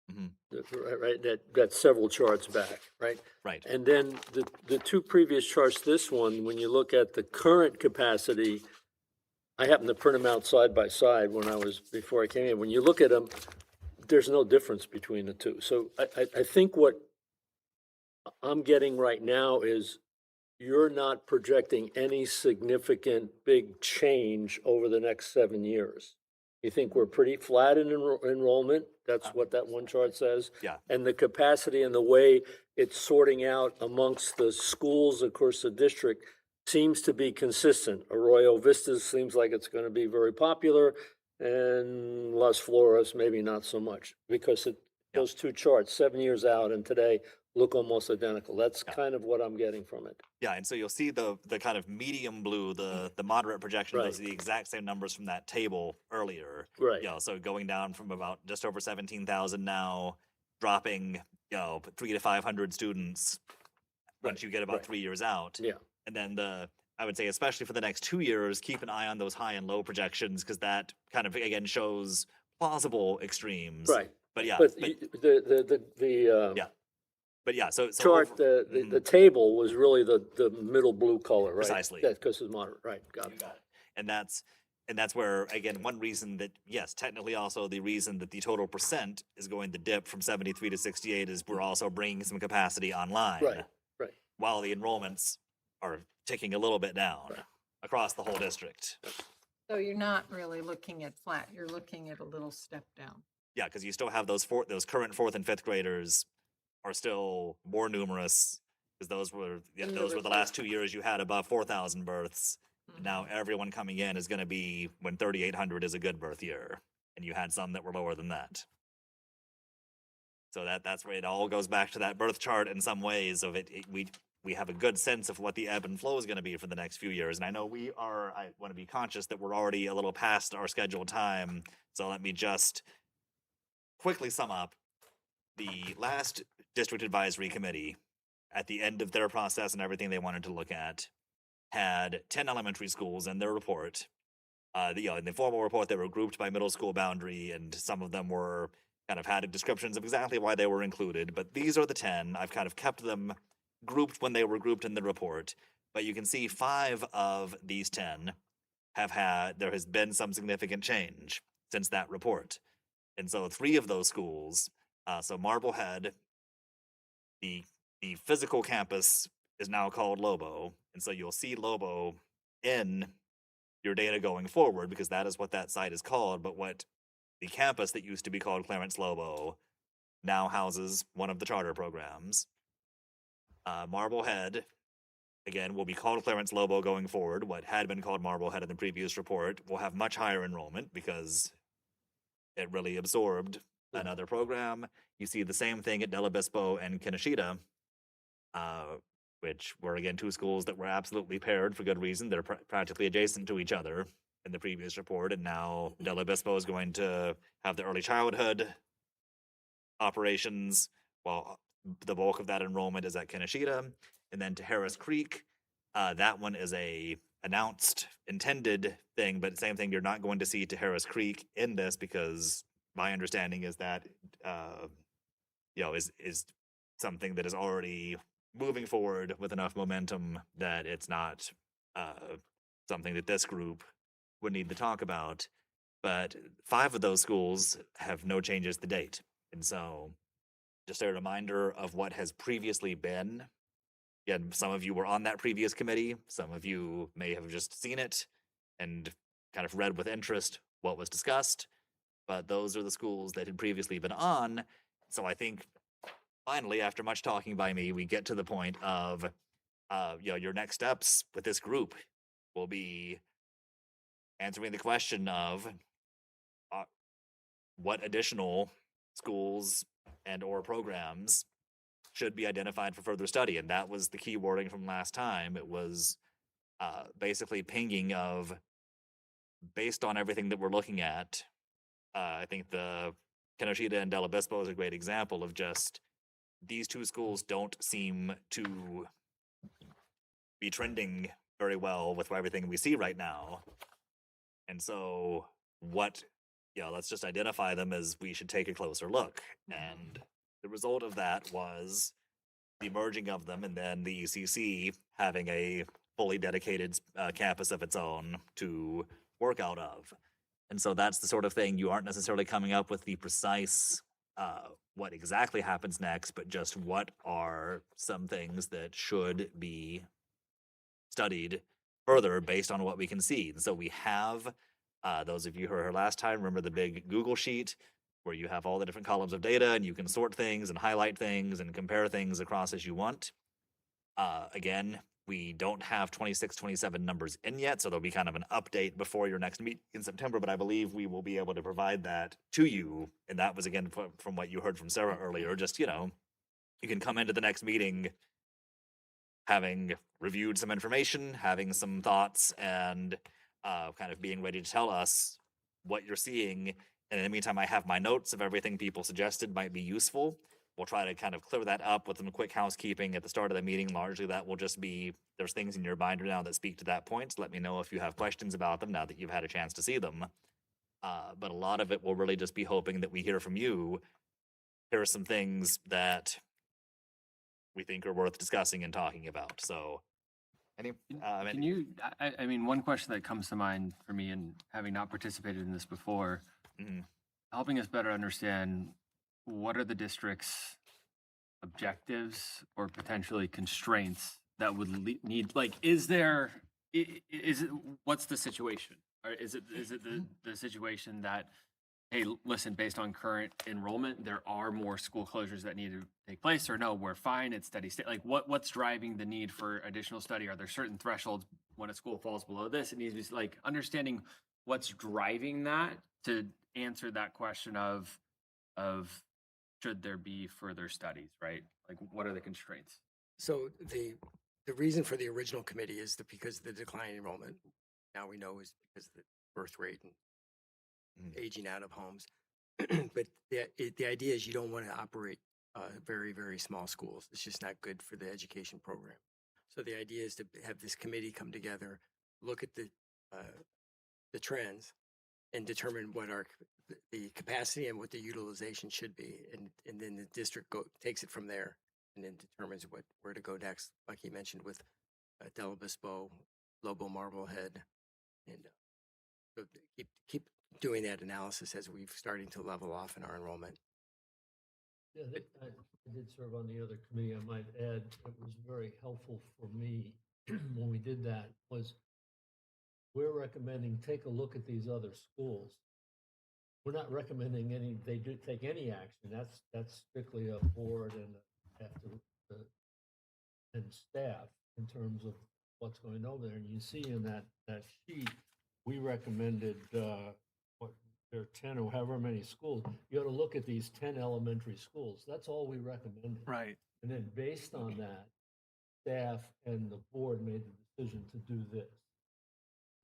Mhm. Right, that's several charts back, right? Right. And then the two previous charts, this one, when you look at the current capacity, I happened to print them out side by side before I came in. When you look at them, there's no difference between the two. So I think what I'm getting right now is you're not projecting any significant big change over the next 7 years. You think we're pretty flat in enrollment? That's what that one chart says? Yeah. And the capacity and the way it's sorting out amongst the schools, of course, the district seems to be consistent. Arroyo Vistas seems like it's going to be very popular, and Las Flores maybe not so much, because those two charts, 7 years out and today, look almost identical. That's kind of what I'm getting from it. Yeah, and so you'll see the kind of medium blue, the moderate projection, those are the exact same numbers from that table earlier. Right. So going down from about just over 17,000 now, dropping, 300 to 500 students once you get about 3 years out. Yeah. And then I would say, especially for the next 2 years, keep an eye on those high and low projections, because that kind of, again, shows plausible extremes. Right. But yeah. But Yeah. But yeah, so chart, the table was really the middle blue color, right? Precisely. That's because it's moderate, right, got it. And that's where, again, one reason that, yes, technically also the reason that the total percent is going to dip from 73 to 68 is we're also bringing some capacity online. Right. While the enrollments are ticking a little bit down across the whole district. So you're not really looking at flat, you're looking at a little step down. Yeah, because you still have those current 4th and 5th graders are still more numerous, because those were the last 2 years you had above 4,000 births. Mhm. Now everyone coming in is going to be when 3,800 is a good birth year, and you had some that were lower than that. So that's where it all goes back to that birth chart in some ways of it. We have a good sense of what the ebb and flow is going to be for the next few years. And I know I want to be conscious that we're already a little past our scheduled time. So let me just quickly sum up. The last district advisory committee, at the end of their process and everything they wanted to look at, had 10 elementary schools in their report In the formal report, they were grouped by middle school boundary, and some of them were kind of had descriptions of exactly why they were included. But these are the 10. I've kind of kept them grouped when they were grouped in the report. But you can see 5 of these 10 there has been some significant change since that report. And so 3 of those schools, so Marblehead, the physical campus is now called Lobo. And so you'll see Lobo in your data going forward because that is what that site is called. But what the campus that used to be called Clarence Lobo now houses one of the charter programs. Marblehead, again, will be called Clarence Lobo going forward. What had been called Marblehead in the previous report will have much higher enrollment because it really absorbed another program. You see the same thing at Del Obispo and Kinoshita, which were, again, 2 schools that were absolutely paired for good reason. They're practically adjacent to each other in the previous report, and now Del Obispo is going to have the early childhood operations, while the bulk of that enrollment is at Kinoshita. And then to Harris Creek, that one is a announced intended thing, but same thing, you're not going to see to Harris Creek in this because my understanding is that is something that is already moving forward with enough momentum that it's not something that this group would need to talk about. But 5 of those schools have no changes to date. And so just a reminder of what has previously been. Again, some of you were on that previous committee. Some of you may have just seen it and kind of read with interest what was discussed. But those are the schools that had previously been on. So I think finally, after much talking by me, we get to the point of, your next steps with this group will be answering the question of what additional schools and or programs should be identified for further study. And that was the key wording from last time. It was basically pinging of, based on everything that we're looking at, I think the Kinoshita and Del Obispo is a great example of just these 2 schools don't seem to be trending very well with everything we see right now. And so let's just identify them as we should take a closer look. And the result of that was the merging of them and then the ECC having a fully dedicated campus of its own to work out of. And so that's the sort of thing you aren't necessarily coming up with the precise what exactly happens next, but just what are some things that should be studied further based on what we can see. And so we have, those of you who were here last time, remember the big Google sheet where you have all the different columns of data and you can sort things and highlight things and compare things across as you want. Again, we don't have 26, 27 numbers in yet, so there'll be kind of an update before your next meeting in September, but I believe we will be able to provide that to you. And that was, again, from what you heard from Sarah earlier, just, you can come into the next meeting having reviewed some information, having some thoughts, and kind of being ready to tell us what you're seeing. And in the meantime, I have my notes of everything people suggested might be useful. We'll try to kind of clear that up with some quick housekeeping at the start of the meeting. Largely, that will just be, there's things in your binder now that speak to that point. Let me know if you have questions about them now that you've had a chance to see them. But a lot of it will really just be hoping that we hear from you. Here are some things that we think are worth discussing and talking about. So, Can you, I mean, one question that comes to mind for me, and having not participated in this before, helping us better understand what are the district's objectives or potentially constraints that would need, like, is it, what's the situation? Or is it the situation that, hey, listen, based on current enrollment, there are more school closures that need to take place, or no, we're fine, it's steady state? Like, what's driving the need for additional study? Are there certain thresholds when a school falls below this? It needs to be, like, understanding what's driving that to answer that question of should there be further studies, right? Like, what are the constraints? So the reason for the original committee is that because of the decline in enrollment, now we know is because of the birth rate and aging out of homes. But the idea is you don't want to operate very, very small schools. It's just not good for the education program. So the idea is to have this committee come together, look at the the trends and determine what the capacity and what the utilization should be. And then the district takes it from there and then determines where to go next, like he mentioned with Del Obispo, Lobo Marblehead. And so keep doing that analysis as we've starting to level off in our enrollment. Yeah, I did serve on the other committee. I might add, it was very helpful for me when we did that, was we're recommending, take a look at these other schools. We're not recommending they do take any action. That's strictly a board and and staff in terms of what's going over there. And you see in that sheet, we recommended, what, there are 10 or however many schools. You ought to look at these 10 elementary schools. That's all we recommended. Right. And then based on that, staff and the board made the decision to do this.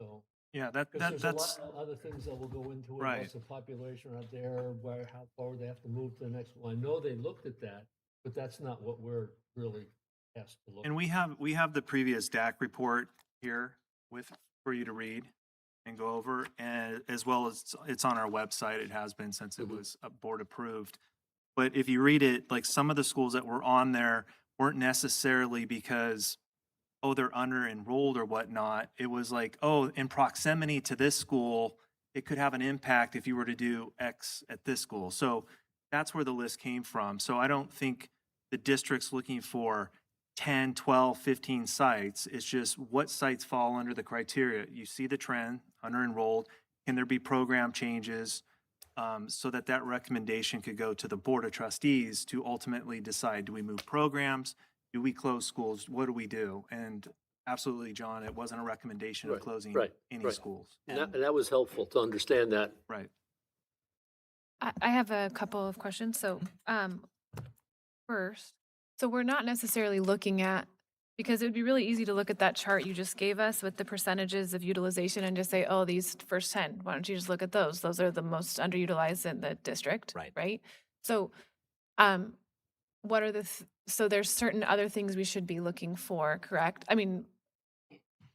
So, Yeah, because there's that's, a lot of other things that will go into it. Right. What's the population out there, how far they have to move to the next one. I know they looked at that, but that's not what we're really asked to look at. and we have the previous DAC report here for you to read and go over, and as well as it's on our website. It has been since it was board approved. But if you read it, like some of the schools that were on there weren't necessarily because, oh, they're under enrolled or whatnot. It was like, oh, in proximity to this school, it could have an impact if you were to do X at this school. So that's where the list came from. So I don't think the district's looking for 10, 12, 15 sites. It's just what sites fall under the criteria. You see the trend, under enrolled. Can there be program changes? So that recommendation could go to the Board of Trustees to ultimately decide, do we move programs? Do we close schools? What do we do? And absolutely, John, it wasn't a recommendation of Right, closing right, any right. schools. And that was helpful to understand that. Right. I have a couple of questions. So, first, so we're not necessarily looking at, because it would be really easy to look at that chart you just gave us with the percentages of utilization and just say, oh, these first 10, why don't you just look at those? Those are the most underutilized in the district. Right. Right? So, what are so there's certain other things we should be looking for, correct? I mean,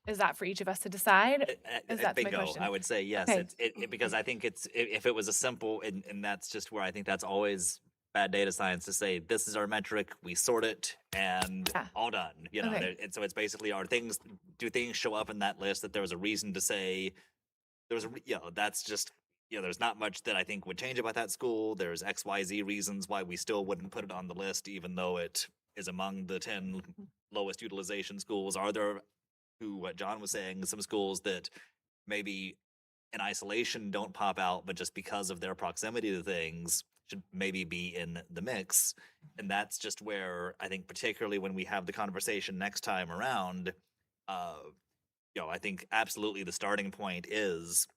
is that for each of us to decide? Is that my Bingo, question? I would say yes. Okay. Because I think if it was a simple, and that's just where I think that's always bad data science to say, this is our metric, we sort it, and Yeah. all done. You know, Okay. and so it's basically, do things show up in that list that there was a reason to say, that's just, there's not much that I think would change about that school. There's XYZ reasons why we still wouldn't put it on the list, even though it is among the 10 lowest utilization schools. Are there, to what John was saying, some schools that maybe in isolation don't pop out, but just because of their proximity to things should maybe be in the mix? And that's just where I think, particularly when we have the conversation next time around, I think absolutely the starting point is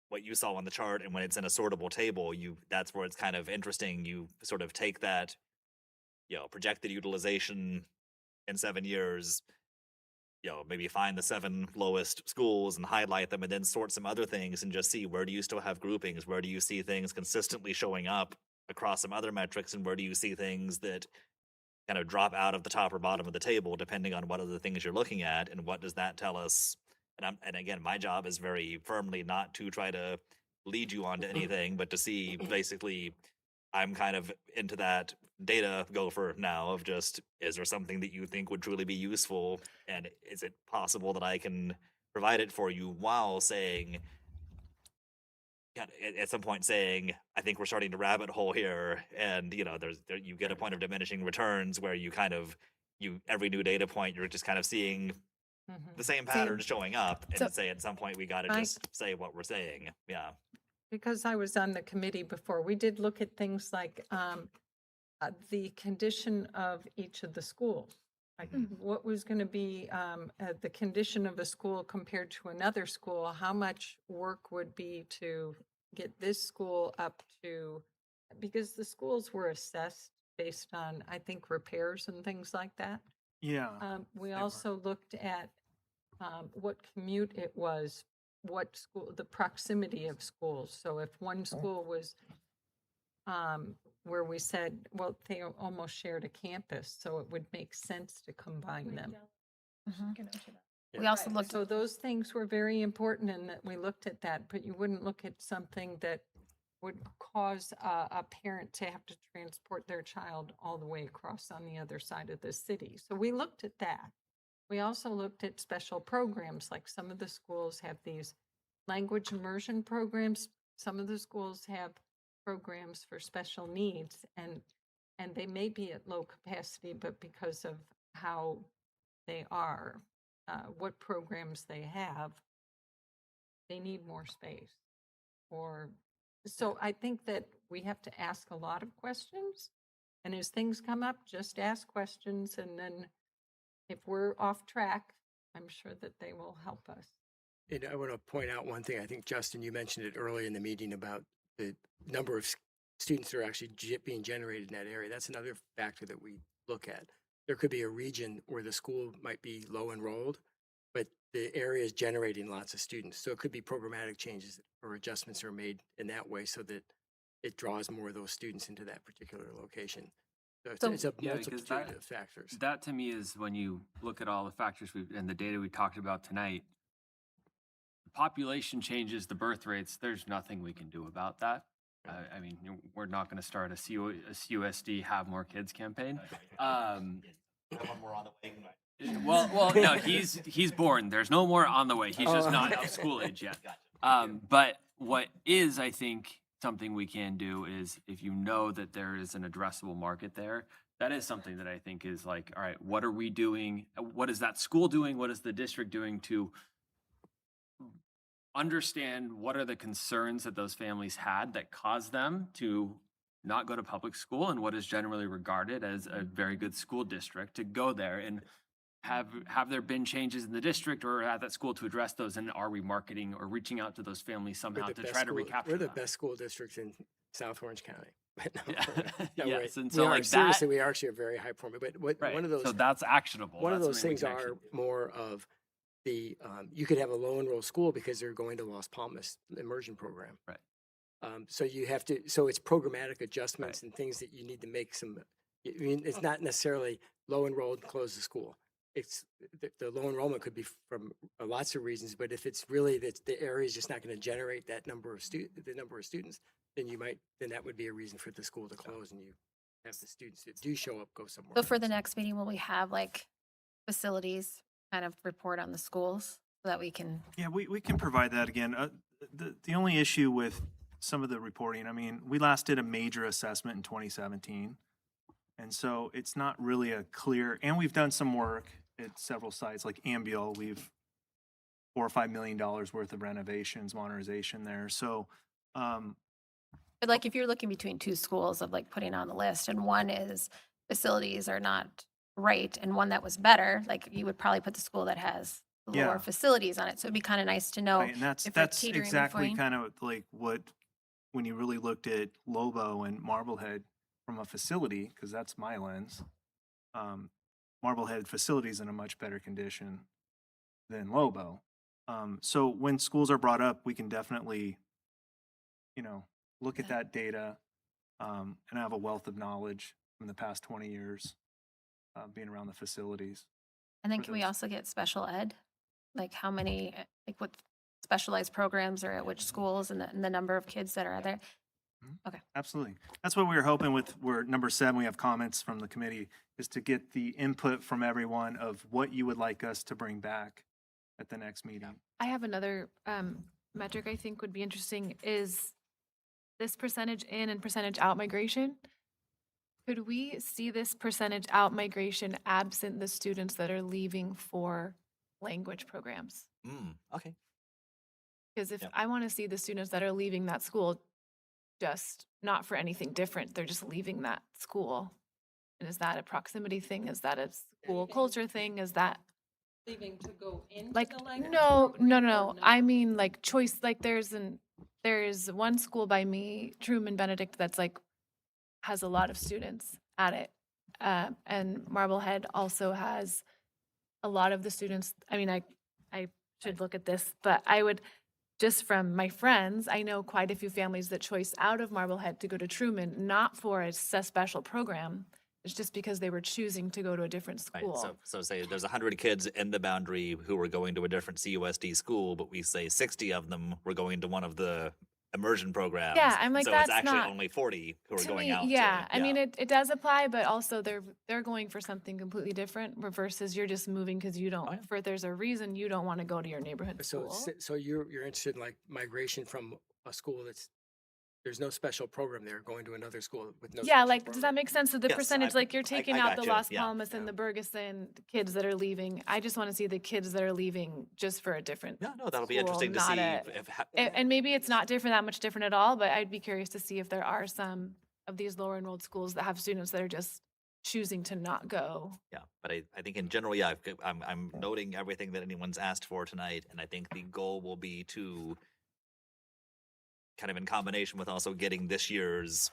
what you saw on the chart. And when it's in a sortable table, that's where it's kind of interesting. You sort of take that, projected utilization in 7 years, maybe find the 7 lowest schools and highlight them, and then sort some other things and just see, where do you still have groupings? Where do you see things consistently showing up across some other metrics? And where do you see things that kind of drop out of the top or bottom of the table, depending on what other things you're looking at? And what does that tell us? And again, my job is very firmly not to try to lead you onto anything, but to see, basically, I'm kind of into that data gopher now of just, is there something that you think would truly be useful? And is it possible that I can provide it for you, while saying, at some point saying, I think we're starting to rabbit hole here. And, you get a point of diminishing returns where you kind of, every new data point, you're just kind of seeing the same patterns showing up, and So- say at some point we got to just say what we're saying. Yeah. Because I was on the committee before, we did look at things like the condition of each of the schools. Like what was going to be the condition of a school compared to another school? How much work would be to get this school up to, because the schools were assessed based on, I think, repairs and things like that. Yeah. We they were. also looked at what commute it was, what school, the proximity of schools. So if one school was where we said, well, they almost shared a campus, so it would make sense to combine them. We also looked, So those things were very important and that we looked at that, but you wouldn't look at something that would cause a parent to have to transport their child all the way across on the other side of the city. So we looked at that. We also looked at special programs, like some of the schools have these language immersion programs. Some of the schools have programs for special needs, and they may be at low capacity, but because of how they are, what programs they have, they need more space. So I think that we have to ask a lot of questions, and as things come up, just ask questions, and then if we're off track, I'm sure that they will help us. And I want to point out one thing. I think, Justin, you mentioned it early in the meeting about the number of students that are actually being generated in that area. That's another factor that we look at. There could be a region where the school might be low enrolled, but the area is generating lots of students. So it could be programmatic changes or adjustments are made in that way so that it draws more of those students into that particular location. So it's a Yeah, because multitude of factors. That to me is when you look at all the factors and the data we talked about tonight, the population changes, the birth rates, there's nothing we can do about that. I mean, we're not going to start a CUSD Have More Kids campaign. One more on the way. Well, no, he's born. There's no more on the way. He's just not of school age yet. But what is, I think, something we can do is if you know that there is an addressable market there, that is something that I think is like, all right, what are we doing? What is that school doing? What is the district doing to understand what are the concerns that those families had that caused them to not go to public school and what is generally regarded as a very good school district to go there and have there been changes in the district or at that school to address those, and are we marketing or reaching out to those families somehow to try to recapture We're the them? best school districts in South Orange County. Yes, and we so are, like seriously, that, we are actually a very high performer. But right? one of those, So that's actionable. one of That's those something we things can actually are do. more of the you could have a low enroll school because they're going to Las Palmas immersion program. Right. So you have to. So it's programmatic adjustments and things that you need to make some. I mean, it's not necessarily low enrolled, close the school. It's the low enrollment could be from lots of reasons, but if it's really that the area is just not going to generate that number of students, then then that would be a reason for the school to close, and you have the students that do show up go somewhere so for else. the next meeting, will we have like facilities kind of report on the schools so that we can, Yeah, we can provide that again. The only issue with some of the reporting, I mean, we last did a major assessment in 2017. And so it's not really a clear, and we've done some work at several sites like Ambiel. We've $4 or $5 million worth of renovations, modernization there. So, but like if you're looking between two schools of like putting on the list and one is facilities are not right and one that was better, like you would probably put the school that has lower Yeah. facilities on it. So it'd be kind of nice to know. right, and that's if we're that's teetering exactly between. kind of like what, when you really looked at Lobo and Marblehead from a facility, because that's my lens, Marblehead facilities in a much better condition than Lobo. So when schools are brought up, we can definitely, look at that data and have a wealth of knowledge from the past 20 years being around the facilities. And then for can we those. also get special ed? Like how many, like what specialized programs are at which schools and the number of kids that are there? Absolutely. That's what we were hoping with, we're number 7, we have comments from the committee, is to get the input from everyone of what you would like us to bring back at the next meeting. I have another metric I think would be interesting is this percentage in and percentage out migration. Could we see this percentage out migration absent the students that are leaving for language programs? Okay. Because if Yep. I want to see the students that are leaving that school, just not for anything different, they're just leaving that school. And is that a proximity thing? Is that a school Leaving. culture thing? Is that Leaving to go into like the language no? program or No. not? I mean like choice. Like there's one school by me, Truman Benedict, that's like has a lot of students at it, and Marblehead also has a lot of the students. I mean, I should look at this, but I would. Just from my friends, I know quite a few families that choice out of Marblehead to go to Truman, not for a special program. It's just because they were choosing to go to a different Right, school. so say there's 100 kids in the boundary who are going to a different CUSD school, but we say 60 of them were going to one of the immersion programs. Yeah, I'm like, so it's that's actually not- only 40 who are To going me, out. yeah, to, I mean, it does apply, but also they're going for something completely different versus you're just moving because you don't, yeah. for there's a reason you don't want to go to your neighborhood So, school. so you're interested in like migration from a school there's no special program there, going to another school with no. Yeah, special like, does that program? make sense? So the Yes, percentage, like you're taking I out the gotcha, Las yeah, Palmas and the Bergeson kids that are leaving. I just want to see the kids that are leaving just for a different No, that'll be school, interesting to not see a- if And maybe it's not different, that much different at all, but I'd be curious to see if there are some of these lower enrolled schools that have students that are just choosing to not go. Yeah, but I think in general, yeah, I'm noting everything that anyone's asked for tonight, and I think the goal will be to kind of in combination with also getting this year's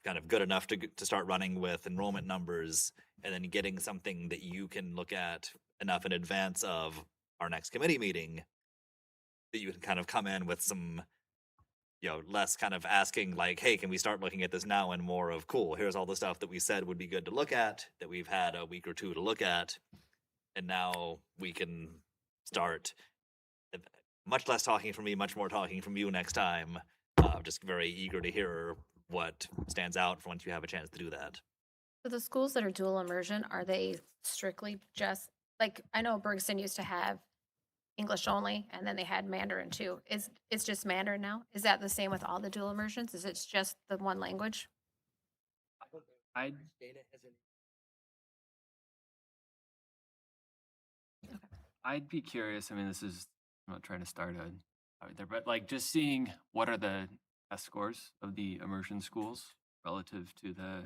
kind of good enough to start running with enrollment numbers, and then getting something that you can look at enough in advance of our next committee meeting that you can kind of come in with some, less kind of asking like, hey, can we start looking at this now, and more of, cool, here's all the stuff that we said would be good to look at, that we've had a week or two to look at, and now we can start. Much less talking from me, much more talking from you next time. Just very eager to hear what stands out once you have a chance to do that. So the schools that are dual immersion, are they strictly just, like, I know Bergson used to have English only, and then they had Mandarin too. It's just Mandarin now? Is that the same with all the dual immersions? Is it just the one language? I Data hasn't. I'd be curious. I mean, I'm not trying to start a out there, but like just seeing what are the test scores of the immersion schools relative to the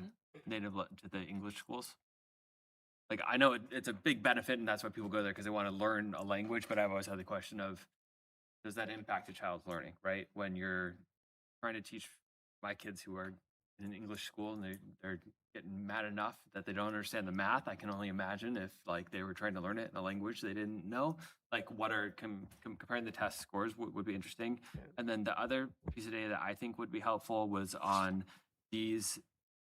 to the English schools. Like I know it's a big benefit, and that's why people go there because they want to learn a language. But I've always had the question of, does that impact a child's learning? Right, when you're trying to teach my kids who are in an English school and they're getting mad enough that they don't understand the math. I can only imagine if like they were trying to learn it in a language they didn't know. Like what are comparing the test scores would be interesting. And then the other piece of data that I think would be helpful was on these.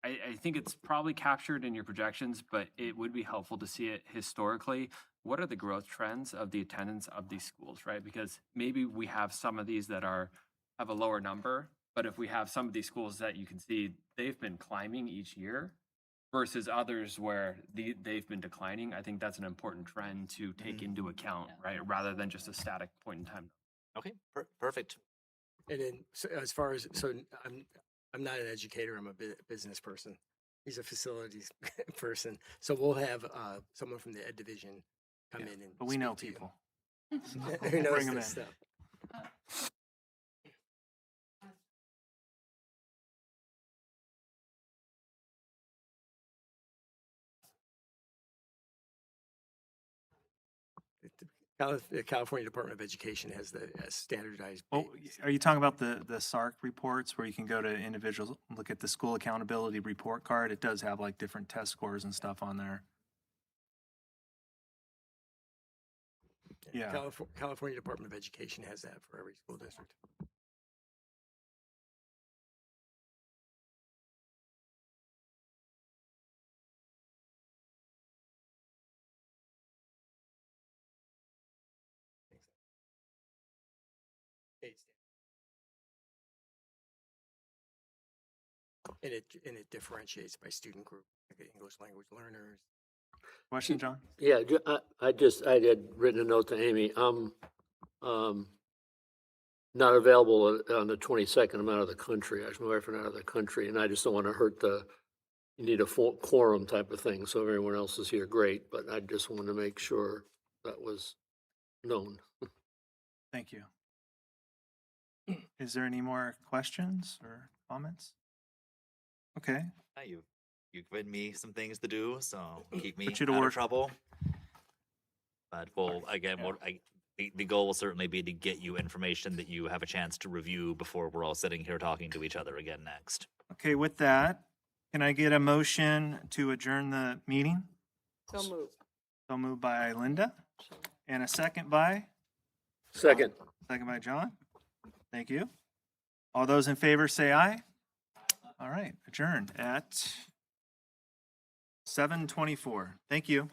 I think it's probably captured in your projections, but it would be helpful to see it historically. What are the growth trends of the attendance of these schools, right? Because maybe we have some of these that have a lower number, but if we have some of these schools that you can see they've been climbing each year versus others where they've been declining, I think that's an important trend to take into account, right? Rather than just a static point in time. Okay, perfect. And then so as far as, I'm not an educator, I'm a business person. He's a facilities person. So we'll have someone from the ed division come in and. But we know speak to people. you. Who Bring knows 'em this in. stuff. The California Department of Education has standardized. Oh, basis. are you talking about the SARC reports where you can go to individuals, look at the school accountability report card? It does have like different test scores and stuff on there. Yeah. California Department of Education has that for every school district. And it differentiates by student group, like English language learners. Question, John? Yeah, I had written a note to Amy. Not available on the 22nd. I'm out of the country. My wife and I are out of the country, and I just don't want to hurt you need a quorum type of thing. So if everyone else is here, great, but I just want to make sure that was known. Thank you. Is there any more questions or comments? Okay, You've given me some things to do, so keep me Put you to out work. of trouble. But the goal will certainly be to get you information that you have a chance to review before we're all sitting here talking to each other again next. okay, with that, can I get a motion to adjourn the meeting? So moved. So moved by Linda and a second by Second. John. Thank you. All those in favor say aye. All right, adjourned at 7:24. Thank you.